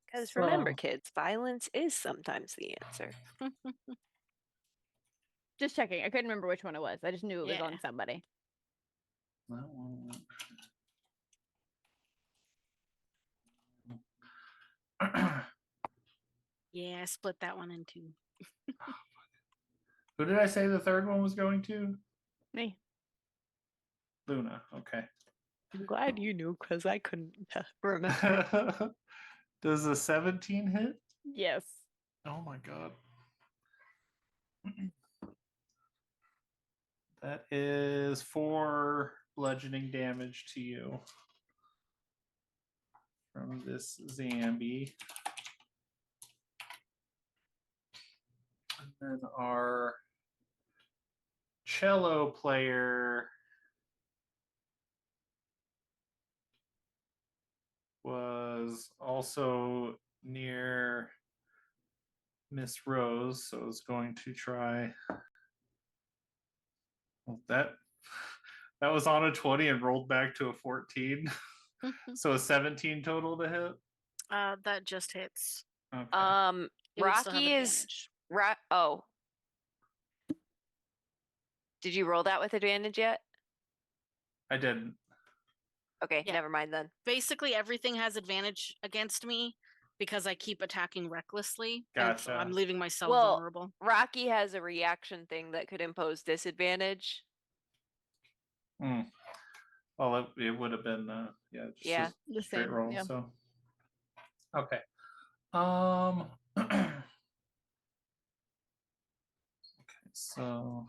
Because remember, kids, violence is sometimes the answer. Just checking. I couldn't remember which one it was. I just knew it was on somebody. That one. Yeah, I split that one in two. Who did I say the third one was going to? Me. Luna. Okay. I'm glad you knew because I couldn't remember. Does a 17 hit? Yes. Oh my god. That is 4 bludgeoning damage to you from this Zambi. And then our cello player was also near Miss Rose, so it's going to try. Well, that was on a 20 and rolled back to a 14. So a 17 total to hit. That just hits. Okay. Rocky is oh. Did you roll that with advantage yet? I didn't. Okay, Yeah. never mind then. Basically, everything has advantage against me because I keep attacking recklessly. Gotcha. So I'm leaving myself vulnerable. Rocky has a reaction thing that could impose disadvantage. Well, it would have been just a straight roll. Yeah. So okay. Okay, so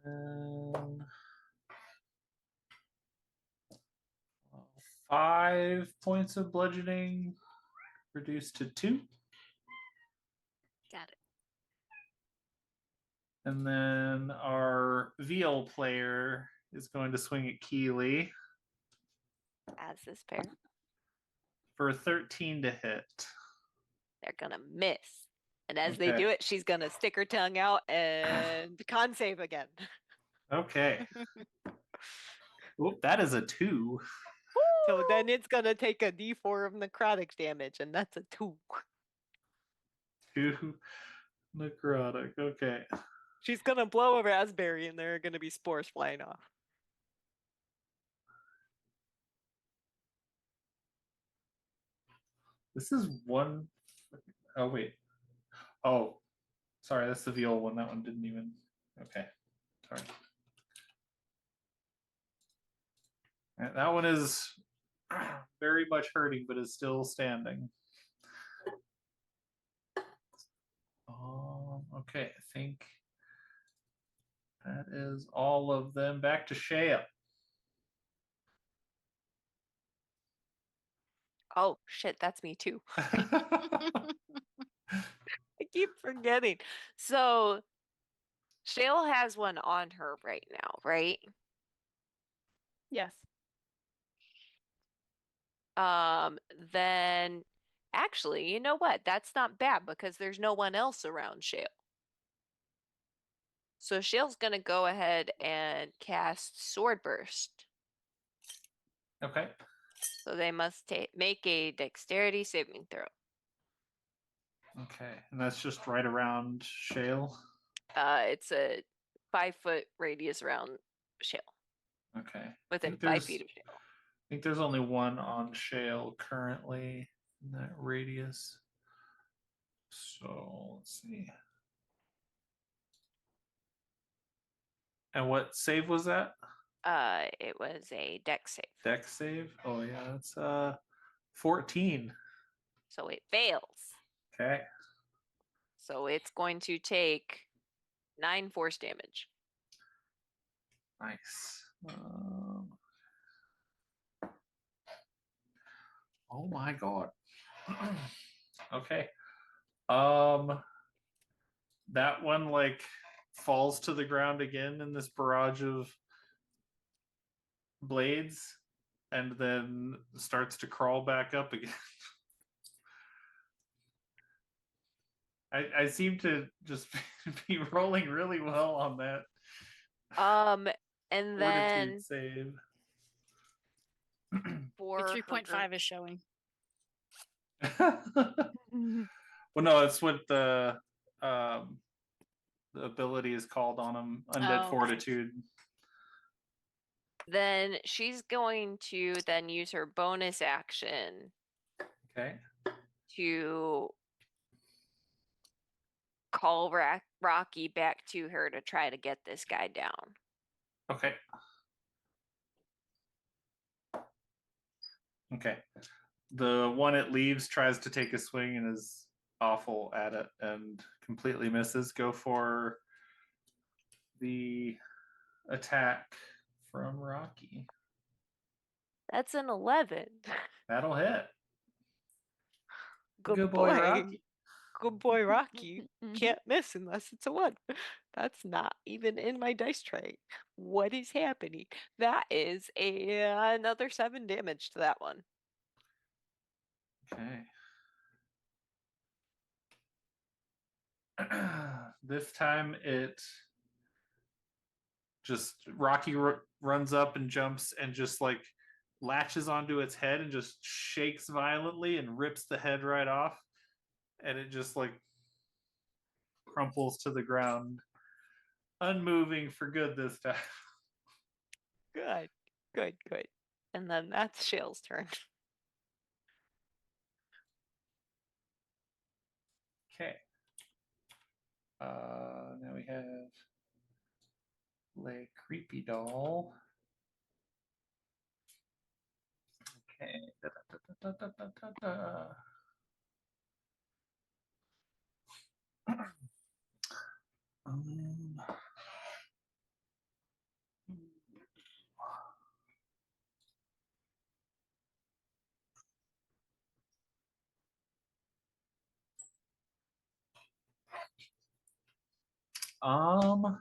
um, 5 points of bludgeoning reduced to 2. Got it. And then our veal player is going to swing at Keely As this pair, for 13 to hit. they're gonna miss. And as they Okay. do it, she's gonna stick her tongue out and con save again. Okay. Oop, that is a 2. So then it's gonna take a D4 of necrotic damage, and that's a 2. 2 necrotic. Okay. She's gonna blow a raspberry, and there are gonna be spores flying off. This is one. Oh, wait. Oh, sorry. That's the veal one. That one didn't even. Okay. Sorry. That one is very much hurting, but is still standing. Okay, I think that is all of them. Back to Shea. Oh shit, that's me too. I keep forgetting. So Shale has one on her right now, right? Yes. Then actually, you know what? That's not bad because there's no one else around Shale. So Shale's gonna go ahead and cast Sword Burst. Okay. So they must make a dexterity saving throw. Okay, and that's just right around Shale. It's a 5-foot radius around Shale. Okay. Within 5 feet of Shale. I think there's only one on Shale currently in that radius. So let's see. And what save was that? It was a dex save. Dex save? Oh yeah, that's 14. So it fails. Okay. So it's going to take 9 force damage. Nice. Oh my god. Okay. That one like falls to the ground again in this barrage of blades and then starts to crawl back up again. I seem to just be rolling really well on that And fortitude then save. for Your her 3.5 is showing. Well, no, it's what the ability is called on him, Undead Oh. Fortitude. then she's going to then use her bonus action Okay. to call Rocky back to her to try to get this guy down. Okay. Okay. The one it leaves tries to take a swing and is awful at it and completely misses. Go for the attack from Rocky. That's an 11. That'll hit. Good boy, boy. Rocky. Good boy, Rocky. Mhm. Can't miss unless it's a 1. That's not even in my dice tray. What is happening? That is another 7 damage to that one. Okay. This time it just Rocky runs up and jumps and just like latches onto its head and just shakes violently and rips the head right off, and it just like crumples to the ground, unmoving for good this time. Good. Good, good. And then that's Shale's turn. Okay. Now we have Lay Creepy Doll. Okay. Um, You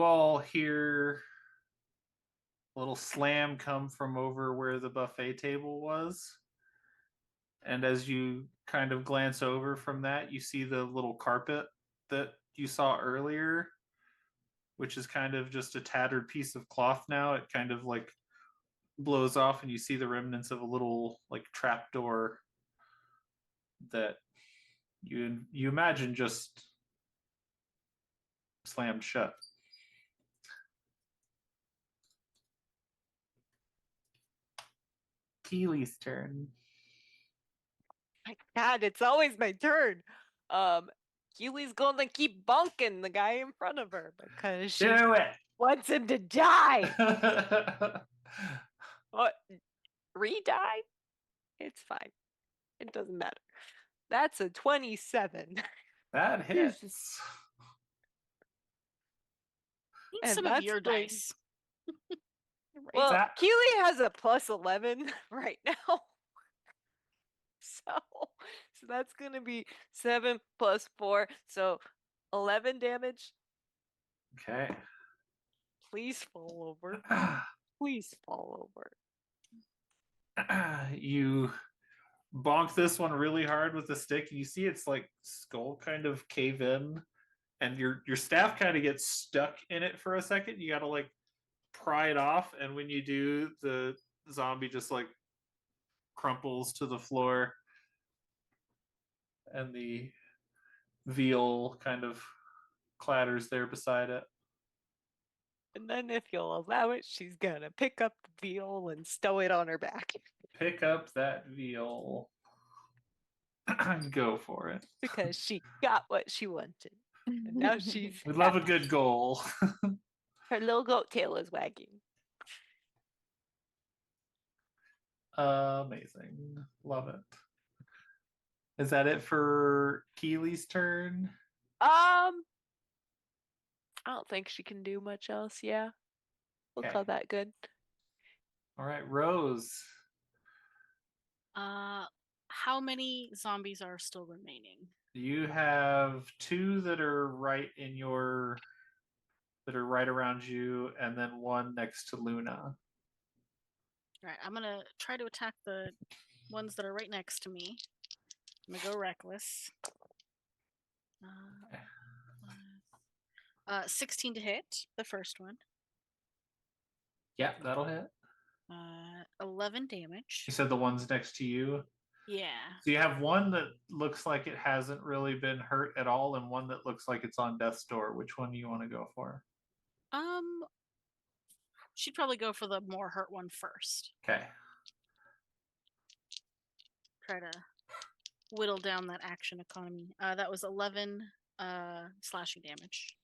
all hear a little slam come from over where the buffet table was. And as you kind of glance over from that, you see the little carpet that you saw earlier, which is kind of just a tattered piece of cloth now. It kind of like blows off, and you see the remnants of a little like trapdoor that you imagine just slammed shut. Keely's turn. My God, it's always my turn. Keely's gonna keep bonking the guy in front of her because she Do it. wants him to die. What? Re-die? It's fine. It doesn't matter. That's a 27. That hits. Need And some of that's your going- dice. Well, That- Keely has a plus 11 right now. So that's gonna be 7 plus 4. So 11 damage. Okay. Please fall over. Please fall over. You bonk this one really hard with the stick, and you see its like skull kind of cave in, and your staff kind of gets stuck in it for a second. You gotta like pry it off, and when you do, the zombie just like crumples to the floor, and the veal kind of clatters there beside it. And then, if you'll allow it, she's gonna pick up the veal and stow it on her back. Pick up that veal. Go for it. Because she got what she wanted. And now she's We love a happy. good goal. Her little goat tail is wagging. Amazing. Love it. Is that it for Keely's turn? I don't think she can do much else, yeah. We'll Okay. call that good. All right, Rose. How many zombies are still remaining? You have 2 that are right around you, and then 1 next to Luna. All right, I'm gonna try to attack the ones that are right next to me. I'm gonna go reckless. 16 to hit, the first one. Yeah, that'll hit. 11 damage. You said the ones next to you. Yeah. So you have one that looks like it hasn't really been hurt at all, and one that looks like it's on death's door. Which one do you want to go for? She'd probably go for the more hurt one first. Okay. Try to whittle down that action economy. That was 11 slashing damage.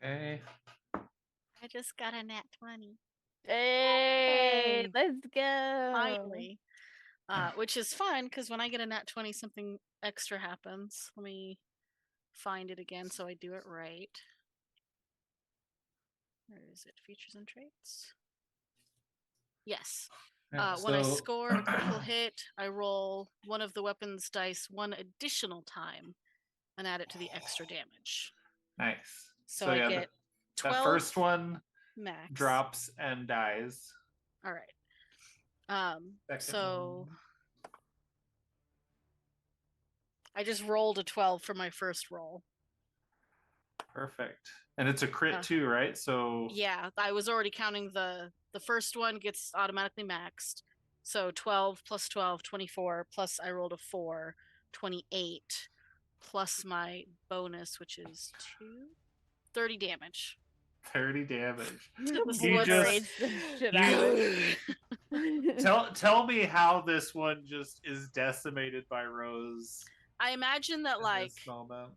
Okay. I just got a nat 20. Hey, let's go. Finally. Which is fun because when I get a nat 20, something extra happens. Let me find it again so I do it right. Where is it? Features and traits. Yes. When I score a critical hit, I roll one of the weapon's dice 1 additional time and add it to the extra damage. Nice. So I yeah, get 12 that first one max. drops and dies. All right. Second So one. I just rolled a 12 for my first roll. Perfect. And it's a crit too, right? So yeah, I was already counting the first one gets automatically maxed. So 12 plus 12, 24, plus I rolled a 4, 28, plus my bonus, which is 30 damage. 30 damage. You just- Shit you- out of it. Tell me how this one just is decimated by Rose. I imagine that in like this moment.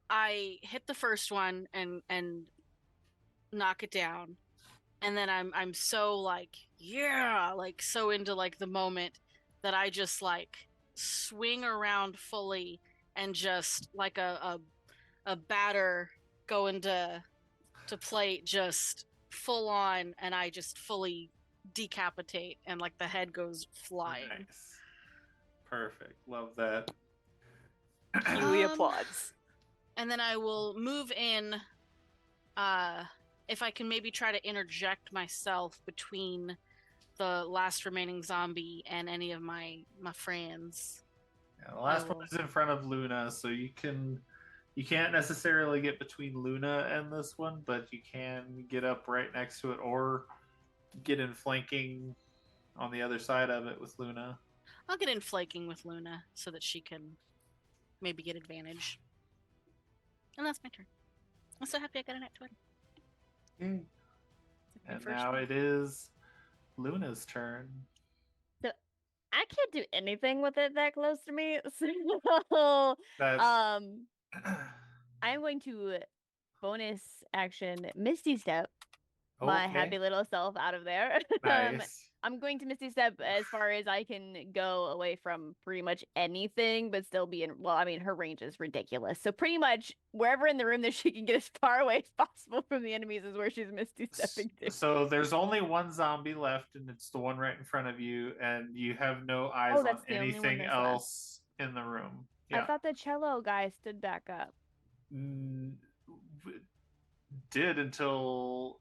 I hit the first one and knock it down, and then I'm so like like so into like the moment that I just like swing around fully and just like a batter go into plate just full on, and I just fully decapitate and like the head goes flying. Nice. Perfect. Love that. Kiwi applauds. And then I will move in. If I can maybe try to interject myself between the last remaining zombie and any of my friends. Yeah, the last one is in front of Luna, so you can't necessarily get between Luna and this one, but you can get up right next to it or get in flanking on the other side of it with Luna. I'll get in flanking with Luna so that she can maybe get advantage. And that's my turn. I'm so happy I got a nat 20. And now it is Luna's turn. So I can't do anything with it that close to me. So I'm going to bonus action Misty Step my happy little self out of there. Nice. I'm going to Misty Step as far as I can go away from pretty much anything, but still be in. Well, I mean, her range is ridiculous. So pretty much wherever in the room that she can get as far away as possible from the enemies is where she's Misty Stepping to. So there's only one zombie left, and it's the one right in front of you, and you have no eyes on anything else in the room. Yeah. I thought the cello guy stood back up. Did until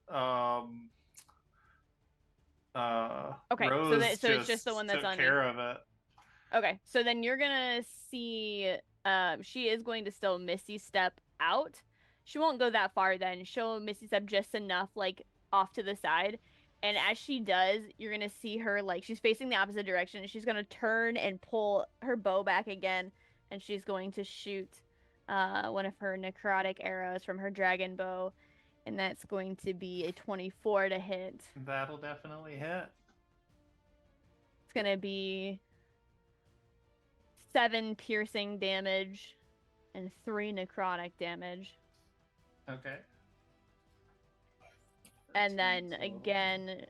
okay, Rose so it's just the one that's took on care of it. Okay, so then you're gonna see she is going to still Misty Step out. She won't go that far then. She'll Misty Step just enough like off to the side. And as she does, you're gonna see her like she's facing the opposite direction. She's gonna turn and pull her bow back again, and she's going to shoot one of her necrotic arrows from her dragon bow, and that's going to be a 24 to hit. That'll definitely hit. It's gonna be 7 piercing damage and 3 necrotic damage. Okay. And then again,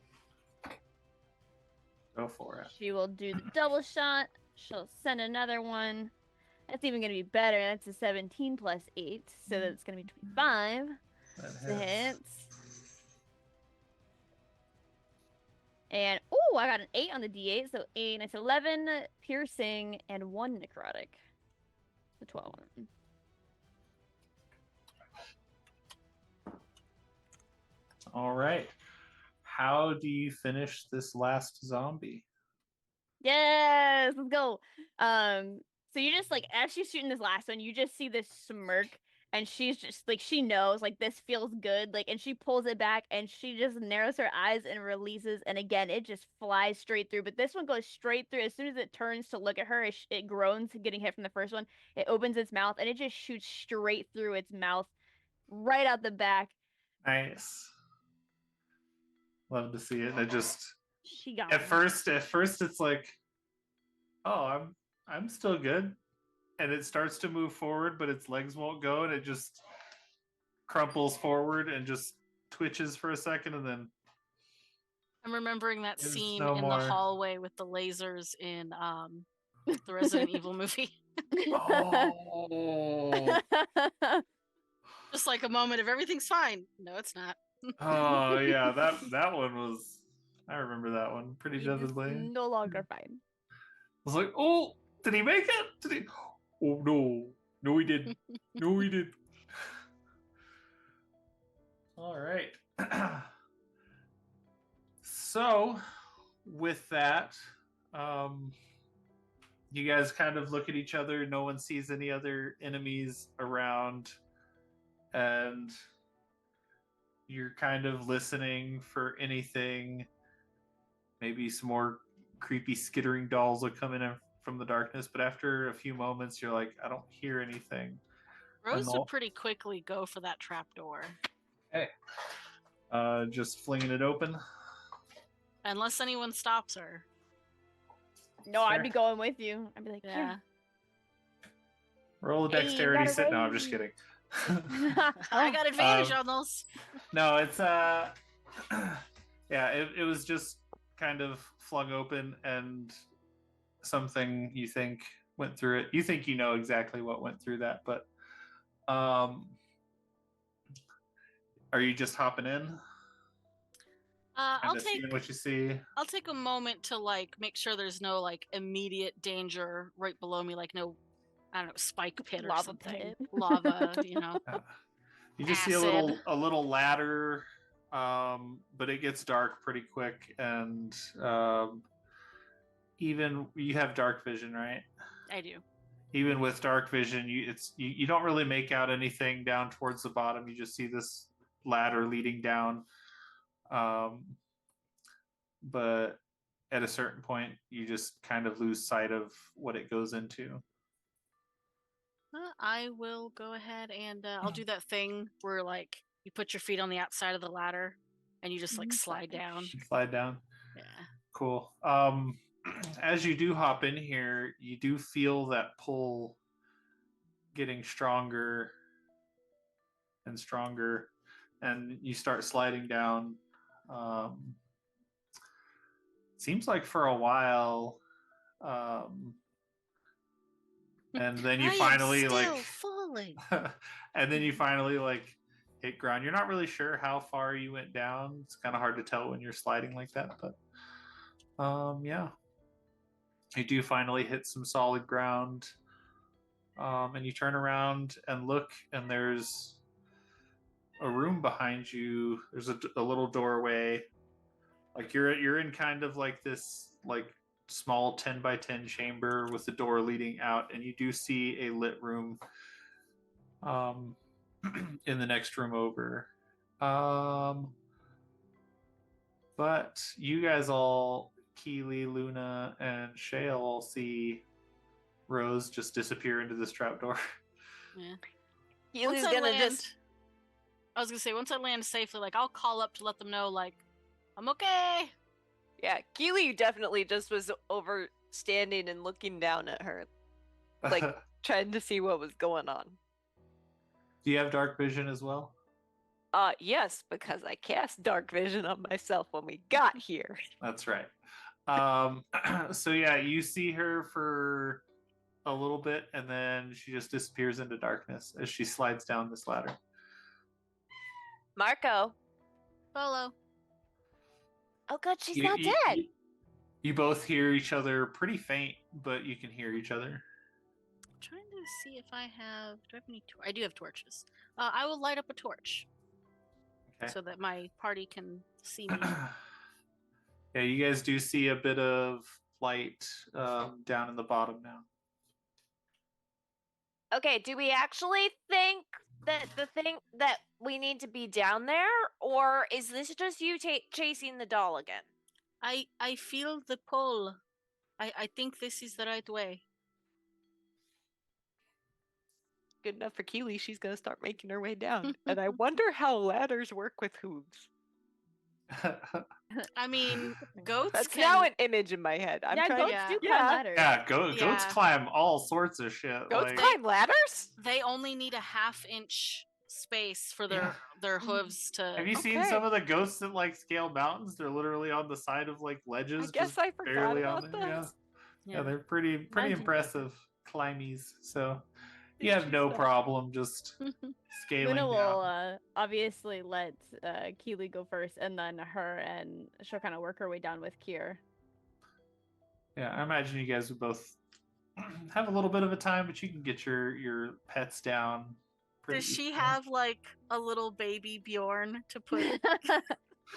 go for it. She will do the double shot. She'll send another one. That's even going to be better. That's a 17 plus 8. So that's going to be 25. That hits. And, oh, I got an 8 on the D8. So 8, it's 11 piercing and 1 necrotic. The 12 one. All right. How do you finish this last zombie? Yes, let's go. So you just like as she's shooting this last one, you just see this smirk, and she's just like she knows like this feels good, like, and she pulls it back, and she just narrows her eyes and releases, and again it just flies straight through. But this one goes straight through. As soon as it turns to look at her, it groans, getting hit from the first one. It opens its mouth, and it just shoots straight through its mouth, right out the back. Nice. Love to see it. It just she got at first it's like, oh, I'm still good, and it starts to move forward, but its legs won't go, and it just crumples forward and just twitches for a second, and then I'm remembering that scene in the hallway with the lasers in the Resident Evil movie. Oh. Just like a moment of everything's fine. No, it's not. Oh yeah, that one was. I remember that one pretty vividly. No longer fine. I was like, oh, did he make it? Did he? Oh no, he didn't. No, he didn't. All right. So, with that, you guys kind of look at each other. No one sees any other enemies around, and you're kind of listening for anything. Maybe some more creepy skittering dolls will come in from the darkness, but after a few moments, you're like, I don't hear anything. Rose would pretty quickly go for that trapdoor. Okay. Just flinging it open. Unless anyone stops her. No, I'd be going with you. I'd be like, yeah. Roll a dexterity sit. No, I'm just kidding. I got advantage on those. No, it's yeah, it was just kind of flung open, and something you think went through it. You think you know exactly what went through that, but are you just hopping in? I'll take what you see. I'll take a moment to like make sure there's no like immediate danger right below me, like no I don't know, spike pit or Lava something. pit. Lava, you know. You just see Acid. a little ladder, but it gets dark pretty quick, and even you have dark vision, right? I do. Even with dark vision, you don't really make out anything down towards the bottom. You just see this ladder leading down, but at a certain point, you just kind of lose sight of what it goes into. I will go ahead and I'll do that thing where like you put your feet on the outside of the ladder and you just like slide down. Slide down. Yeah. Cool. As you do hop in here, you do feel that pull getting stronger and stronger, and you start sliding down. Seems like for a while, and then you I finally am still like falling. and then you finally like hit ground. You're not really sure how far you went down. It's kind of hard to tell when you're sliding like that, but yeah, you do finally hit some solid ground. And you turn around and look, and there's a room behind you. There's a little doorway. Like you're in kind of like this like small 10 by 10 chamber with the door leading out, and you do see a lit room in the next room over. But you guys all, Keely, Luna, and Shale, all see Rose just disappear into this trapdoor. Yeah. Keely's Once I gonna land, just I was gonna say once I land safely, like I'll call up to let them know like I'm okay. yeah, Keely definitely just was over standing and looking down at her, like trying to see what was going on. Do you have dark vision as well? Yes, because I cast dark vision on myself when we got here. That's right. So yeah, you see her for a little bit, and then she just disappears into darkness as she slides down this ladder. Marco. Bolo. Oh god, she's You- not you- dead. You both hear each other pretty faint, but you can hear each other. I'm trying to see if I have. Do I have any? I do have torches. I will light up a torch Okay. so that my party can see me. Yeah, you guys do see a bit of light down in the bottom now. Okay, do we actually think that the thing that we need to be down there, or is this just you chasing the doll again? I feel the pull. I think this is the right way. Good enough for Keely, she's gonna start making her way down. And I wonder how ladders work with hooves. I mean, goats That's can. now an image in my head. I'm yeah, trying goats to Yeah. do yeah. climb ladders. Yeah, goats Yeah. climb all sorts of shit. Goats like, climb ladders? They only need a half-inch space for their hooves to. have you seen Okay. some of the ghosts that like scale mountains? They're literally on the side of like I ledges. guess just I forgot barely about on there. Yeah. those. Yeah, they're pretty Imagine- impressive climbies. So you Think have she's no not- problem just scaling Luna down. will obviously let Keely go first, and then her, and she'll kind of work her way down with Kier. Yeah, I imagine you guys would both have a little bit of a time, but you can get your pets down. pretty Does she easily. have like a little baby Bjorn to put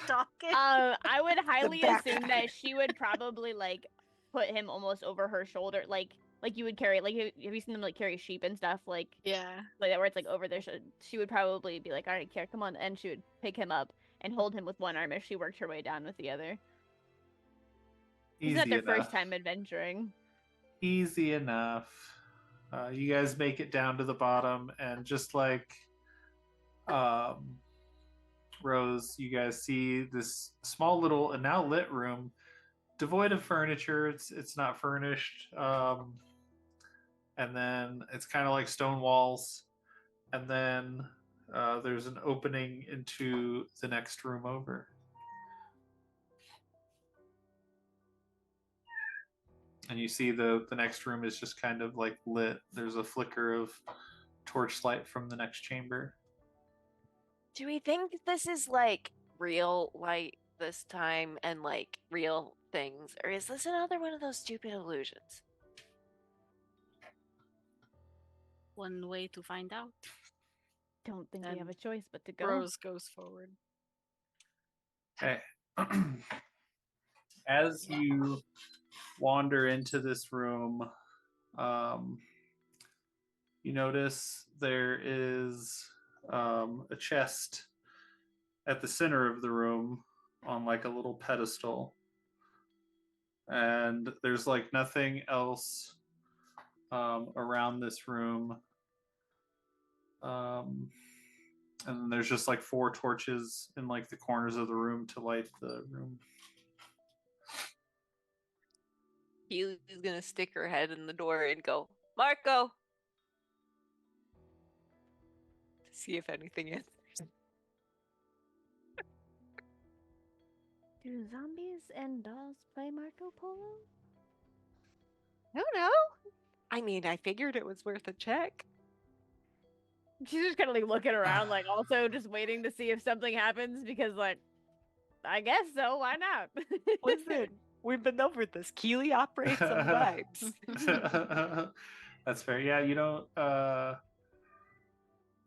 Doc in? I would highly assume backpack. that she would probably like put him almost over her shoulder, like you would carry. Like, have you seen them like carry sheep and stuff, like Yeah. that, where it's like over their she would probably be like, all right, Kier, come on, and she would pick him up and hold him with one arm as she worked her way down with the other. It's not Easy their enough. first time adventuring. Easy enough. You guys make it down to the bottom, and just like Rose, you guys see this small little and now lit room, devoid of furniture. It's not furnished, and then it's kind of like stone walls, and then there's an opening into the next room over. And you see the next room is just kind of like lit. There's a flicker of torchlight from the next chamber. Do we think this is like real light this time and like real things? Or is this another one of those stupid illusions? one way to find out. Don't think we have a And choice but to go. Rose goes forward. Okay. As you wander into this room, you notice there is a chest at the center of the room on like a little pedestal. And there's like nothing else around this room. And there's just like 4 torches in like the corners of the room to light the room. Keely's gonna stick her head in the door and go, Marco! To see if anything answers. Do zombies and dolls play Marco Polo? I don't know. I mean, I figured it was worth a check. She's just kind of like looking around, like also just waiting to see if something happens because, like, I guess so. Why not? Listen, we've been over this. Keely operates on vibes. That's fair. Yeah, you don't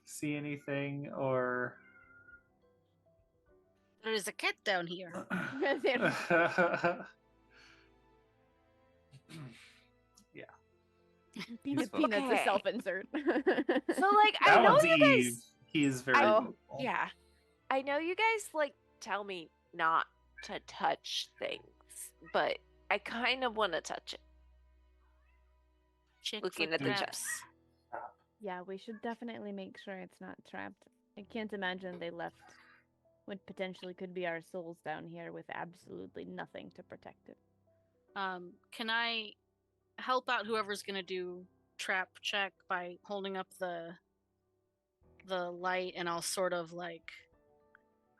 see anything or. There is a cat down here. Peanut's a Okay. self-insert. So, like, I That know one's you Eve. guys. He is very Oh, vocal. yeah. I know you guys, like, tell me not to touch things, but I kind of want to touch it. Check Looking for at the traps. chest. Yeah, we should definitely make sure it's not trapped. I can't imagine they left what potentially could be our souls down here with absolutely nothing to protect it. Can I help out whoever's gonna do trap check by holding up the light, and I'll sort of like.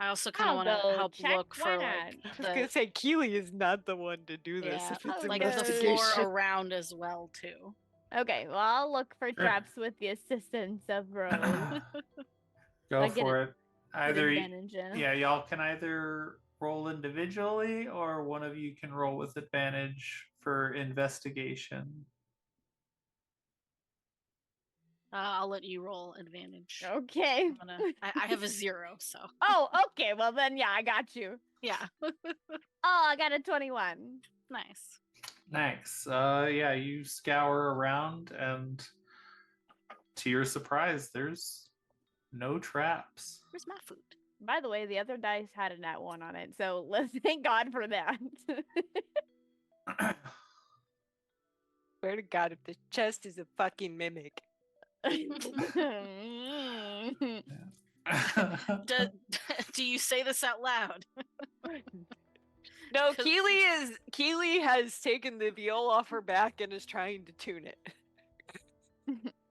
I also kind of I'll want to go help check, look why for not? like I was gonna say Keely is not the one to do this yeah, if it's I'll like the investigation. floor around as well too. Okay, well, I'll look for Sure. traps with the assistance of Rose. Go I get for it. With Either advantage, yeah, y'all can either roll individually or one of you can roll with advantage for investigation. I'll let you roll advantage. Okay. I have a 0, so Oh, okay. Well, then, yeah, I got you. yeah. Oh, I got a 21. Nice. Nice. Yeah, you scour around, and to your surprise, there's no traps. Where's my food? By the way, the other dice had a nat 1 on it, so let's thank God for that. Swear to God, if the chest is a fucking mimic. Do you say this out loud? No, 'Cause- Keely has taken the viol off her back and is trying to tune it.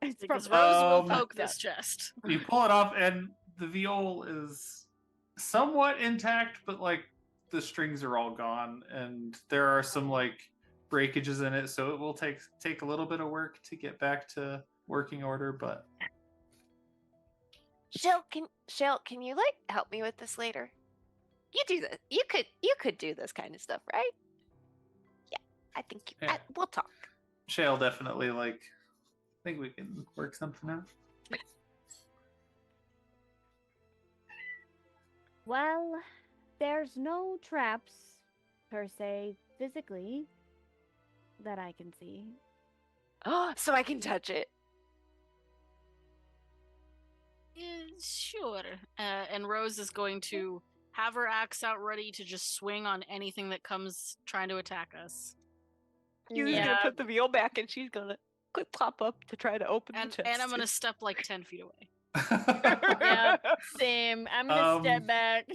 It's Because probably Rose will Um, poke fucked up. this chest. You pull it off, and the viol is somewhat intact, but like the strings are all gone, and there are some like breakages in it, so it will take a little bit of work to get back to working order. But Shell, can you like help me with this later? You do this. You could do this kind of stuff, right? Yeah, I think Yeah. we'll talk. Shale definitely like. I think we can work something out. Well, there's no traps, per se, physically, that I can see. Oh, so I can touch it. Sure. And Rose is going to have her axe out ready to just swing on anything that comes trying to attack us. Keely's gonna put the viol back and she's gonna clip clop up to try to open the chest. And I'm gonna step like 10 feet away. Yeah, same. I'm gonna step back.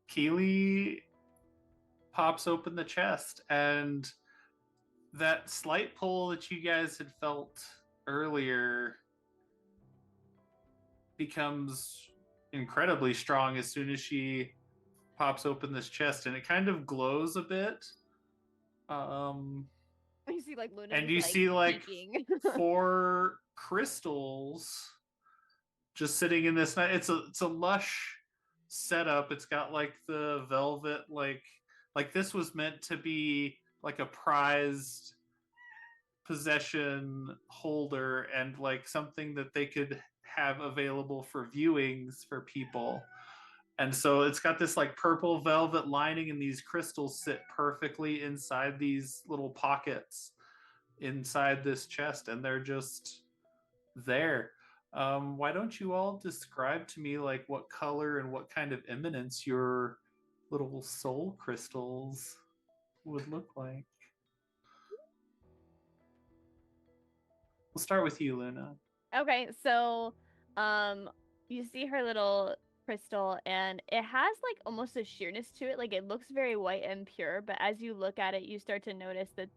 Keely pops open the chest, and that slight pull that you guys had felt earlier becomes incredibly strong as soon as she pops open this chest, and it kind of glows a bit. You see, like, Luna And just, you see like peeking. 4 crystals just sitting in this. It's a lush setup. It's got like the velvet like this was meant to be like a prized possession holder and like something that they could have available for viewings for people. And so it's got this like purple velvet lining, and these crystals sit perfectly inside these little pockets inside this chest, and they're just there. Why don't you all describe to me like what color and what kind of eminence your little soul crystals would look like? We'll start with you, Luna. Okay, so you see her little crystal, and it has like almost a sheerness to it. Like it looks very white and pure, but as you look at it, you start to notice that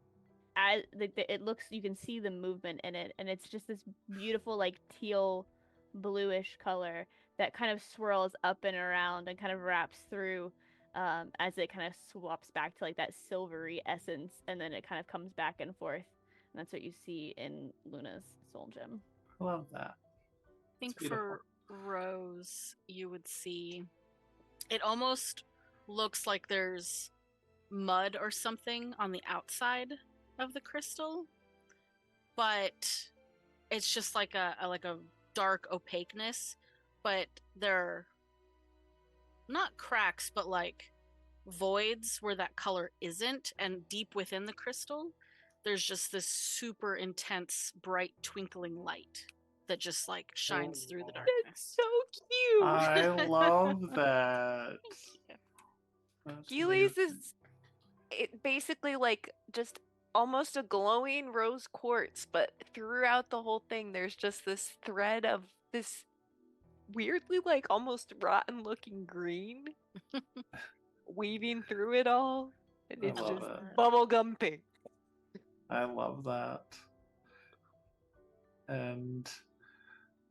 as it looks, you can see the movement in it, and it's just this beautiful like teal bluish color that kind of swirls up and around and kind of wraps through as it kind of swaps back to like that silvery essence, and then it kind of comes back and forth. And that's what you see in Luna's soul gem. I love that. I think beautiful. for Rose, you would see it almost looks like there's mud or something on the outside of the crystal, but it's just like a dark opaqueness, but they're not cracks, but like voids where that color isn't, and deep within the crystal there's just this super intense bright twinkling light that just like shines through the darkness. So cute. I love that. That's Keely's amazing. is basically like just almost a glowing rose quartz, but throughout the whole thing there's just this thread of this weirdly like almost rotten looking green weaving through it all, and I it's love just it. bubblegum pink. I love that. And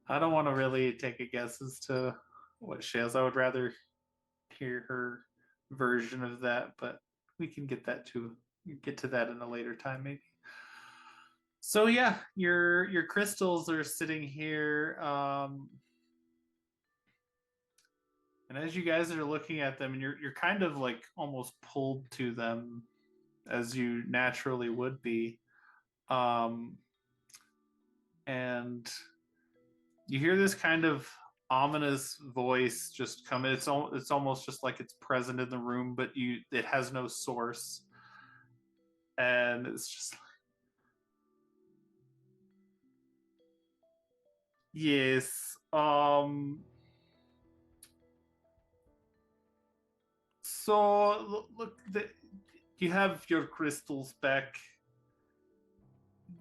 I don't want to really take a guess as to what she has. I would rather hear her version of that, but we can get to that in a later time maybe. So yeah, your crystals are sitting here, and as you guys are looking at them, and you're kind of like almost pulled to them as you naturally would be, and you hear this kind of ominous voice just come in. It's almost just like it's present in the room, but it has no source, and it's just like, yes, so look, you have your crystals back.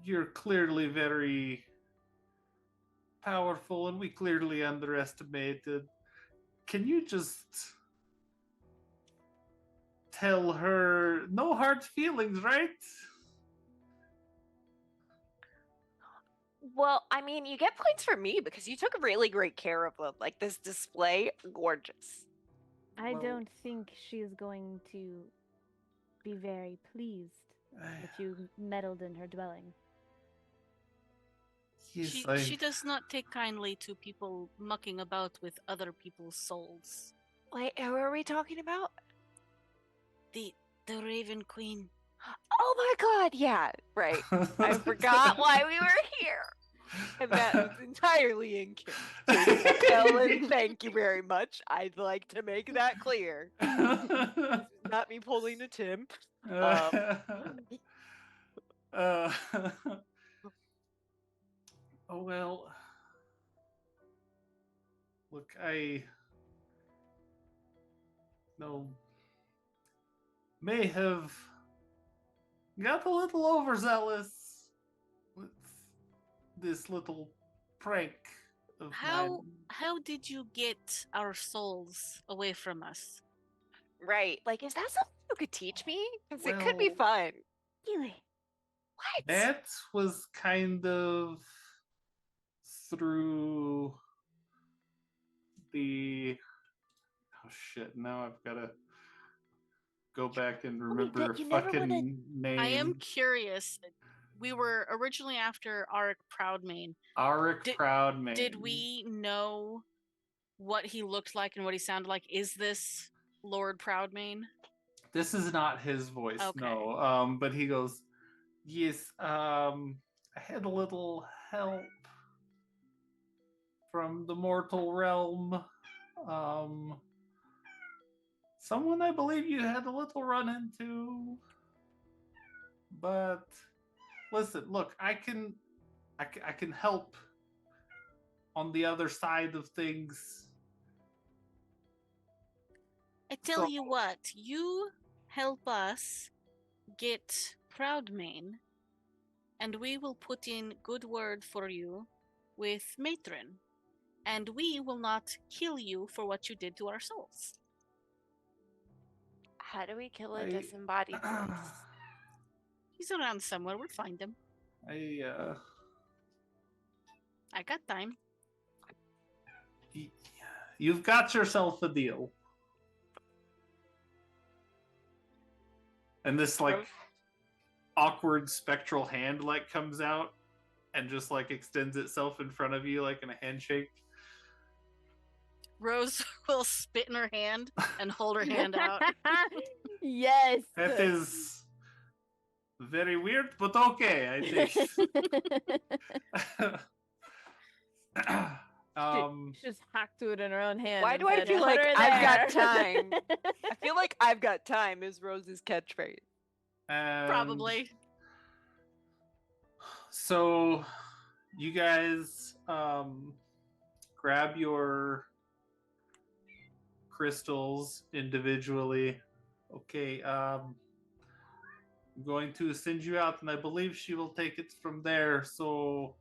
You're clearly very powerful, and we clearly underestimated. Can you just tell her no hard feelings, right? Well, I mean, you get points for me because you took really great care of them. Like this display, gorgeous. I Well- don't think she's going to be very pleased that you meddled in her dwelling. Yes, She does not take kindly to people mucking about with other people's souls. Wait, who are we talking about? The Raven Queen. Oh my god, yeah, right. I forgot why we were here. And that was entirely in character. Ellen, thank you very much. I'd like to make that clear. This is not me pulling a Tim. Oh well. Look, I may have got a little overzealous with this little prank of mine. How did you get our souls away from us? Right. Like, is that something you could teach me? Because it could be Well- fun. Really? What? That was kind of through the shit. Now I've got to go back and remember but you never wanna- fucking name. I am curious. We were originally after Arik Proudmane. Arik Did- Proudmane. Did we know what he looked like and what he sounded like? Is this Lord Proudmane? This is not his voice, Okay. no. But he goes, Yes, I had a little help from the mortal realm. Um, Someone I believe you had a little run into. But listen, look, I can help on the other side of things. I tell So you what, you help us get Proudmane, and we will put in good word for you with Matron, and we will not kill you for what you did to our souls. How do we kill a I disembodied voice? He's around somewhere. We'll find him. I I got time. y- you've got yourself a deal. And this like awkward spectral hand like comes out and just like extends itself in front of you like in a handshake. Rose will spit in her hand and hold her hand out. Yes. That is very weird, but okay, I think. She just hacked to it in her own hand. Why and do I said, feel "Put like her I've got there." time? I feel like I've got time is Rose's catchphrase. Probably. So you guys grab your crystals individually. Okay, I'm going to send you out, and I believe she will take it from there. So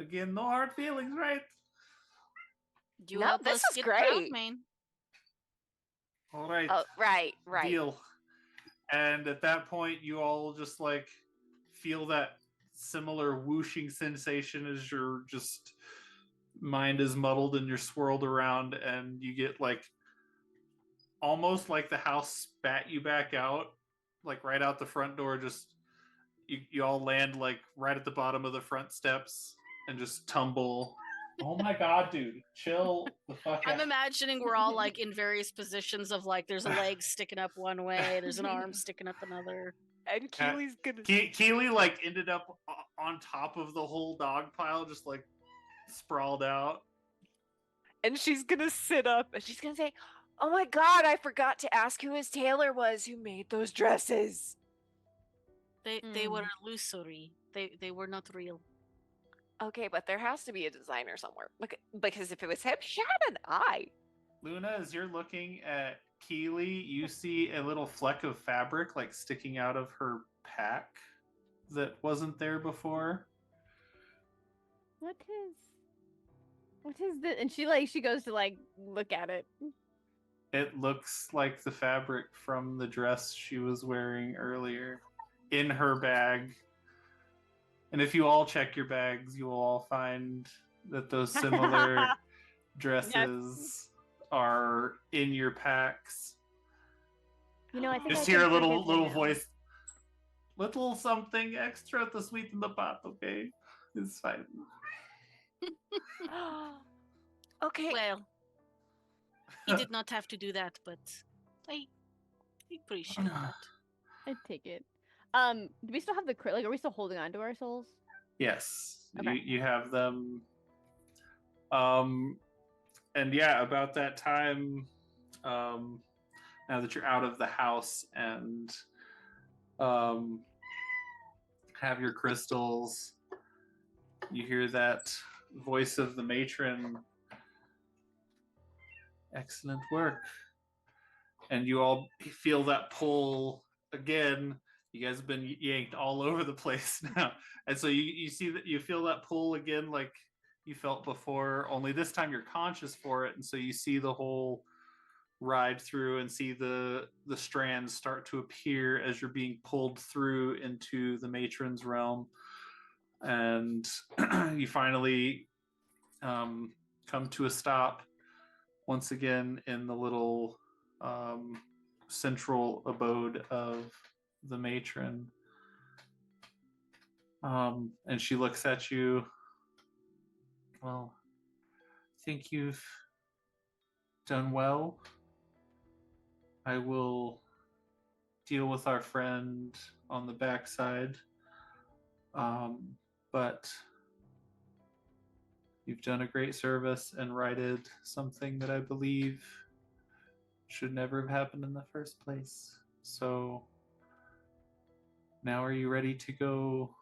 again, no hard feelings, right? You No, help this us is get great. Proudmane. All right. Oh, right. Deal. And at that point, you all just like feel that similar whooshing sensation as your just mind is muddled and you're swirled around, and you get like almost like the house spat you back out, like right out the front door. Just you all land like right at the bottom of the front steps and just tumble. Oh my god, dude, chill the fuck I'm out. imagining we're all like in various positions of like there's a leg sticking up one way, there's an arm sticking up another. And Keely's gonna. Keely like ended up on top of the whole dog pile, just like sprawled out. And she's gonna sit up and she's gonna say, "Oh my god, I forgot to ask who his tailor was who made those dresses." They were illusory. They were not real. Okay, but there has to be a designer somewhere. Because if it was him, she had an eye. Luna, as you're looking at Keely, you see a little fleck of fabric like sticking out of her pack that wasn't there before. What is this? And she goes to like look at it. It looks like the fabric from the dress she was wearing earlier in her bag. And if you all check your bags, you will all find that those similar dresses are in your packs. You know, I think Just I hear a can little forgive you now. voice. Little something extra to sweeten the pot, okay? It's fine. Okay. Well, he did not have to do that, but I appreciate that. I take it. Do we still have the like? Are we still holding on to our souls? Yes, Okay. you have them. And yeah, about that time, now that you're out of the house and have your crystals, you hear that voice of the matron. Excellent work. And you all feel that pull again. You guys have been yanked all over the place now. And so you see that you feel that pull again like you felt before, only this time you're conscious for it. And so you see the whole ride through and see the strands start to appear as you're being pulled through into the matron's realm. And you finally come to a stop once again in the little central abode of the matron. And she looks at you. Well, I think you've done well. I will deal with our friend on the backside. But you've done a great service and righted something that I believe should never have happened in the first place. So now are you ready to go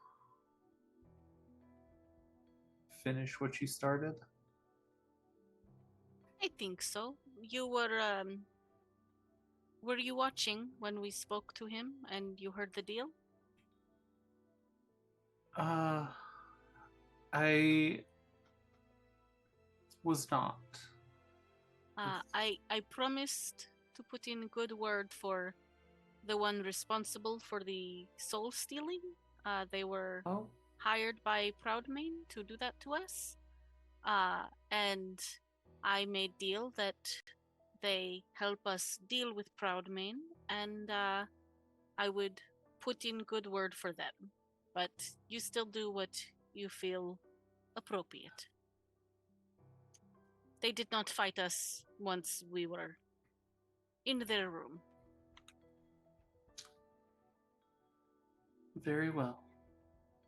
finish what you started? I think so. You were you watching when we spoke to him and you heard the deal? I was not. I promised to put in good word for the one responsible for the soul stealing. They were Oh, hired by Proudmane to do that to us. And I made deal that they help us deal with Proudmane, and I would put in good word for them. But you still do what you feel appropriate. They did not fight us once we were in their room. very well.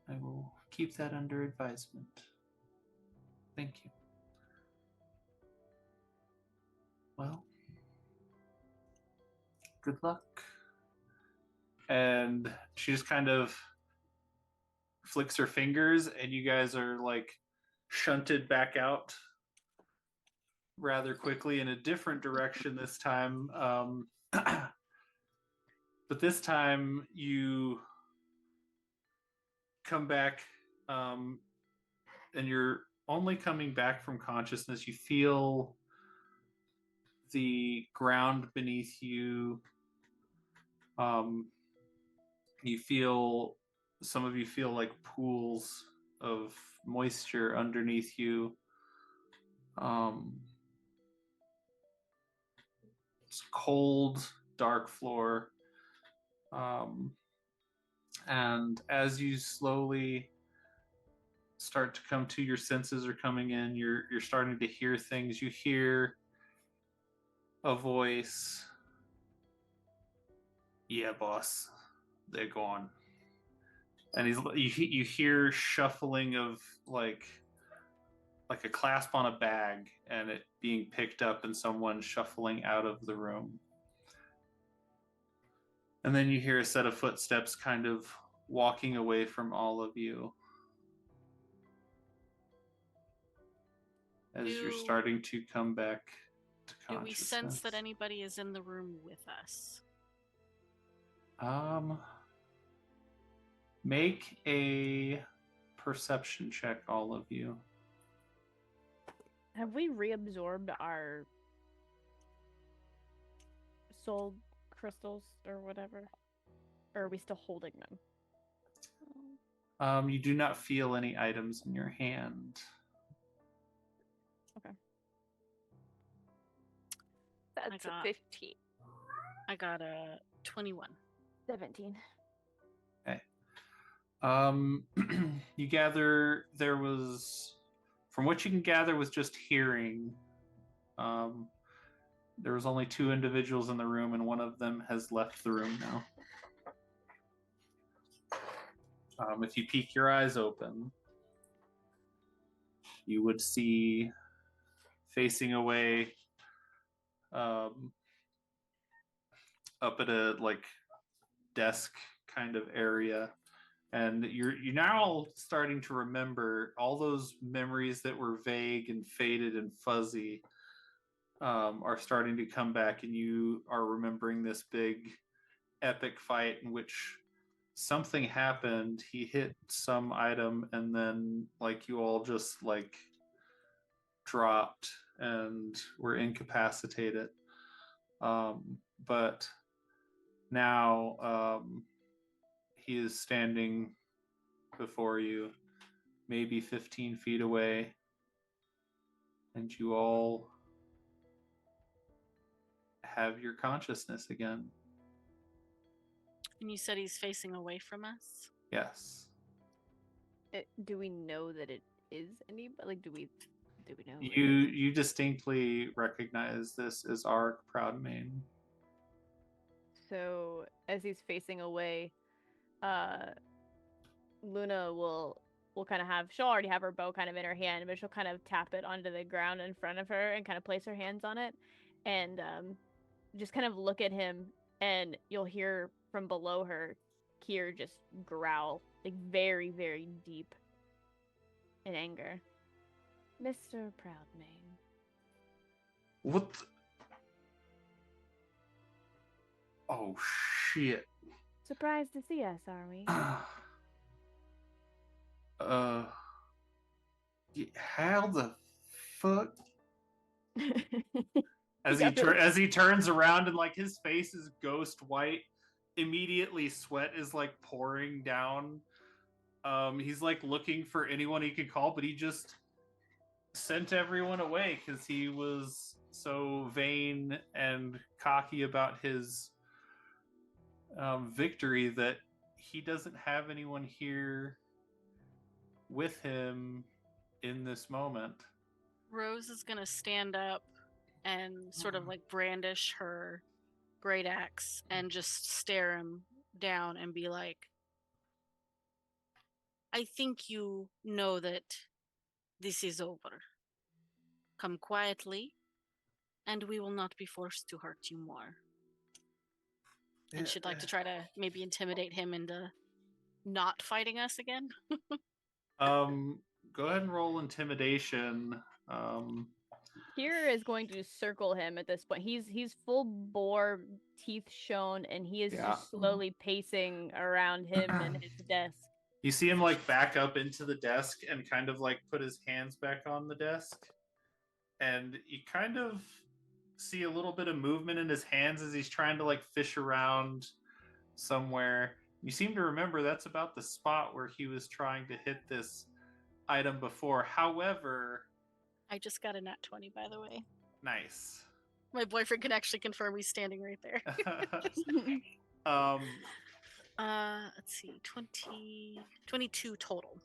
I will keep that under advisement. Thank you. Well, good luck. And she just kind of flicks her fingers, and you guys are like shunted back out rather quickly in a different direction this time. But this time you come back, and you're only coming back from consciousness. You feel the ground beneath you. You feel, some of you feel like pools of moisture underneath you. It's cold, dark floor. And as you slowly start to come to, your senses are coming in, you're starting to hear things. You hear a voice. Yeah, boss, they're gone. And you hear shuffling of like a clasp on a bag and it being picked up and someone shuffling out of the room. And then you hear a set of footsteps kind of walking away from all of you as you're starting to come back to Do consciousness. we sense that anybody is in the room with us? Make a perception check, all of you. Have we reabsorbed our soul crystals or whatever? Or are we still holding them? You do not feel any items in your hand. Okay. That's a 15. I got a 21. 17. Okay. You gather there was, from what you can gather with just hearing, there was only 2 individuals in the room, and one of them has left the room now. If you peek your eyes open, you would see facing away, up at a like desk kind of area, and you're now starting to remember all those memories that were vague and faded and fuzzy. Are starting to come back, and you are remembering this big epic fight in which something happened. He hit some item, and then like you all just like dropped and were incapacitated. But now he is standing before you, maybe 15 feet away, and you all have your consciousness again. And you said he's facing away from us? Yes. Do we know that it is anybody? Like, do we know? You distinctly recognize this as our Proudmane. So as he's facing away, Luna will kind of she'll already have her bow kind of in her hand, but she'll kind of tap it onto the ground in front of her and kind of place her hands on it, and just kind of look at him, and you'll hear from below her Kier just growl, like very, very deep in anger. Mr. Proudmane. What? Oh, shit. Surprised to see us, are we? How the fuck? As Yeah, as he turns around and like his face is ghost white, immediately sweat is like pouring down. He's like looking for anyone he could call, but he just sent everyone away because he was so vain and cocky about his victory that he doesn't have anyone here with him in this moment. Rose is gonna stand up and sort of like brandish her great axe and just stare him down and be like, I think you know that this is over. Come quietly, and we will not be forced to hurt you more. And she'd like to try to maybe intimidate him into not fighting us again. Go ahead and roll intimidation. Kier is going to circle him at this point. He's full bore, teeth shown, and he is just slowly pacing around him and his desk. You see him like back up into the desk and kind of like put his hands back on the desk. And you kind of see a little bit of movement in his hands as he's trying to like fish around somewhere. You seem to remember that's about the spot where he was trying to hit this item before. However, I just got a nat 20, by the way. Nice. My boyfriend can actually confirm he's standing right there. Let's see, 22 total.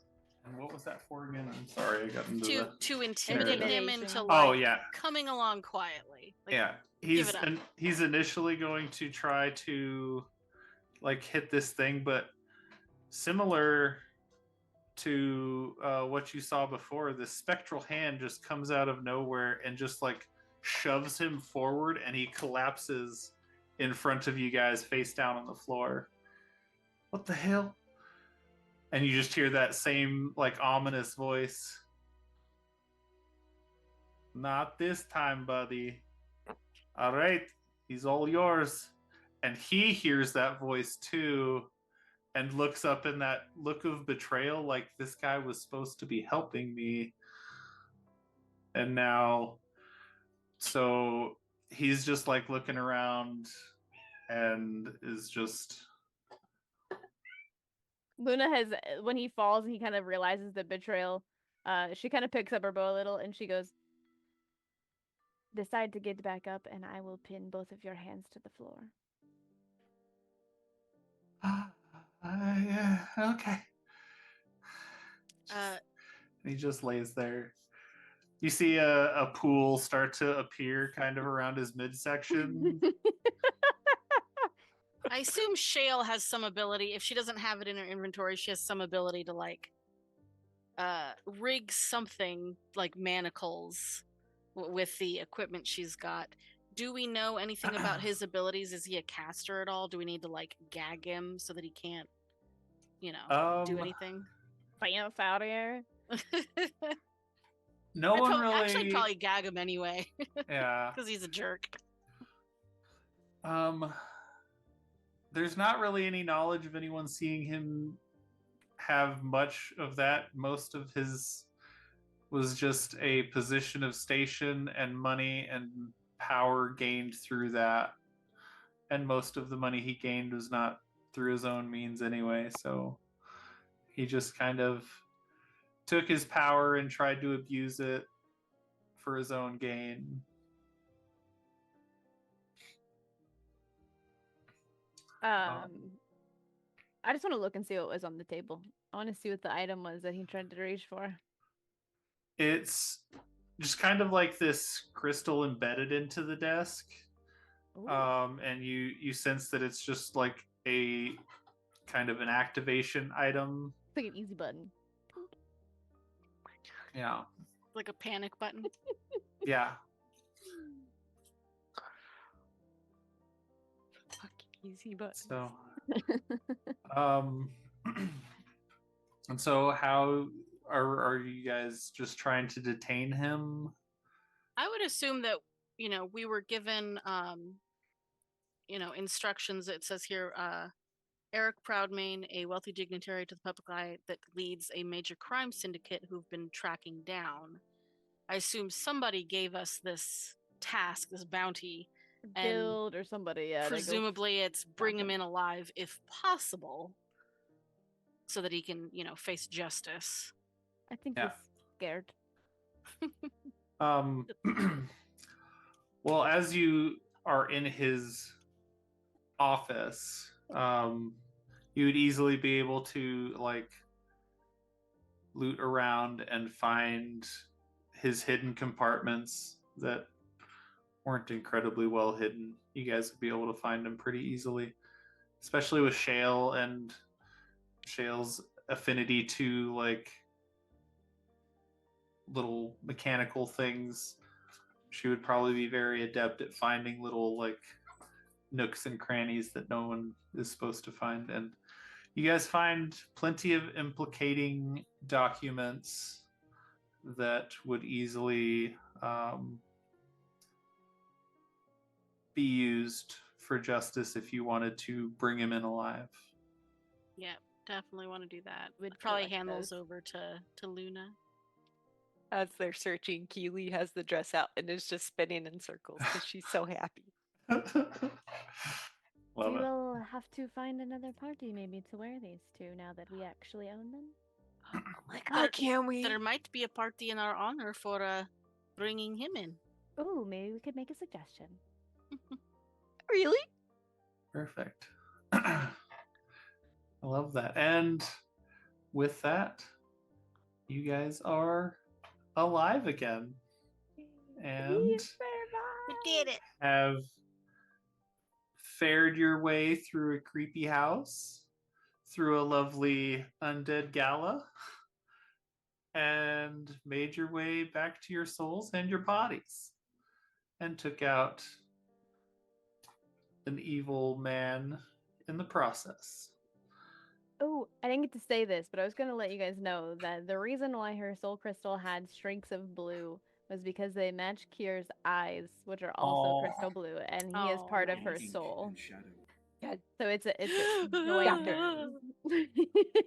And what was that for again? I'm sorry, I got into to intimidate him Intimidation. into like Oh yeah, coming along quietly. Like, yeah. He's initially going to try to like hit this thing, but similar to what you saw before, this spectral hand just comes out of nowhere and just like shoves him forward, and he collapses in front of you guys, face down on the floor. What the hell? And you just hear that same like ominous voice. Not this time, buddy. All right, he's all yours. And he hears that voice too and looks up in that look of betrayal, like this guy was supposed to be helping me. And now, so he's just like looking around and is just... Luna has, when he falls and he kind of realizes the betrayal, she kind of picks up her bow a little and she goes, decide to get back up and I will pin both of your hands to the floor. Yeah, okay. uh, He just lays there. You see a pool start to appear kind of around his midsection. I assume Shale has some ability. If she doesn't have it in her inventory, she has some ability to like rig something like manacles with the equipment she's got. Do we know anything about his abilities? Is he a caster at all? Do we need to like gag him so that he can't, do anything? Bounce out of here. No one really... Actually, probably gag him anyway. Yeah. Because he's a jerk. There's not really any knowledge of anyone seeing him have much of that. Most of his was just a position of station and money and power gained through that. And most of the money he gained was not through his own means anyway, so he just kind of took his power and tried to abuse it for his own gain. I just want to look and see what was on the table. I want to see what the item was that he tried to reach for. It's just kind of like this crystal embedded into the desk. Ooh. And you sense that it's just like a kind of an activation item. It's like an easy button. Yeah. Like a panic button. Yeah. Fucking easy button. So, and so how are you guys just trying to detain him? I would assume that, we were given, instructions. It says here, Eric Proudmain, a wealthy dignitary to the public eye that leads a major crime syndicate who've been tracking down. I assume somebody gave us this task, this bounty, and Guild or somebody, yeah. they go presumably it's bring stop him him. in alive if possible, so that he can, face justice. I think Yeah. he's scared. Well, as you are in his office, you would easily be able to like loot around and find his hidden compartments that weren't incredibly well hidden. You guys would be able to find them pretty easily, especially with Shale and Shale's affinity to like little mechanical things. She would probably be very adept at finding little like nooks and crannies that no one is supposed to find. And you guys find plenty of implicating documents that would easily be used for justice if you wanted to bring him in alive. Yeah, definitely want to do that. Would Probably collect hand those those. over to Luna. As they're searching, Keely has the dress out and is just spinning in circles because she's so happy. Love We it. will have to find another party maybe to wear these to now that we actually own them. Oh my god, can we? There might be a party in our honor for bringing him in. Oh, maybe we could make a suggestion. Really? Perfect. I love that. And with that, you guys are alive again and We did it. have fared your way through a creepy house, through a lovely undead gala, and made your way back to your souls and your bodies, and took out an evil man in the process. Oh, I didn't get to say this, but I was going to let you guys know that the reason why her soul crystal had streaks of blue was because they match Kier's eyes, which are also Aw. crystal blue, and he is Oh, part of her nice. soul. Yeah. So it's a joint term.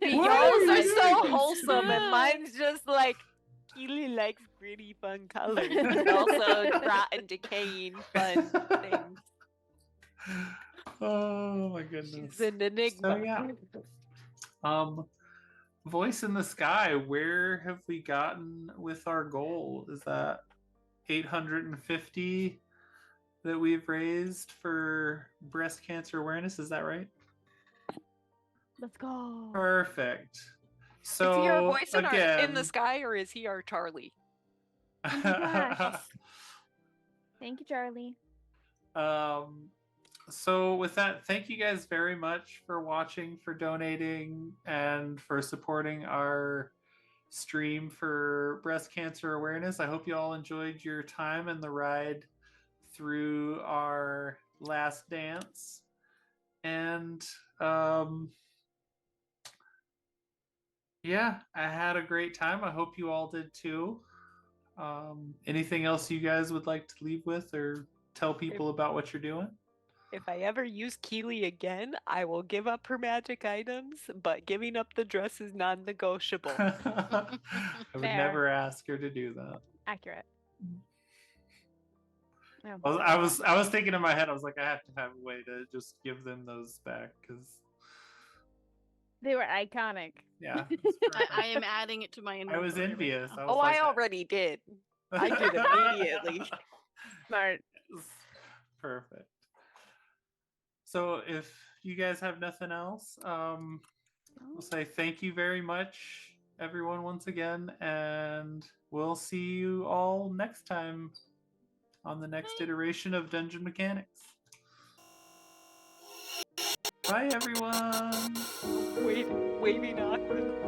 Yours are so doing this? wholesome, and mine's just like Keely likes gritty, fun colors, but also rotten, decaying, fun things. Oh my goodness. She's an enigma. So yeah. Voice in the sky, where have we gotten with our goal? Is that 850 that we've raised for breast cancer awareness? Is that right? Let's go. Perfect. So Is he our voice in, again, in the sky, or is he our Charlie? Gosh. Thank you, Charlie. So with that, thank you guys very much for watching, for donating, and for supporting our stream for breast cancer awareness. I hope you all enjoyed your time and the ride through our last dance. And yeah, I had a great time. I hope you all did too. Anything else you guys would like to leave with or tell people about what you're doing? If I ever use Keely again, I will give up her magic items, but giving up the dress is non-negotiable. I would Fair. never ask her to do that. Accurate. No. I was thinking in my head, I was like, I have to have a way to just give them those back because They were iconic. yeah. I am adding it to my I inventory. was right envious. now. Oh, I already did. I did immediately. Smart. Perfect. So if you guys have nothing else, we'll say thank you very much, everyone, once again, and we'll see you all next time on the next iteration of Dungeon Mechanics. Bye, everyone. Waving awkward.